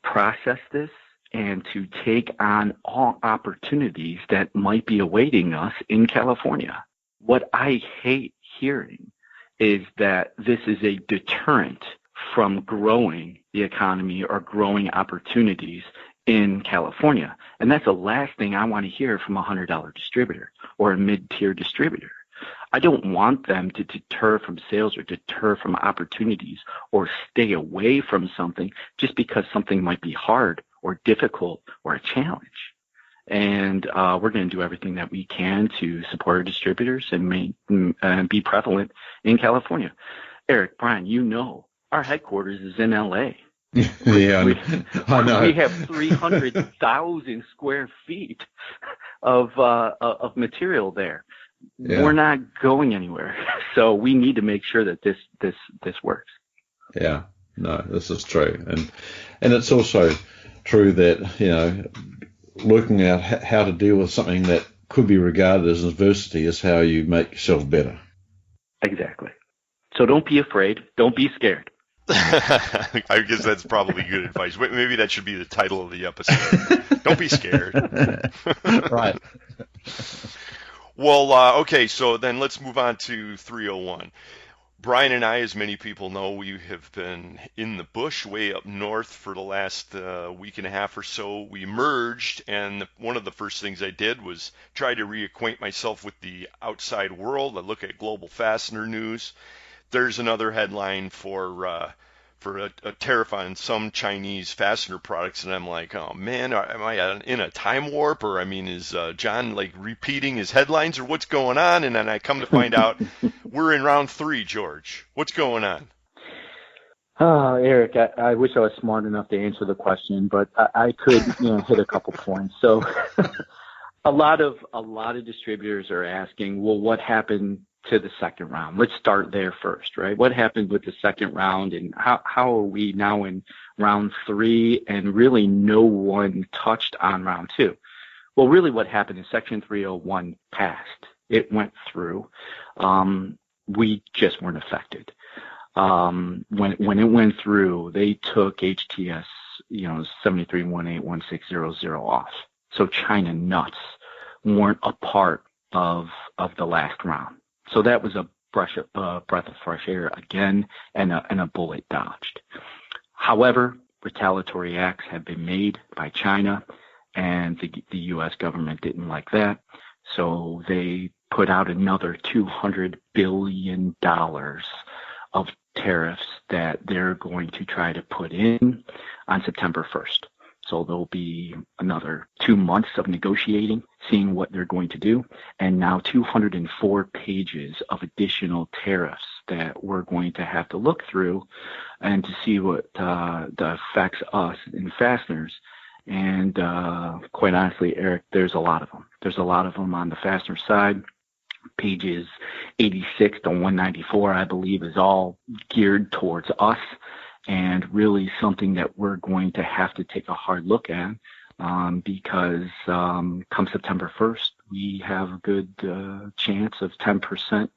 process this and to take on all opportunities that might be awaiting us in California. What I hate hearing is that this is a deterrent from growing the economy or growing opportunities in California. And that's the last thing I want to hear from a $100 distributor or a mid-tier distributor. I don't want them to deter from sales or deter from opportunities or stay away from something just because something might be hard or difficult or a challenge. And we're going to do everything that we can to support our distributors and be prevalent in California. Eric, Brian, our headquarters is in L.A. Yeah, I know. We have 300,000 square feet of material there. Yeah. We're not going anywhere, so we need to make sure that this works. Yeah, no, this is true, and it's also true that looking at how to deal with something that could be regarded as adversity is how you make yourself better. Exactly. So don't be afraid. Don't be scared. I guess that's probably good advice. Maybe that should be the title of the episode. Don't be scared. Right. Well, okay, so then let's move on to 301. Brian and I, as many people know, we have been in the bush way up north for the last week and a half or so. We merged, and one of the first things I did was try to reacquaint myself with the outside world. I look at global fastener news. There's another headline for a tariff on some Chinese fastener products, and I'm like, oh man, am I in a time warp? Or I mean, is John like repeating his headlines, or what's going on? And then I come to find out we're in round 3, George. What's going on? Eric, I wish I was smart enough to answer the question, but I could hit a couple points. So a lot of distributors are asking, well, what happened to the second round? Let's start there first, right? What happened with the second round, and how are we now in round 3, and really no one touched on round 2? Well, really what happened is Section 301 passed. It went through. We just weren't affected. When it went through, they took HTS, 73181600 off. So China nuts weren't a part of the last round. So that was a breath of fresh air again, and a bullet dodged. However, retaliatory acts have been made by China, and the U.S. government didn't like that. So they put out another $200 billion of tariffs that they're going to try to put in on September 1st. So there'll be another 2 months of negotiating, seeing what they're going to do, and now 204 pages of additional tariffs that we're going to have to look through and to see what affects us in fasteners. And quite honestly, Eric, there's a lot of them. There's a lot of them on the fastener side. Pages 86 to 194, I believe, is all geared towards us, and really something that we're going to have to take a hard look at because come September 1st, we have a good chance of 10%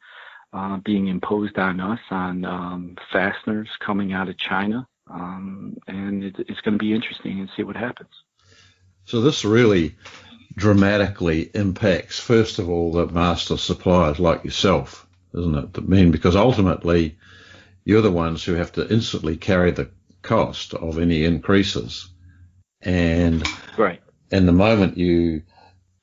being imposed on us on fasteners coming out of China, and it's going to be interesting and see what happens. So this really dramatically impacts, first of all, the master suppliers like yourself, isn't it? I mean, because ultimately you're the ones who have to instantly carry the cost of any increases. And right. And the moment you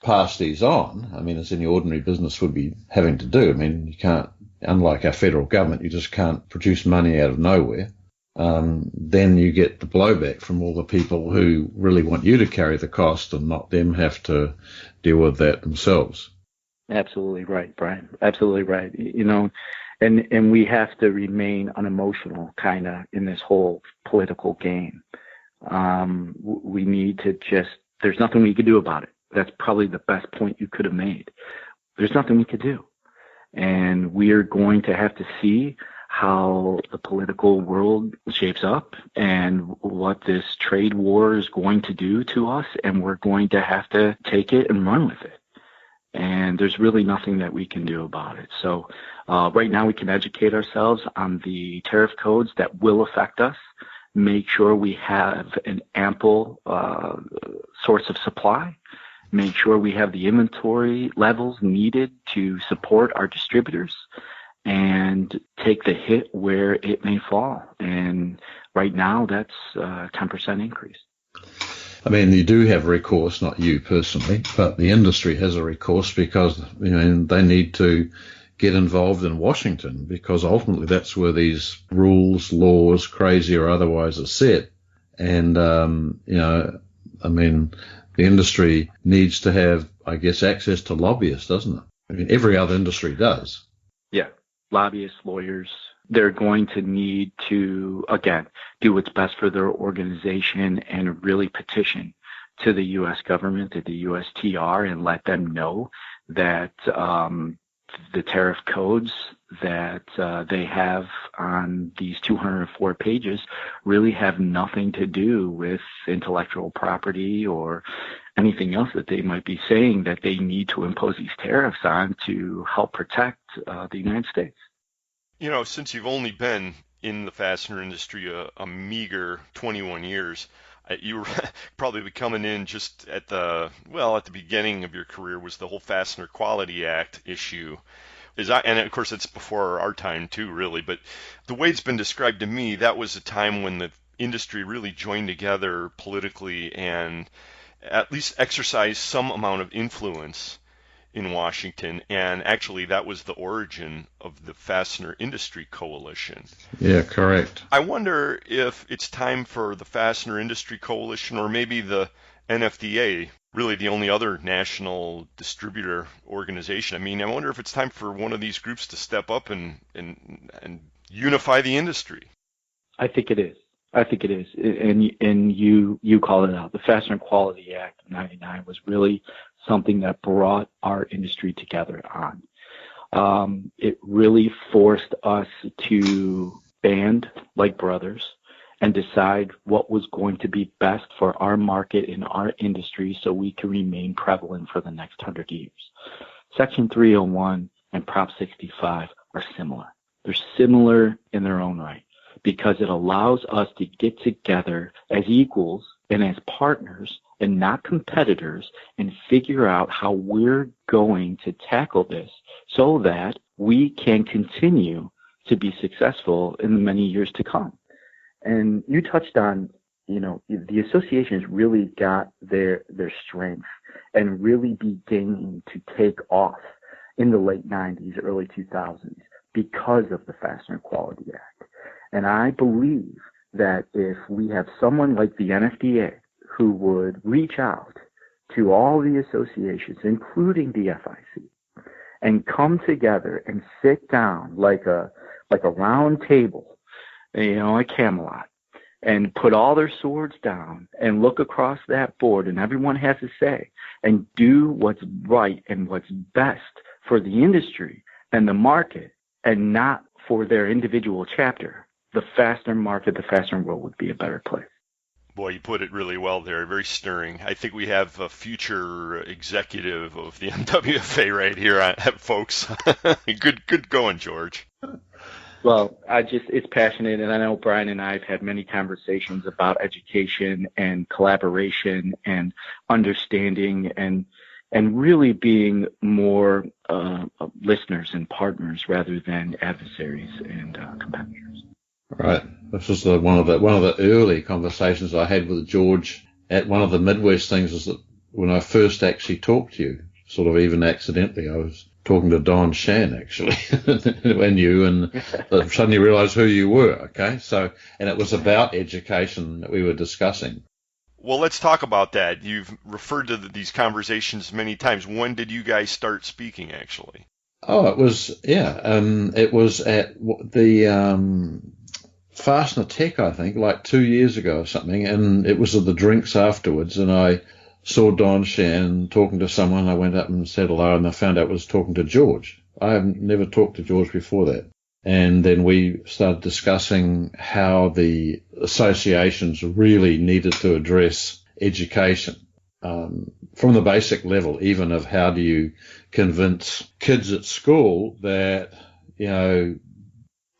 pass these on, I mean, as any ordinary business would be having to do, I mean, you can't, unlike our federal government, you just can't produce money out of nowhere. Then you get the blowback from all the people who really want you to carry the cost and not them have to deal with that themselves. Absolutely right, Brian. Absolutely right. And we have to remain unemotional kind of in this whole political game. We need to there's nothing we could do about it. That's probably the best point you could have made. There's nothing we could do. And we are going to have to see how the political world shapes up and what this trade war is going to do to us, and we're going to have to take it and run with it. And there's really nothing that we can do about it. So right now we can educate ourselves on the tariff codes that will affect us, make sure we have an ample source of supply, make sure we have the inventory levels needed to support our distributors, and take the hit where it may fall. And right now, that's a 10% increase. I mean, you do have recourse, not you personally, but the industry has a recourse because they need to get involved in Washington because ultimately that's where these rules, laws, crazy or otherwise, are set. And, I mean, the industry needs to have, I guess, access to lobbyists, doesn't it? I mean, every other industry does. Yeah. Lobbyists, lawyers, they're going to need to, again, do what's best for their organization and really petition to the U.S. government, to the USTR, and let them know that the tariff codes that they have on these 204 pages really have nothing to do with intellectual property or anything else that they might be saying that they need to impose these tariffs on to help protect the United States. Since you've only been in the fastener industry a meager 21 years, you were probably coming in just at the beginning of your career was the whole Fastener Quality Act issue. And of course it's before our time too, really, but the way it's been described to me, that was a time when the industry really joined together politically and at least exercised some amount of influence in Washington, and actually that was the origin of the Fastener Industry Coalition. Yeah, correct. I wonder if it's time for the Fastener Industry Coalition, or maybe the NFDA, really the only other national distributor organization. I mean, I wonder if it's time for one of these groups to step up and unify the industry. I think it is. And you called it out. The Fastener Quality Act of '99 was really something that brought our industry together on. It really forced us to band like brothers and decide what was going to be best for our market and our industry so we can remain prevalent for the next 100 years. Section 301 and Prop 65 are similar. They're similar in their own right because it allows us to get together as equals and as partners and not competitors and figure out how we're going to tackle this so that we can continue to be successful in the many years to come. And you touched on, the associations really got their strength and really beginning to take off in the late 90s, early 2000s because of the Fastener Quality Act. And I believe that if we have someone like the NFDA who would reach out to all the associations, including the FIC, and come together and sit down like a round table, at Camelot, and put all their swords down and look across that board, and everyone has a say, and do what's right and what's best for the industry and the market, and not for their individual chapter, the fastener market, the fastener world would be a better place. Boy, you put it really well there. Very stirring. I think we have a future executive of the MWFA right here, folks. Good going, George. Well, it's passionate, and I know Brian and I have had many conversations about education and collaboration and understanding and really being more listeners and partners rather than adversaries and competitors. Right. This was one of the early conversations I had with George at one of the Midwest things. Is that when I first actually talked to you, sort of even accidentally, I was talking to Don Shan actually, and you, and suddenly realised who you were. Okay, so and it was about education that we were discussing. Well, let's talk about that. You've referred to these conversations many times. When did you guys start speaking, actually? Oh, it was at the Fastener Tech, I think, like 2 years ago or something, and it was at the drinks afterwards, and I saw Don Shan talking to someone. I went up and said hello, and I found out I was talking to George. I have never talked to George before that. And then we started discussing how the associations really needed to address education from the basic level, even of how do you convince kids at school that,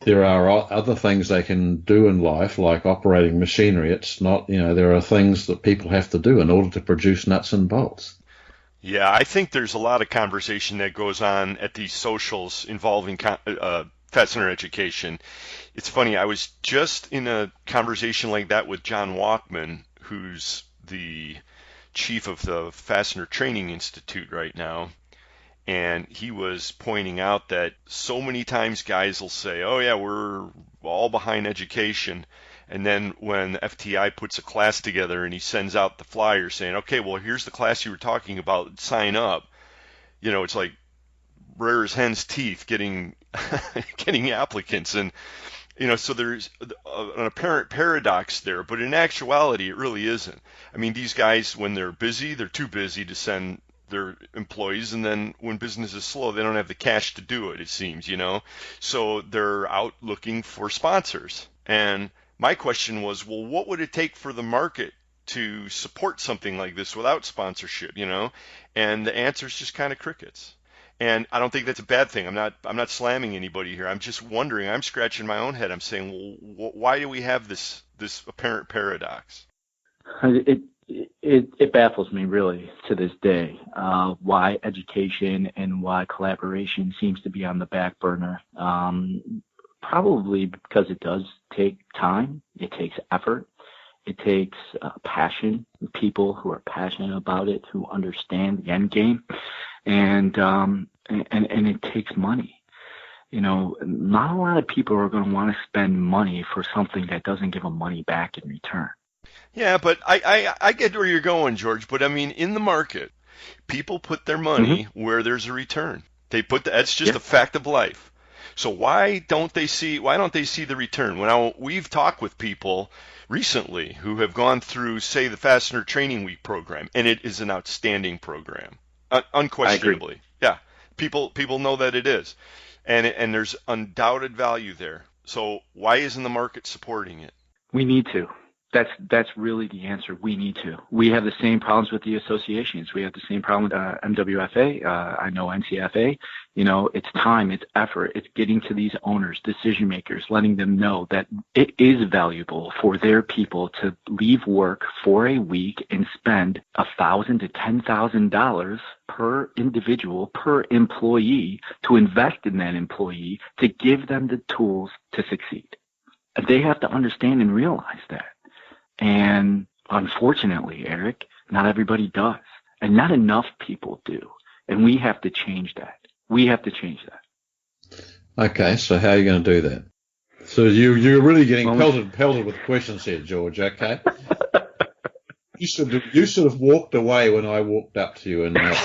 there are other things they can do in life, like operating machinery. It's not, there are things that people have to do in order to produce nuts and bolts. Yeah, I think there's a lot of conversation that goes on at these socials involving fastener education. It's funny, I was just in a conversation like that with John Walkman, who's the chief of the Fastener Training Institute right now. And he was pointing out that so many times guys will say, oh, yeah, we're all behind education. And then when FTI puts a class together and he sends out the flyer saying, okay, well, here's the class you were talking about, sign up. It's like rare as hen's teeth getting applicants. And, so there's an apparent paradox there. But in actuality, it really isn't. I mean, these guys, when they're busy, they're too busy to send their employees, and then when business is slow, they don't have the cash to do it seems, so they're out looking for sponsors. And my question was, well, what would it take for the market to support something like this without sponsorship, and the answer is just kind of crickets. And I don't think that's a bad thing. I'm not slamming anybody here. I'm just wondering, I'm scratching my own head. I'm saying, well, why do we have this apparent paradox? it baffles me really to this day why education and why collaboration seems to be on the back burner. Probably because it does take time, it takes effort, it takes passion, people who are passionate about it, who understand the end game, and it takes money. Not a lot of people are going to want to spend money for something that doesn't give them money back in return. Yeah, but I get where you're going, George. But I mean, in the market, people put their money where there's a return. That's just a fact of life. So why don't they see the return? Well, we've talked with people recently who have gone through, say, the Fastener Training Week program, and it is an outstanding program, unquestionably. Yeah, people know that it is, and there's undoubted value there. So why isn't the market supporting it? We need to. That's really the answer. We need to. We have the same problems with the associations. We have the same problem with MWFA. I know NCFA. It's time, it's effort, it's getting to these owners, decision makers, letting them know that it is valuable for their people to leave work for a week and spend $1,000 to $10,000 per individual, per employee, to invest in that employee to give them the tools to succeed. They have to understand and realize that. And unfortunately, Eric, not everybody does. And not enough people do. And we have to change that. Okay, so how are you going to do that? So you're really getting pelted with questions here, George, okay? You should have walked away when I walked up to you. And well,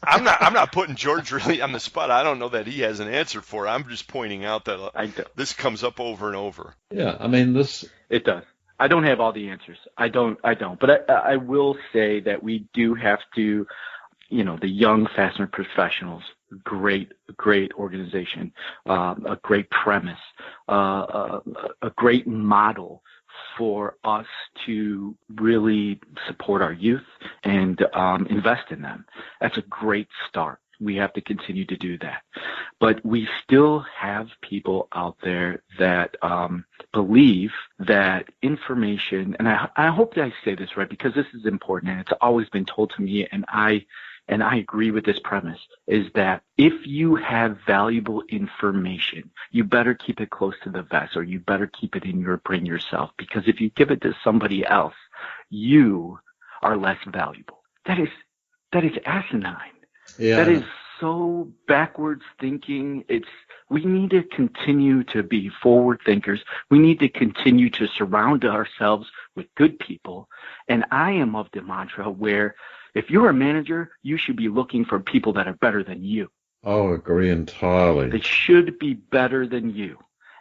I'm not putting George really on the spot. I don't know that he has an answer for it. I'm just pointing out that this comes up over and over. Yeah, I mean it does. I don't have all the answers. I don't. But I will say that we do have to, the young fastener professionals, great organization, a great premise, a great model for us to really support our youth and invest in them. That's a great start. We have to continue to do that. But we still have people out there that believe that information, and I hope that I say this right, because this is important, and it's always been told to me, and I agree with this premise, is that if you have valuable information, you better keep it close to the vest, or you better keep it in your brain yourself, because if you give it to somebody else, you are less valuable. That is asinine. Yeah. That is so backwards thinking. We need to continue to be forward thinkers. We need to continue to surround ourselves with good people. And I am of the mantra where if you're a manager, you should be looking for people that are better than you. Oh, agree entirely. They should be better than you.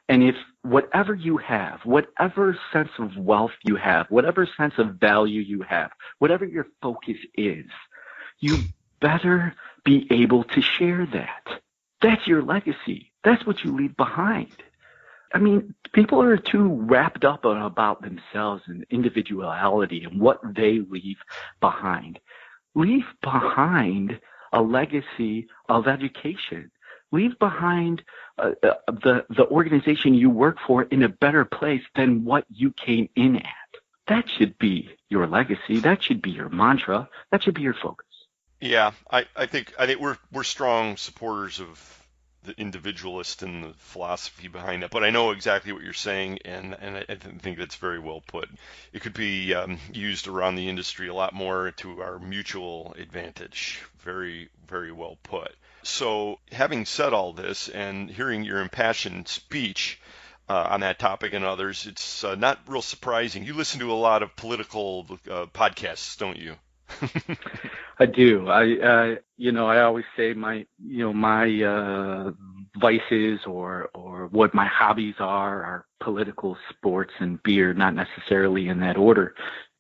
And if whatever you have, whatever sense of wealth you have, whatever sense of value you have, whatever your focus is, you better be able to share that. That's your legacy. That's what you leave behind. I mean, people are too wrapped up about themselves and individuality and what they leave behind. Leave behind a legacy of education. Leave behind the organization you work for in a better place than what you came in at. That should be your legacy. That should be your mantra. That should be your focus. Yeah, I think we're strong supporters of the individualist and the philosophy behind it, but I know exactly what you're saying, and I think that's very well put. It could be used around the industry a lot more to our mutual advantage. Very, very well put. So having said all this and hearing your impassioned speech on that topic and others, it's not real surprising. You listen to a lot of political podcasts, don't you? I do. I always say my vices or what my hobbies are political, sports, and beer, not necessarily in that order.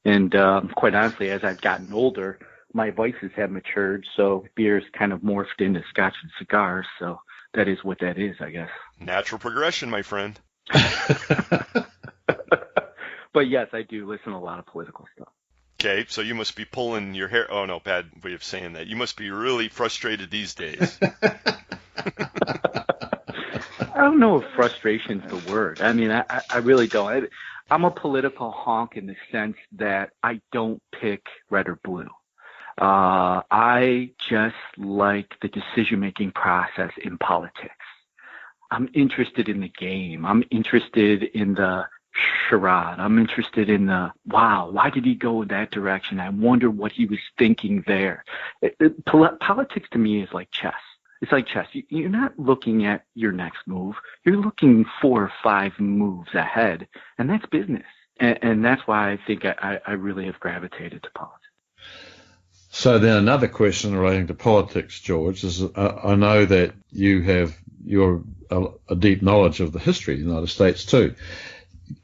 And quite honestly, as I've gotten older, my vices have matured. So beer's kind of morphed into scotch and cigars. So that is what that is, I guess. Natural progression, my friend. But yes, I do listen to a lot of political stuff. Okay, so you must be pulling your hair. Oh, no, bad way of saying that. You must be really frustrated these days. I don't know if frustration's the word. I mean, I really don't. I'm a political honk in the sense that I don't pick red or blue. I just like the decision-making process in politics. I'm interested in the game. I'm interested in the charade. I'm interested in the, wow, why did he go in that direction? I wonder what he was thinking there. Politics to me is like chess. It's like chess. You're not looking at your next move. You're looking 4 or 5 moves ahead, and that's business. And that's why I think I really have gravitated to politics. So then another question relating to politics, George, is I know that you have a deep knowledge of the history of the United States too.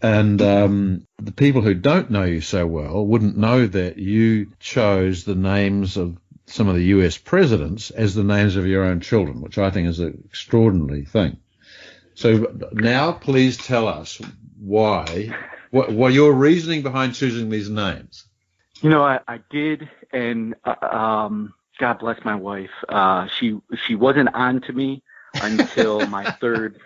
And the people who don't know you so well wouldn't know that you chose the names of some of the U.S. presidents as the names of your own children, which I think is an extraordinary thing. So now please tell us what your reasoning behind choosing these names. You know, I did, and God bless my wife. She wasn't on to me until my third,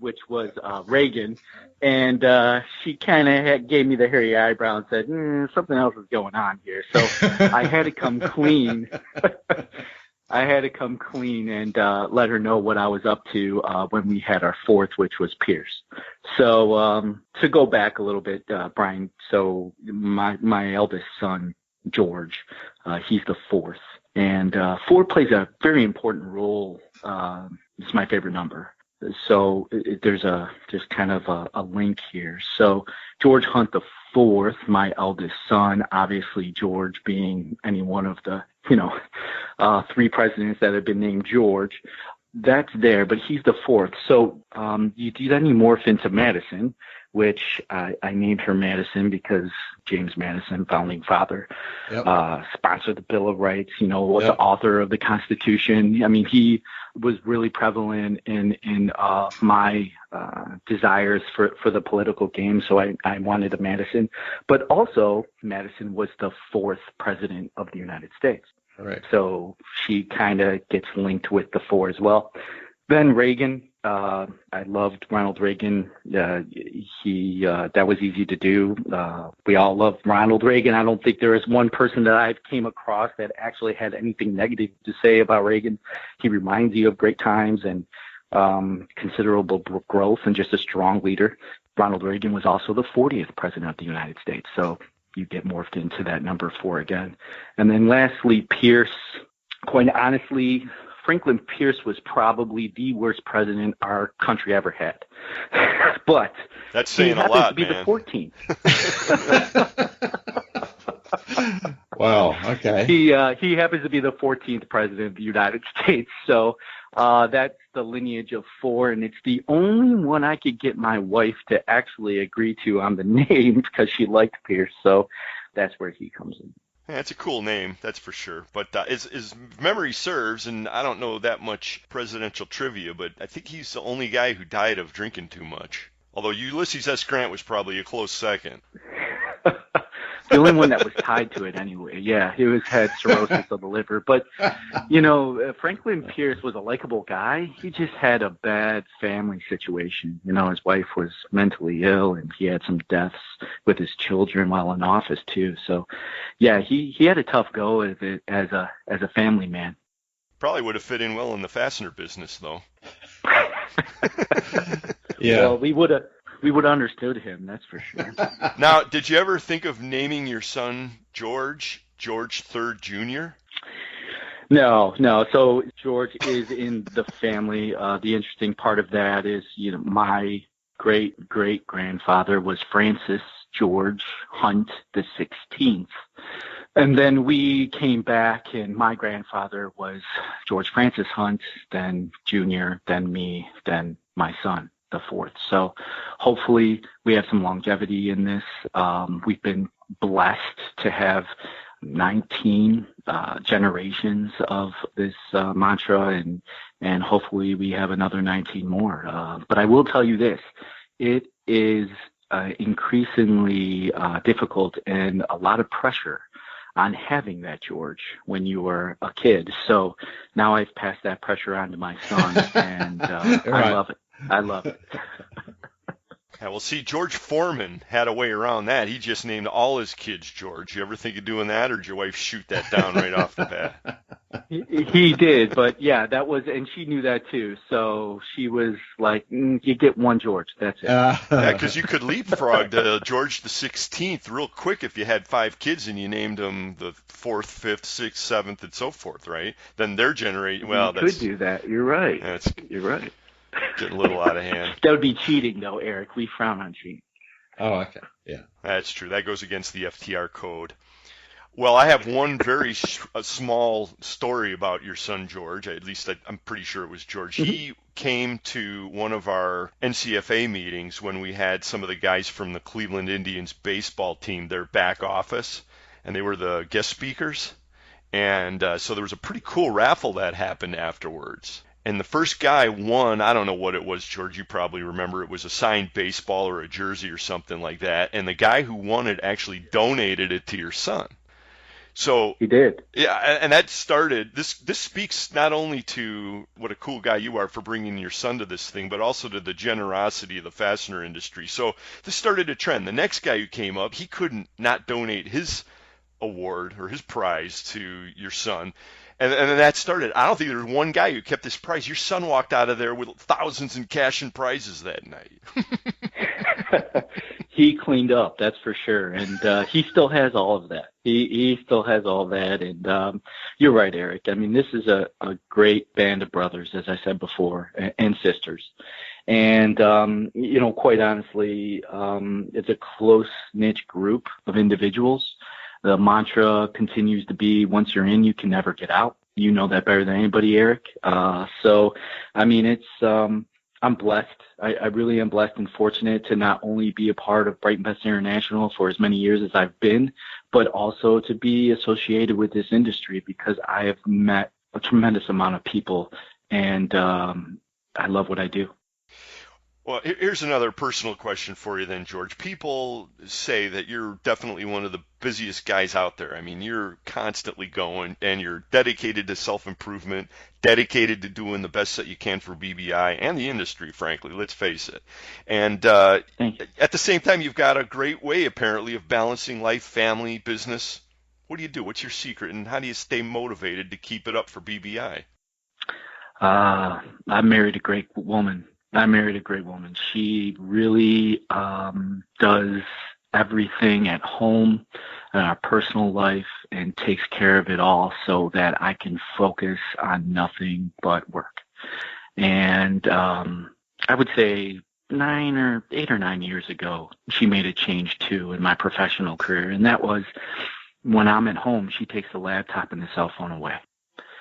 which was Reagan, and she kind of gave me the hairy eyebrow and said, something else is going on here. So I had to come clean. And let her know what I was up to when we had our 4th, which was Pierce. So to go back a little bit, Brian, so my eldest son, George, he's the 4th. And 4 plays a very important role. It's my favorite number. So there's kind of a link here. So George Hunt the 4th, my eldest son, obviously George being any one of the 3 presidents that have been named George, that's there, but he's the 4th. So then you morph into Madison, which I named her Madison because James Madison, founding father, sponsored the Bill of Rights, was the author of the Constitution. I mean, he was really prevalent in my desires for the political game, so I wanted a Madison. But also, Madison was the 4th president of the United States. Right. So she kind of gets linked with the 4 as well. Then Reagan, I loved Ronald Reagan. That was easy to do. We all loved Ronald Reagan. I don't think there is one person that I've came across that actually had anything negative to say about Reagan. He reminds you of great times and considerable growth and just a strong leader. Ronald Reagan was also the 40th president of the United States. So you get morphed into that number 4 again. And then lastly, Pierce. Quite honestly, Franklin Pierce was probably the worst president our country ever had. But that's saying a lot, man. He happens to be the 14th. Wow, okay. He happens to be the 14th president of the United States. So that's the lineage of 4, and it's the only one I could get my wife to actually agree to on the name because she liked Pierce. So that's where he comes in. Yeah, it's a cool name, that's for sure. But as memory serves, and I don't know that much presidential trivia, but I think he's the only guy who died of drinking too much. Although Ulysses S. Grant was probably a close second. The only one that was tied to it anyway. Yeah, he had cirrhosis of the liver. But, Franklin Pierce was a likable guy. He just had a bad family situation. His wife was mentally ill, and he had some deaths with his children while in office, too. So, yeah, he had a tough go as a family man. Probably would have fit in well in the fastener business, though. Yeah. Well, we would have understood him, that's for sure. Now, did you ever think of naming your son George III Jr.? No. So George is in the family. The interesting part of that is, my great-great-grandfather was Francis George Hunt the 16th. And then we came back, and my grandfather was George Francis Hunt, then Jr., then me, then my son, the 4th. So hopefully we have some longevity in this. We've been blessed to have 19 generations of this mantra, and hopefully we have another 19 more. But I will tell you this, it is increasingly difficult and a lot of pressure on having that George when you were a kid. So now I've passed that pressure on to my son, and Right. I love it. Yeah, well, see, George Foreman had a way around that. He just named all his kids George. You ever think of doing that, or did your wife shoot that down right off the bat? He did, but yeah, that was, and she knew that too. So she was like, you get one George, that's it. Yeah, because you could leapfrog to George the 16th real quick if you had 5 kids and you named them the 4th, 5th, 6th, 7th, and so forth, right? Then their generation, well, you could do that. You're right. You're right. Getting a little out of hand. That would be cheating, though, Eric. We frown on cheating. Oh, okay. Yeah. That's true. That goes against the FTR code. Well, I have one very small story about your son, George. At least I'm pretty sure it was George. He came to one of our NCFA meetings when we had some of the guys from the Cleveland Indians baseball team, their back office, and they were the guest speakers. And so there was a pretty cool raffle that happened afterwards. And the first guy won, I don't know what it was, George, you probably remember, it was a signed baseball or a jersey or something like that. And the guy who won it actually donated it to your son. So he did. Yeah, and that started, this speaks not only to what a cool guy you are for bringing your son to this thing, but also to the generosity of the fastener industry. So this started a trend. The next guy who came up, he couldn't not donate his award or his prize to your son. And then that started. I don't think there was one guy who kept this prize. Your son walked out of there with thousands in cash and prizes that night. He cleaned up, that's for sure. And he still has all of that. He still has all that. And you're right, Eric. I mean, this is a great band of brothers, as I said before, and sisters. And, quite honestly, it's a close-knit group of individuals. The mantra continues to be, once you're in, you can never get out. You know that better than anybody, Eric. So, I mean, I'm blessed. I really am blessed and fortunate to not only be a part of Brighton Best International for as many years as I've been, but also to be associated with this industry because I have met a tremendous amount of people, and I love what I do. Well, here's another personal question for you then, George. People say that you're definitely one of the busiest guys out there. I mean, you're constantly going, and you're dedicated to self-improvement, dedicated to doing the best that you can for BBI and the industry, frankly, let's face it. And at the same time, you've got a great way, apparently, of balancing life, family, business. What do you do? What's your secret, and how do you stay motivated to keep it up for BBI? I married a great woman. She really does everything at home and our personal life and takes care of it all so that I can focus on nothing but work. And I would say 8 or 9 years ago, she made a change too in my professional career. And that was when I'm at home, she takes the laptop and the cell phone away.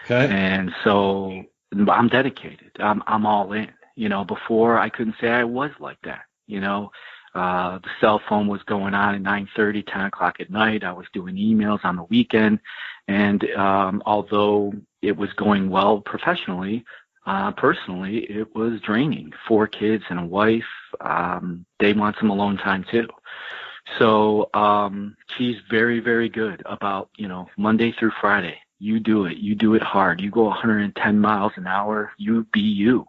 Okay. And so I'm dedicated. I'm all in. Before I couldn't say I was like that. The cell phone was going on at 9:30, 10 o'clock at night. I was doing emails on the weekend. And although it was going well professionally, personally, it was draining. 4 kids and a wife. They want some alone time too. So she's very, very good about, Monday through Friday. You do it. You do it hard. You go 110 miles an hour. You be you.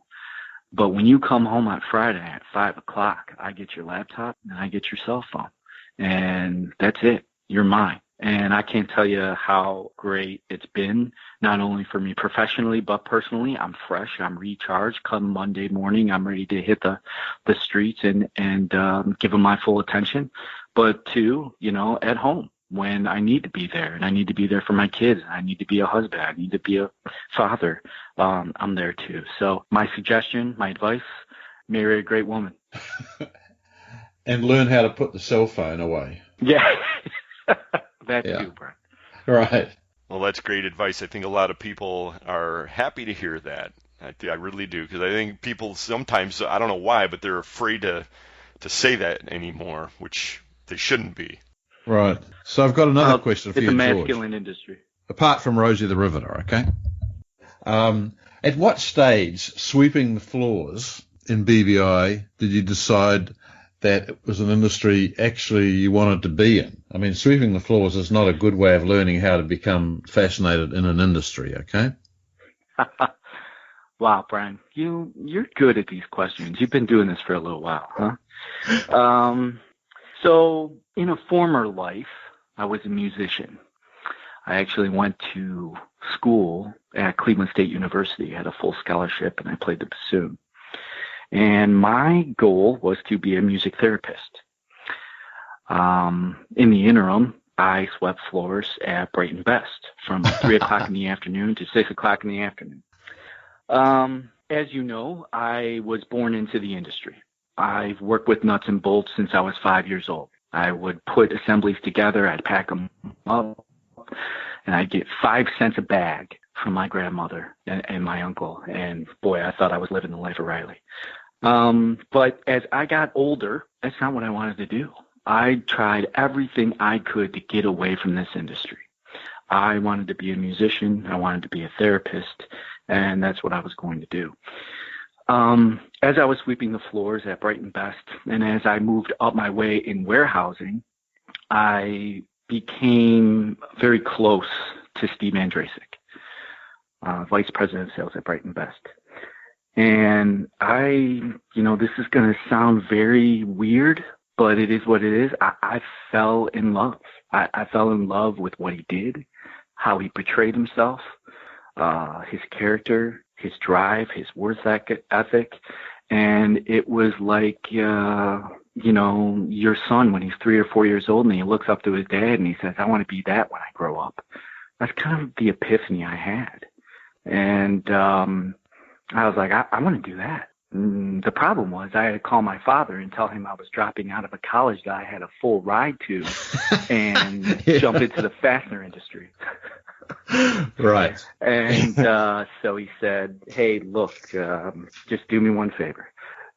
But when you come home on Friday at 5 o'clock, I get your laptop and I get your cell phone. And that's it. You're mine. And I can't tell you how great it's been, not only for me professionally, but personally. I'm fresh. I'm recharged. Come Monday morning, I'm ready to hit the streets and give them my full attention. But too, at home when I need to be there, and I need to be there for my kids. I need to be a husband. I need to be a father. I'm there too. So my suggestion, my advice, marry a great woman. And learn how to put the cell phone away. Yeah. That too, Brent. Right. Well, that's great advice. I think a lot of people are happy to hear that. I really do, because I think people sometimes, I don't know why, but they're afraid to say that anymore, which they shouldn't be. Right. So I've got another question for you, George. It's a masculine industry. Apart from Rosie the Riveter, okay? At what stage, sweeping the floors in BBI, did you decide that it was an industry actually you wanted to be in? I mean, sweeping the floors is not a good way of learning how to become fascinated in an industry, okay? Wow, Brian, you're good at these questions. You've been doing this for a little while, huh? So in a former life, I was a musician. I actually went to school at Cleveland State University, had a full scholarship, and I played the bassoon. And my goal was to be a music therapist. In the interim, I swept floors at Brighton Best from 3 o'clock in the afternoon to 6 o'clock in the afternoon. As you know, I was born into the industry. I've worked with nuts and bolts since I was 5 years old. I would put assemblies together, I'd pack them up, and I'd get 5 cents a bag from my grandmother and my uncle. And boy, I thought I was living the life of Riley. But as I got older, that's not what I wanted to do. I tried everything I could to get away from this industry. I wanted to be a musician. I wanted to be a therapist, and that's what I was going to do. As I was sweeping the floors at Brighton Best, and as I moved up my way in warehousing, I became very close to Steve Andrasic, Vice President of Sales at Brighton Best. And this is going to sound very weird, but it is what it is. I fell in love. I fell in love with what he did, how he portrayed himself, his character, his drive, his work ethic. And it was like, your son when he's 3 or 4 years old and he looks up to his dad and he says, I want to be that when I grow up. That's kind of the epiphany I had. And I was like, I want to do that. The problem was I had to call my father and tell him I was dropping out of a college that I had a full ride to and jump into the fastener industry. Right. And so he said, hey, look, just do me one favor.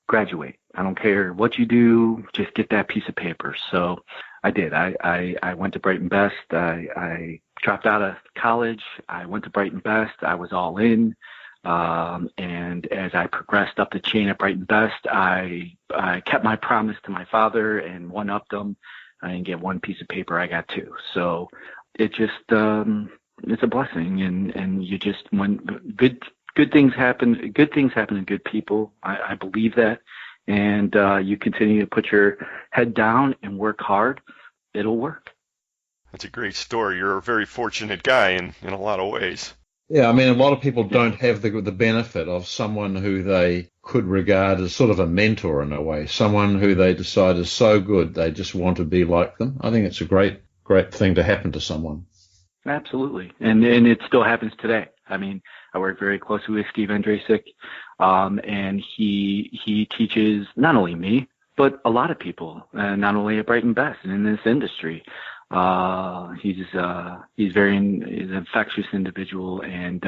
Graduate. I don't care what you do. Just get that piece of paper. So I did. I went to Brighton Best. I dropped out of college. I went to Brighton Best. I was all in. And as I progressed up the chain at Brighton Best, I kept my promise to my father and one-upped him. I didn't get one piece of paper. I got two. So it just, it's a blessing. And you just, when good things happen to good people. I believe that. And, you continue to put your head down and work hard. It'll work. That's a great story. You're a very fortunate guy in a lot of ways. Yeah, I mean, a lot of people don't have the benefit of someone who they could regard as sort of a mentor in a way, someone who they decide is so good they just want to be like them. I think it's a great thing to happen to someone. Absolutely. And it still happens today. I mean, I work very closely with Steve Andrasic, and he teaches not only me, but a lot of people, not only at Brighton Best and in this industry. He's an infectious individual, and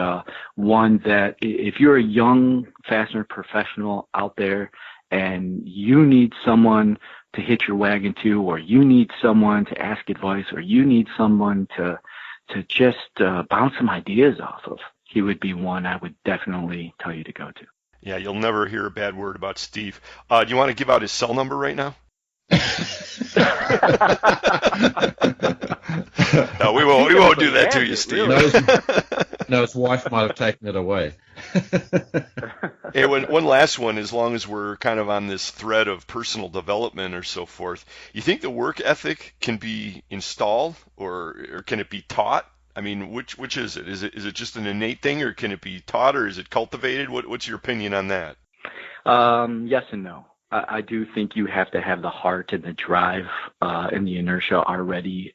one that if you're a young fastener professional out there and you need someone to hitch your wagon to, or you need someone to ask advice, or you need someone to just bounce some ideas off of, he would be one I would definitely tell you to go to. Yeah, you'll never hear a bad word about Steve. Do you want to give out his cell number right now? No, we won't do that to you, Steve. No, his wife might have taken it away. Hey, one last one, as long as we're kind of on this thread of personal development or so forth. You think the work ethic can be installed or can it be taught? I mean, which is it? Is it just an innate thing, or can it be taught, or is it cultivated? What's your opinion on that? Yes and no. I do think you have to have the heart and the drive and the inertia already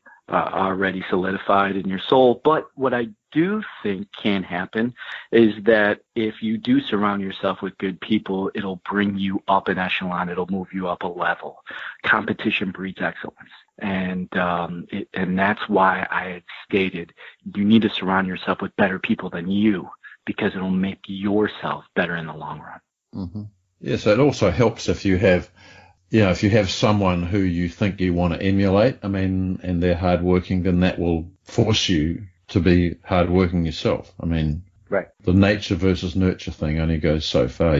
solidified in your soul. But what I do think can happen is that if you do surround yourself with good people, it'll bring you up an echelon. It'll move you up a level. Competition breeds excellence. And that's why I had stated you need to surround yourself with better people than you, because it'll make yourself better in the long run. Mm-hmm. Yeah, so it also helps if you have someone who you think you want to emulate, and they're hardworking, then that will force you to be hardworking yourself. I mean, right. The nature versus nurture thing only goes so far.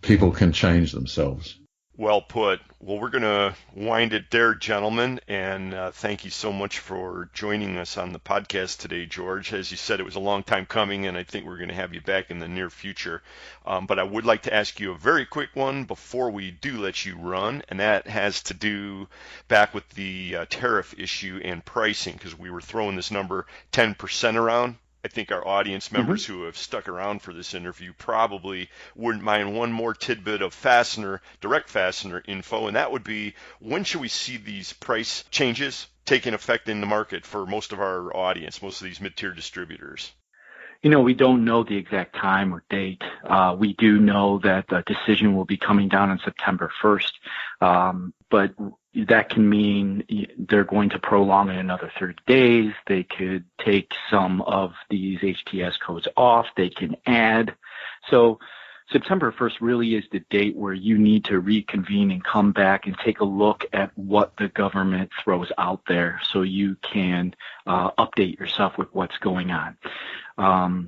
People can change themselves. Well put. Well, we're going to wind it there, gentlemen, and thank you so much for joining us on the podcast today, George. As you said, it was a long time coming, and I think we're going to have you back in the near future. But I would like to ask you a very quick one before we do let you run, and that has to do back with the tariff issue and pricing, because we were throwing this number 10% around. I think our audience members who have stuck around for this interview probably wouldn't mind one more tidbit of direct fastener info, and that would be, when should we see these price changes taking effect in the market for most of our audience, most of these mid-tier distributors? We don't know the exact time or date. We do know that the decision will be coming down on September 1st, but that can mean they're going to prolong it another 30 days. They could take some of these HTS codes off. They can add. So September 1st really is the date where you need to reconvene and come back and take a look at what the government throws out there so you can update yourself with what's going on.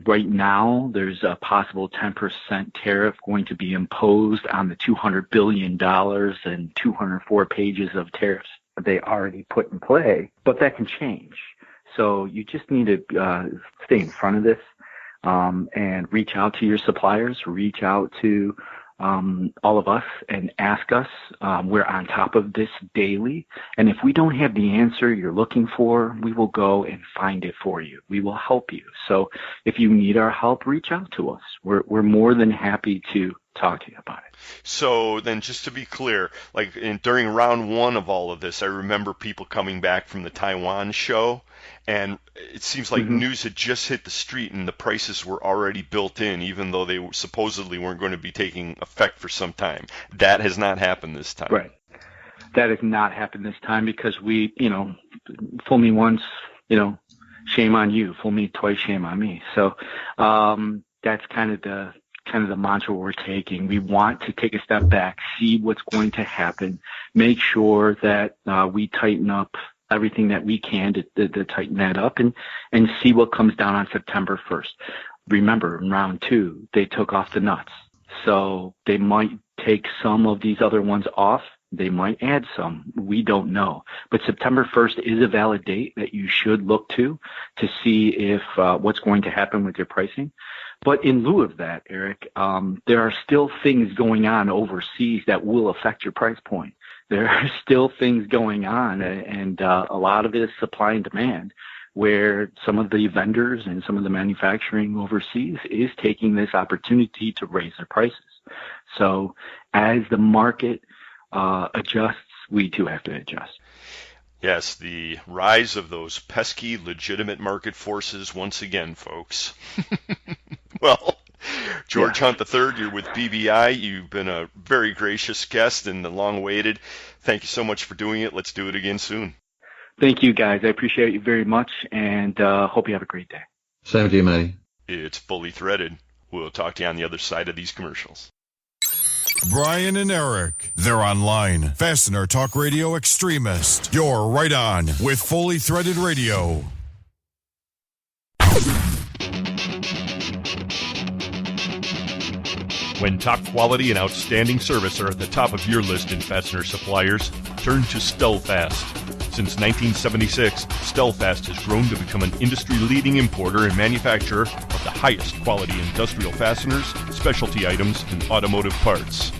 Right now, there's a possible 10% tariff going to be imposed on the $200 billion and 204 pages of tariffs they already put in play, but that can change. So you just need to stay in front of this and reach out to your suppliers, reach out to all of us and ask us. We're on top of this daily. And if we don't have the answer you're looking for, we will go and find it for you. We will help you. So if you need our help, reach out to us. We're more than happy to talk to you about it. So then, just to be clear, during round one of all of this, I remember people coming back from the Taiwan show, and it seems like news had just hit the street and the prices were already built in, even though they supposedly weren't going to be taking effect for some time. That has not happened this time. Right. That has not happened this time because we, fool me once, shame on you. Fool me twice, shame on me. So that's kind of the mantra we're taking. We want to take a step back, see what's going to happen, make sure that we tighten up everything that we can to tighten that up and see what comes down on September 1st. Remember, in round two, they took off the nuts. So they might take some of these other ones off. They might add some. We don't know. But September 1st is a valid date that you should look to see if what's going to happen with your pricing. But in lieu of that, Eric, there are still things going on overseas that will affect your price point. There are still things going on, and a lot of it is supply and demand, where some of the vendors and some of the manufacturing overseas is taking this opportunity to raise their prices. So as the market adjusts, we too have to adjust. Yes, the rise of those pesky, legitimate market forces once again, folks. Well, George Hunt III, you're with BBI. You've been a very gracious guest and long-awaited. Thank you so much for doing it. Let's do it again soon. Thank you, guys. I appreciate you very much, and hope you have a great day. Same to you, Matty. It's Fully Threaded. We'll talk to you on the other side of these commercials. Brian and Eric, they're online. Fastener Talk Radio Extremist. You're right on with Fully Threaded Radio. When top quality and outstanding service are at the top of your list in fastener suppliers, turn to Stellfast. Since 1976, Stellfast has grown to become an industry-leading importer and manufacturer of the highest quality industrial fasteners, specialty items, and automotive parts.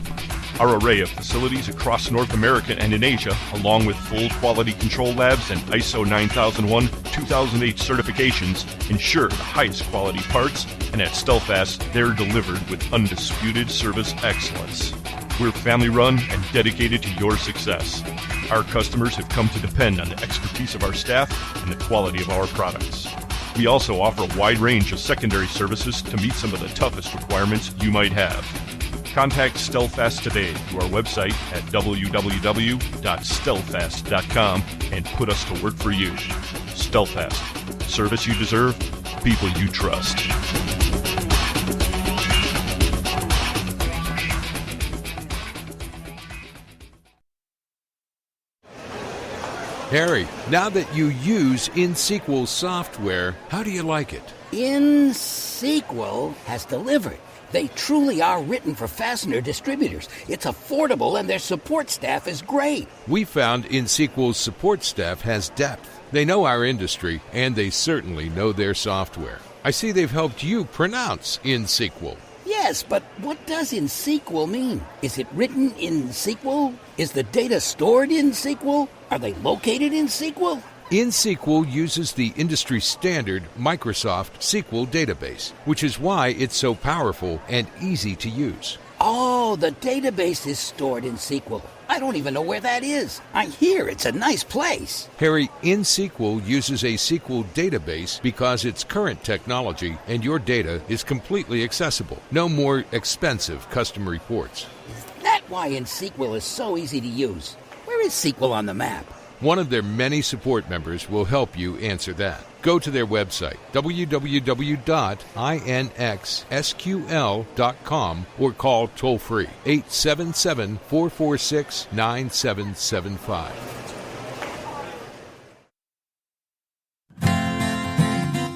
Our array of facilities across North America and in Asia, along with full quality control labs and ISO 9001-2008 certifications, ensure the highest quality parts, and at Stellfast, they're delivered with undisputed service excellence. We're family-run and dedicated to your success. Our customers have come to depend on the expertise of our staff and the quality of our products. We also offer a wide range of secondary services to meet some of the toughest requirements you might have. Contact Stellfast today through our website at www.stellfast.com and put us to work for you. Stellfast. Service you deserve, people you trust. Harry, now that you use InSequel software, how do you like it? InSequel has delivered. They truly are written for fastener distributors. It's affordable and their support staff is great. We found InSequel's support staff has depth. They know our industry, and they certainly know their software. I see they've helped you pronounce InSequel. Yes, but what does in SQL mean? Is it written in SQL? Is the data stored in SQL? Are they located in SQL? InSequel uses the industry standard Microsoft SQL database, which is why it's so powerful and easy to use. Oh, the database is stored in SQL. I don't even know where that is. I hear it's a nice place. Harry, InSequel uses a SQL database because it's current technology and your data is completely accessible. No more expensive custom reports. Is that why in SQL is so easy to use? Where is SQL on the map? One of their many support members will help you answer that. Go to their website, www.inxsql.com, or call toll-free 877-446-9775.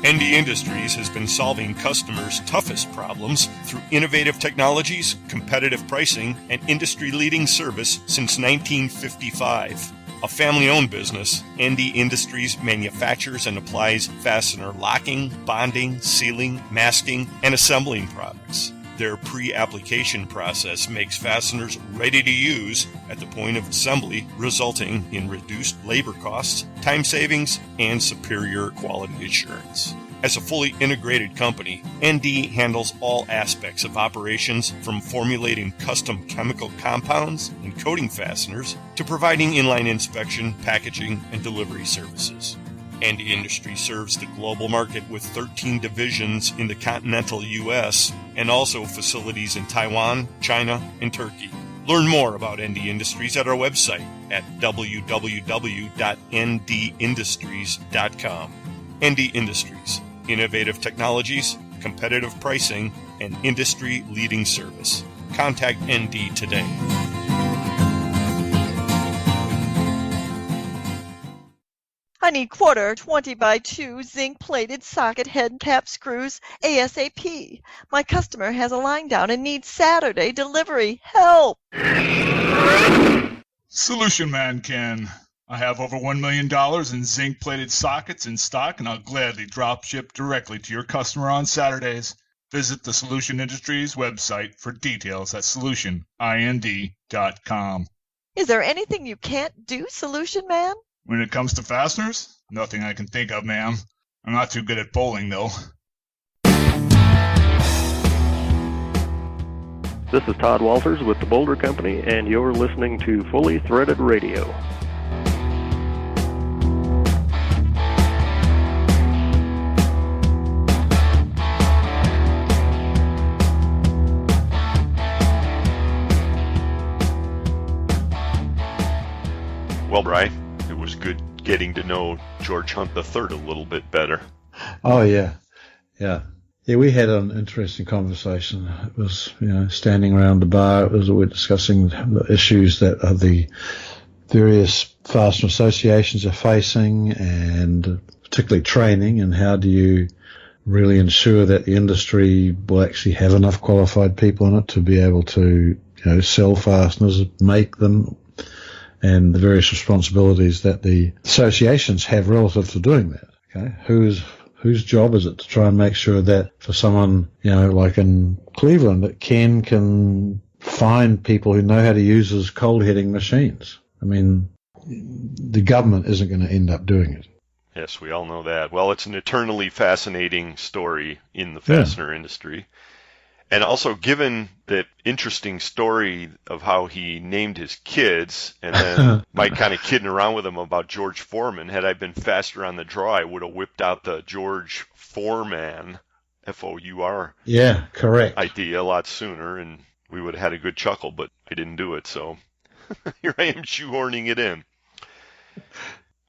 ND Industries has been solving customers' toughest problems through innovative technologies, competitive pricing, and industry-leading service since 1955. A family-owned business, ND Industries manufactures and applies fastener locking, bonding, sealing, masking, and assembling products. Their pre-application process makes fasteners ready to use at the point of assembly, resulting in reduced labor costs, time savings, and superior quality assurance. As a fully integrated company, ND handles all aspects of operations, from formulating custom chemical compounds and coating fasteners to providing inline inspection, packaging, and delivery services. ND Industries serves the global market with 13 divisions in the continental U.S. and also facilities in Taiwan, China, and Turkey. Learn more about ND Industries at our website at www.ndindustries.com. ND Industries. Innovative technologies, competitive pricing, and industry-leading service. Contact ND today. I need quarter 20x2 zinc-plated socket head cap screws ASAP. My customer has a line down and needs Saturday delivery. Help! Solution Man Ken. I have over $1 million in zinc-plated sockets in stock, and I'll gladly drop ship directly to your customer on Saturdays. Visit the Solution Industries website for details at solutionind.com. Is there anything you can't do, Solution Man? When it comes to fasteners, nothing I can think of, ma'am. I'm not too good at bowling, though. This is Todd Walters with the Boulder Company, and you're listening to Fully Threaded Radio. Well, Bri, it was good getting to know George Hunt III a little bit better. Oh, yeah. Yeah, we had an interesting conversation. It was, standing around the bar. We're discussing the issues that the various fastener associations are facing, and particularly training, and how do you really ensure that the industry will actually have enough qualified people in it to be able to, sell fasteners, make them, and the various responsibilities that the associations have relative to doing that. Okay, whose job is it to try and make sure that for someone, like in Cleveland, that Ken can find people who know how to use his cold heading machines? I mean, the government isn't going to end up doing it. Yes, we all know that. Well, it's an eternally fascinating story in the fastener industry. And also, given the interesting story of how he named his kids, and then my kind of kidding around with him about George Foreman, had I been faster on the draw, I would have whipped out the George Foreman, F-O-U-R. Yeah, correct. Idea a lot sooner, and we would have had a good chuckle, but I didn't do it, so here I am shoehorning it in.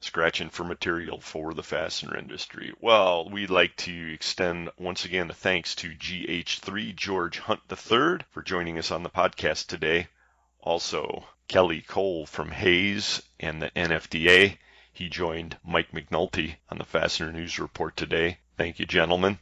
Scratching for material for the fastener industry. Well, we'd like to extend once again a thanks to GH3 George Hunt III for joining us on the podcast today. Also, Kelly Cole from Hayes and the NFDA. He joined Mike McNulty on the Fastener News Report today. Thank you, gentlemen.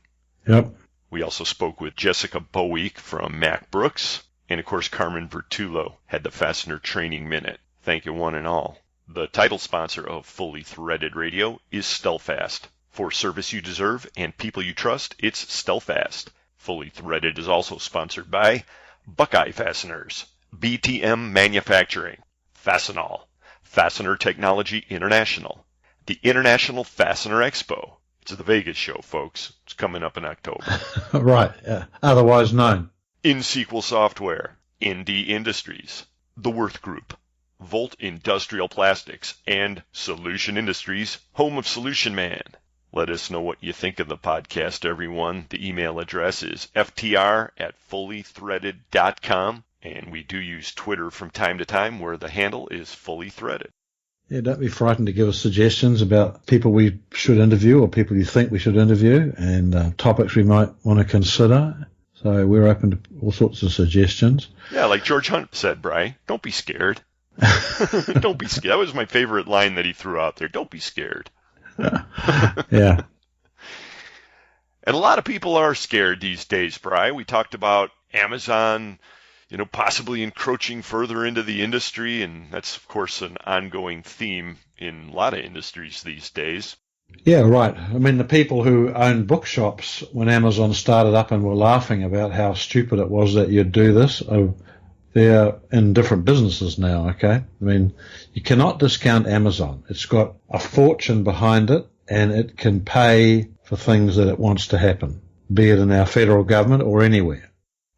Yep. We also spoke with Jessica Boweak from Mack Brooks, and of course Carmen Vertullo had the Fastener Training Minute. Thank you one and all. The title sponsor of Fully Threaded Radio is Stelfast. For service you deserve and people you trust, it's Stelfast. Fully Threaded is also sponsored by Buckeye Fasteners, BTM Manufacturing, Fastenal, Fastener Technology International, the International Fastener Expo. It's the Vegas show, folks. It's coming up in October. Right, otherwise known. InSequel Software, ND Industries, The Worth Group, Volt Industrial Plastics, and Solution Industries, home of Solution Man. Let us know what you think of the podcast, everyone. The email address is ftr@fullythreaded.com, and we do use Twitter from time to time, where the handle is Fully Threaded. Yeah, don't be frightened to give us suggestions about people we should interview or people you think we should interview and topics we might want to consider. So we're open to all sorts of suggestions. Yeah, like George Hunt said, Bri, don't be scared. Don't be scared. That was my favorite line that he threw out there. Don't be scared. Yeah. And a lot of people are scared these days, Bri. We talked about Amazon, possibly encroaching further into the industry, and that's, of course, an ongoing theme in a lot of industries these days. Yeah, right. I mean, the people who owned bookshops when Amazon started up and were laughing about how stupid it was that you'd do this, they're in different businesses now, okay? I mean, you cannot discount Amazon. It's got a fortune behind it, and it can pay for things that it wants to happen, be it in our federal government or anywhere.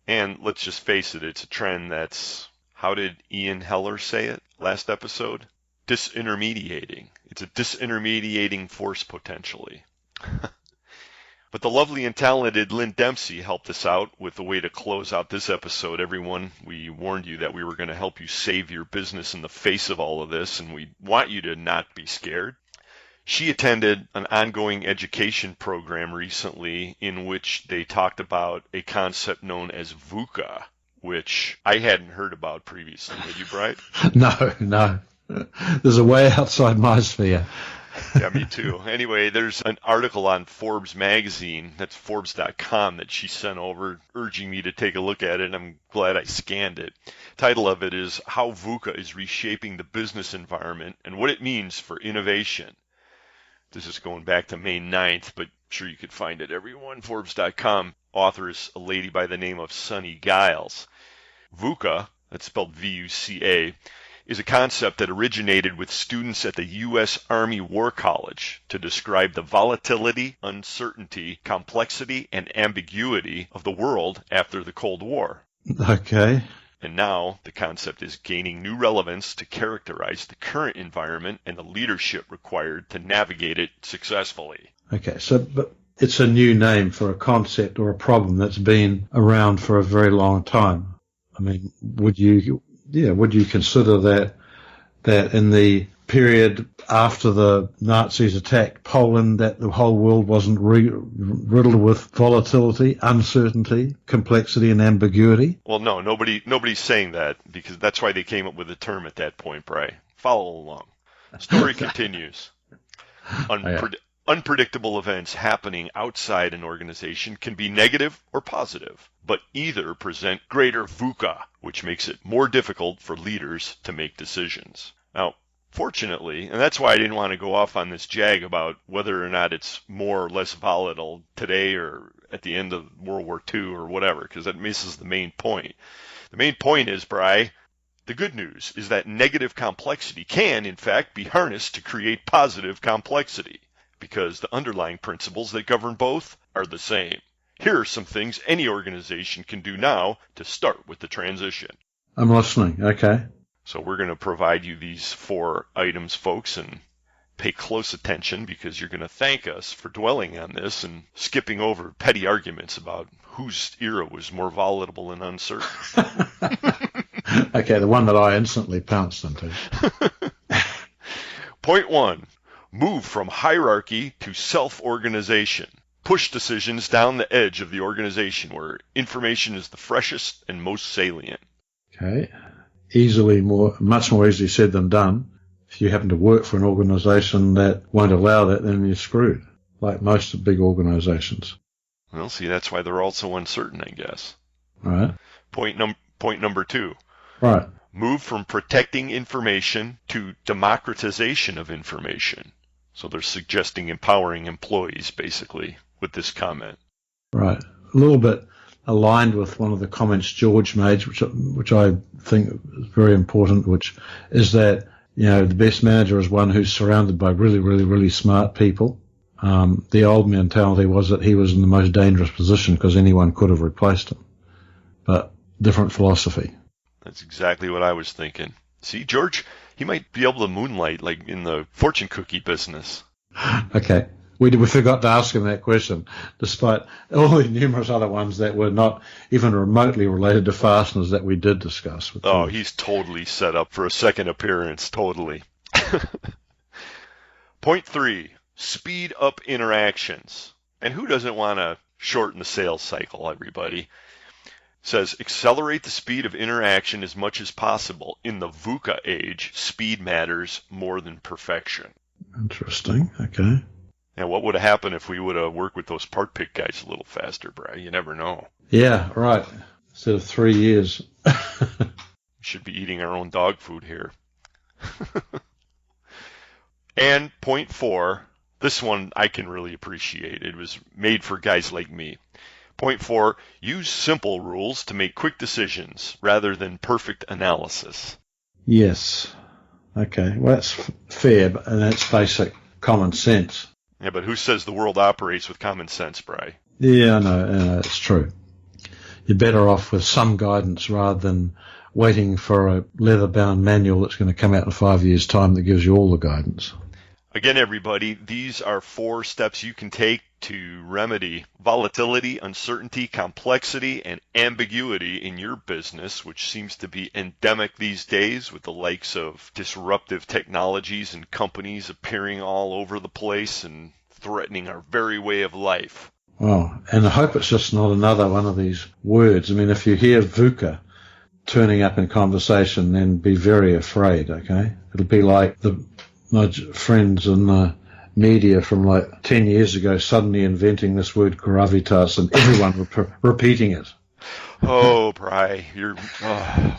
And let's just face it, it's a trend that's, how did Ian Heller say it last episode? Disintermediating. It's a disintermediating force potentially. But the lovely and talented Lynn Dempsey helped us out with a way to close out this episode. Everyone, we warned you that we were going to help you save your business in the face of all of this, and we want you to not be scared. She attended an ongoing education program recently in which they talked about a concept known as VUCA, which I hadn't heard about previously. Did you, Bright? No. There's a way outside my sphere. Yeah, me too. Anyway, there's an article on Forbes magazine, that's Forbes.com, that she sent over, urging me to take a look at it, and I'm glad I scanned it. Title of it is How VUCA is Reshaping the Business Environment and What It Means for Innovation. This is going back to May 9th, but I'm sure you could find it, everyone. Forbes.com. Author is a lady by the name of Sunny Giles. VUCA, that's spelled V-U-C-A, is a concept that originated with students at the U.S. Army War College to describe the volatility, uncertainty, complexity, and ambiguity of the world after the Cold War. Okay. And now the concept is gaining new relevance to characterize the current environment and the leadership required to navigate it successfully. Okay, but it's a new name for a concept or a problem that's been around for a very long time. I mean, would you consider that in the period after the Nazis attacked Poland, that the whole world wasn't riddled with volatility, uncertainty, complexity, and ambiguity? Well, no, nobody's saying that, because that's why they came up with the term at that point, Bray. Follow along. Story continues. Unpredictable events happening outside an organization can be negative or positive, but either present greater VUCA, which makes it more difficult for leaders to make decisions. Now, fortunately, and that's why I didn't want to go off on this jag about whether or not it's more or less volatile today or at the end of World War II or whatever, because that misses the main point. The main point is, Bri, the good news is that negative complexity can, in fact, be harnessed to create positive complexity, because the underlying principles that govern both are the same. Here are some things any organization can do now to start with the transition. I'm listening. Okay. So we're going to provide you these 4 items, folks, and pay close attention, because you're going to thank us for dwelling on this and skipping over petty arguments about whose era was more volatile and uncertain. Okay, the one that I instantly pounced into. Point 1. Move from hierarchy to self-organization. Push decisions down the edge of the organization where information is the freshest and most salient. Okay. Much more easily said than done. If you happen to work for an organization that won't allow that, then you're screwed, like most big organizations. Well, see, that's why they're all so uncertain, I guess. Right. Point number 2. Right. Move from protecting information to democratization of information. So they're suggesting empowering employees, basically, with this comment. Right. A little bit aligned with one of the comments George made, which I think is very important, which is that, the best manager is one who's surrounded by really, really, really smart people. The old mentality was that he was in the most dangerous position because anyone could have replaced him. But different philosophy. That's exactly what I was thinking. See, George, he might be able to moonlight like in the fortune cookie business. Okay. We forgot to ask him that question, despite all the numerous other ones that were not even remotely related to fasteners that we did discuss. Oh, he's totally set up for a second appearance, totally. Point 3, speed up interactions. And who doesn't want to shorten the sales cycle, everybody? Says, accelerate the speed of interaction as much as possible. In the VUCA age, speed matters more than perfection. Interesting. Okay. Now, what would have happened if we would have worked with those part pick guys a little faster, Bri? You never know. Yeah, right. Instead of 3 years. Should be eating our own dog food here. And point 4, this one I can really appreciate. It was made for guys like me. Point 4, use simple rules to make quick decisions rather than perfect analysis. Yes. Okay. Well, that's fair, and that's basic common sense. Yeah, but who says the world operates with common sense, Bri? Yeah, I know, it's true. You're better off with some guidance rather than waiting for a leather-bound manual that's going to come out in 5 years' time that gives you all the guidance. Again, everybody, these are 4 steps you can take to remedy volatility, uncertainty, complexity, and ambiguity in your business, which seems to be endemic these days with the likes of disruptive technologies and companies appearing all over the place and threatening our very way of life. Well, and I hope it's just not another one of these words. I mean, if you hear VUCA turning up in conversation, then be very afraid, okay? It'll be like my friends in the media from like 10 years ago suddenly inventing this word gravitas and everyone repeating it. Oh, Bri,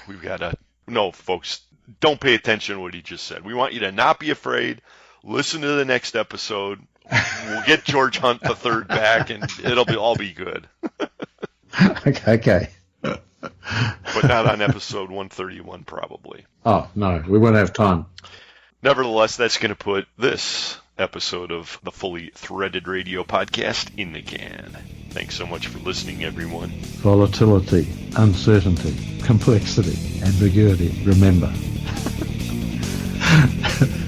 we've got to... No, folks, don't pay attention to what he just said. We want you to not be afraid. Listen to the next episode. We'll get George Hunt III back, and it'll all be good. Okay. But not on episode 131, probably. Oh, no, we won't have time. Nevertheless, that's going to put this episode of the Fully Threaded Radio podcast in the can. Thanks so much for listening, everyone. Volatility, uncertainty, complexity, ambiguity, remember.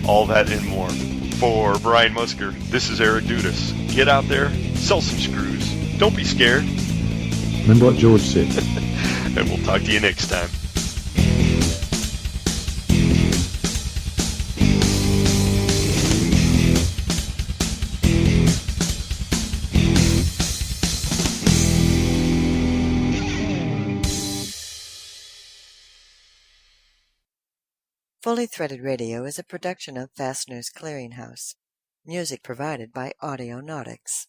All that and more. For Brian Musker, this is Eric Dudas. Get out there, sell some screws. Don't be scared. Remember what George said. And we'll talk to you next time. Fully Threaded Radio is a production of Fasteners Clearinghouse. Music provided by Audionautics.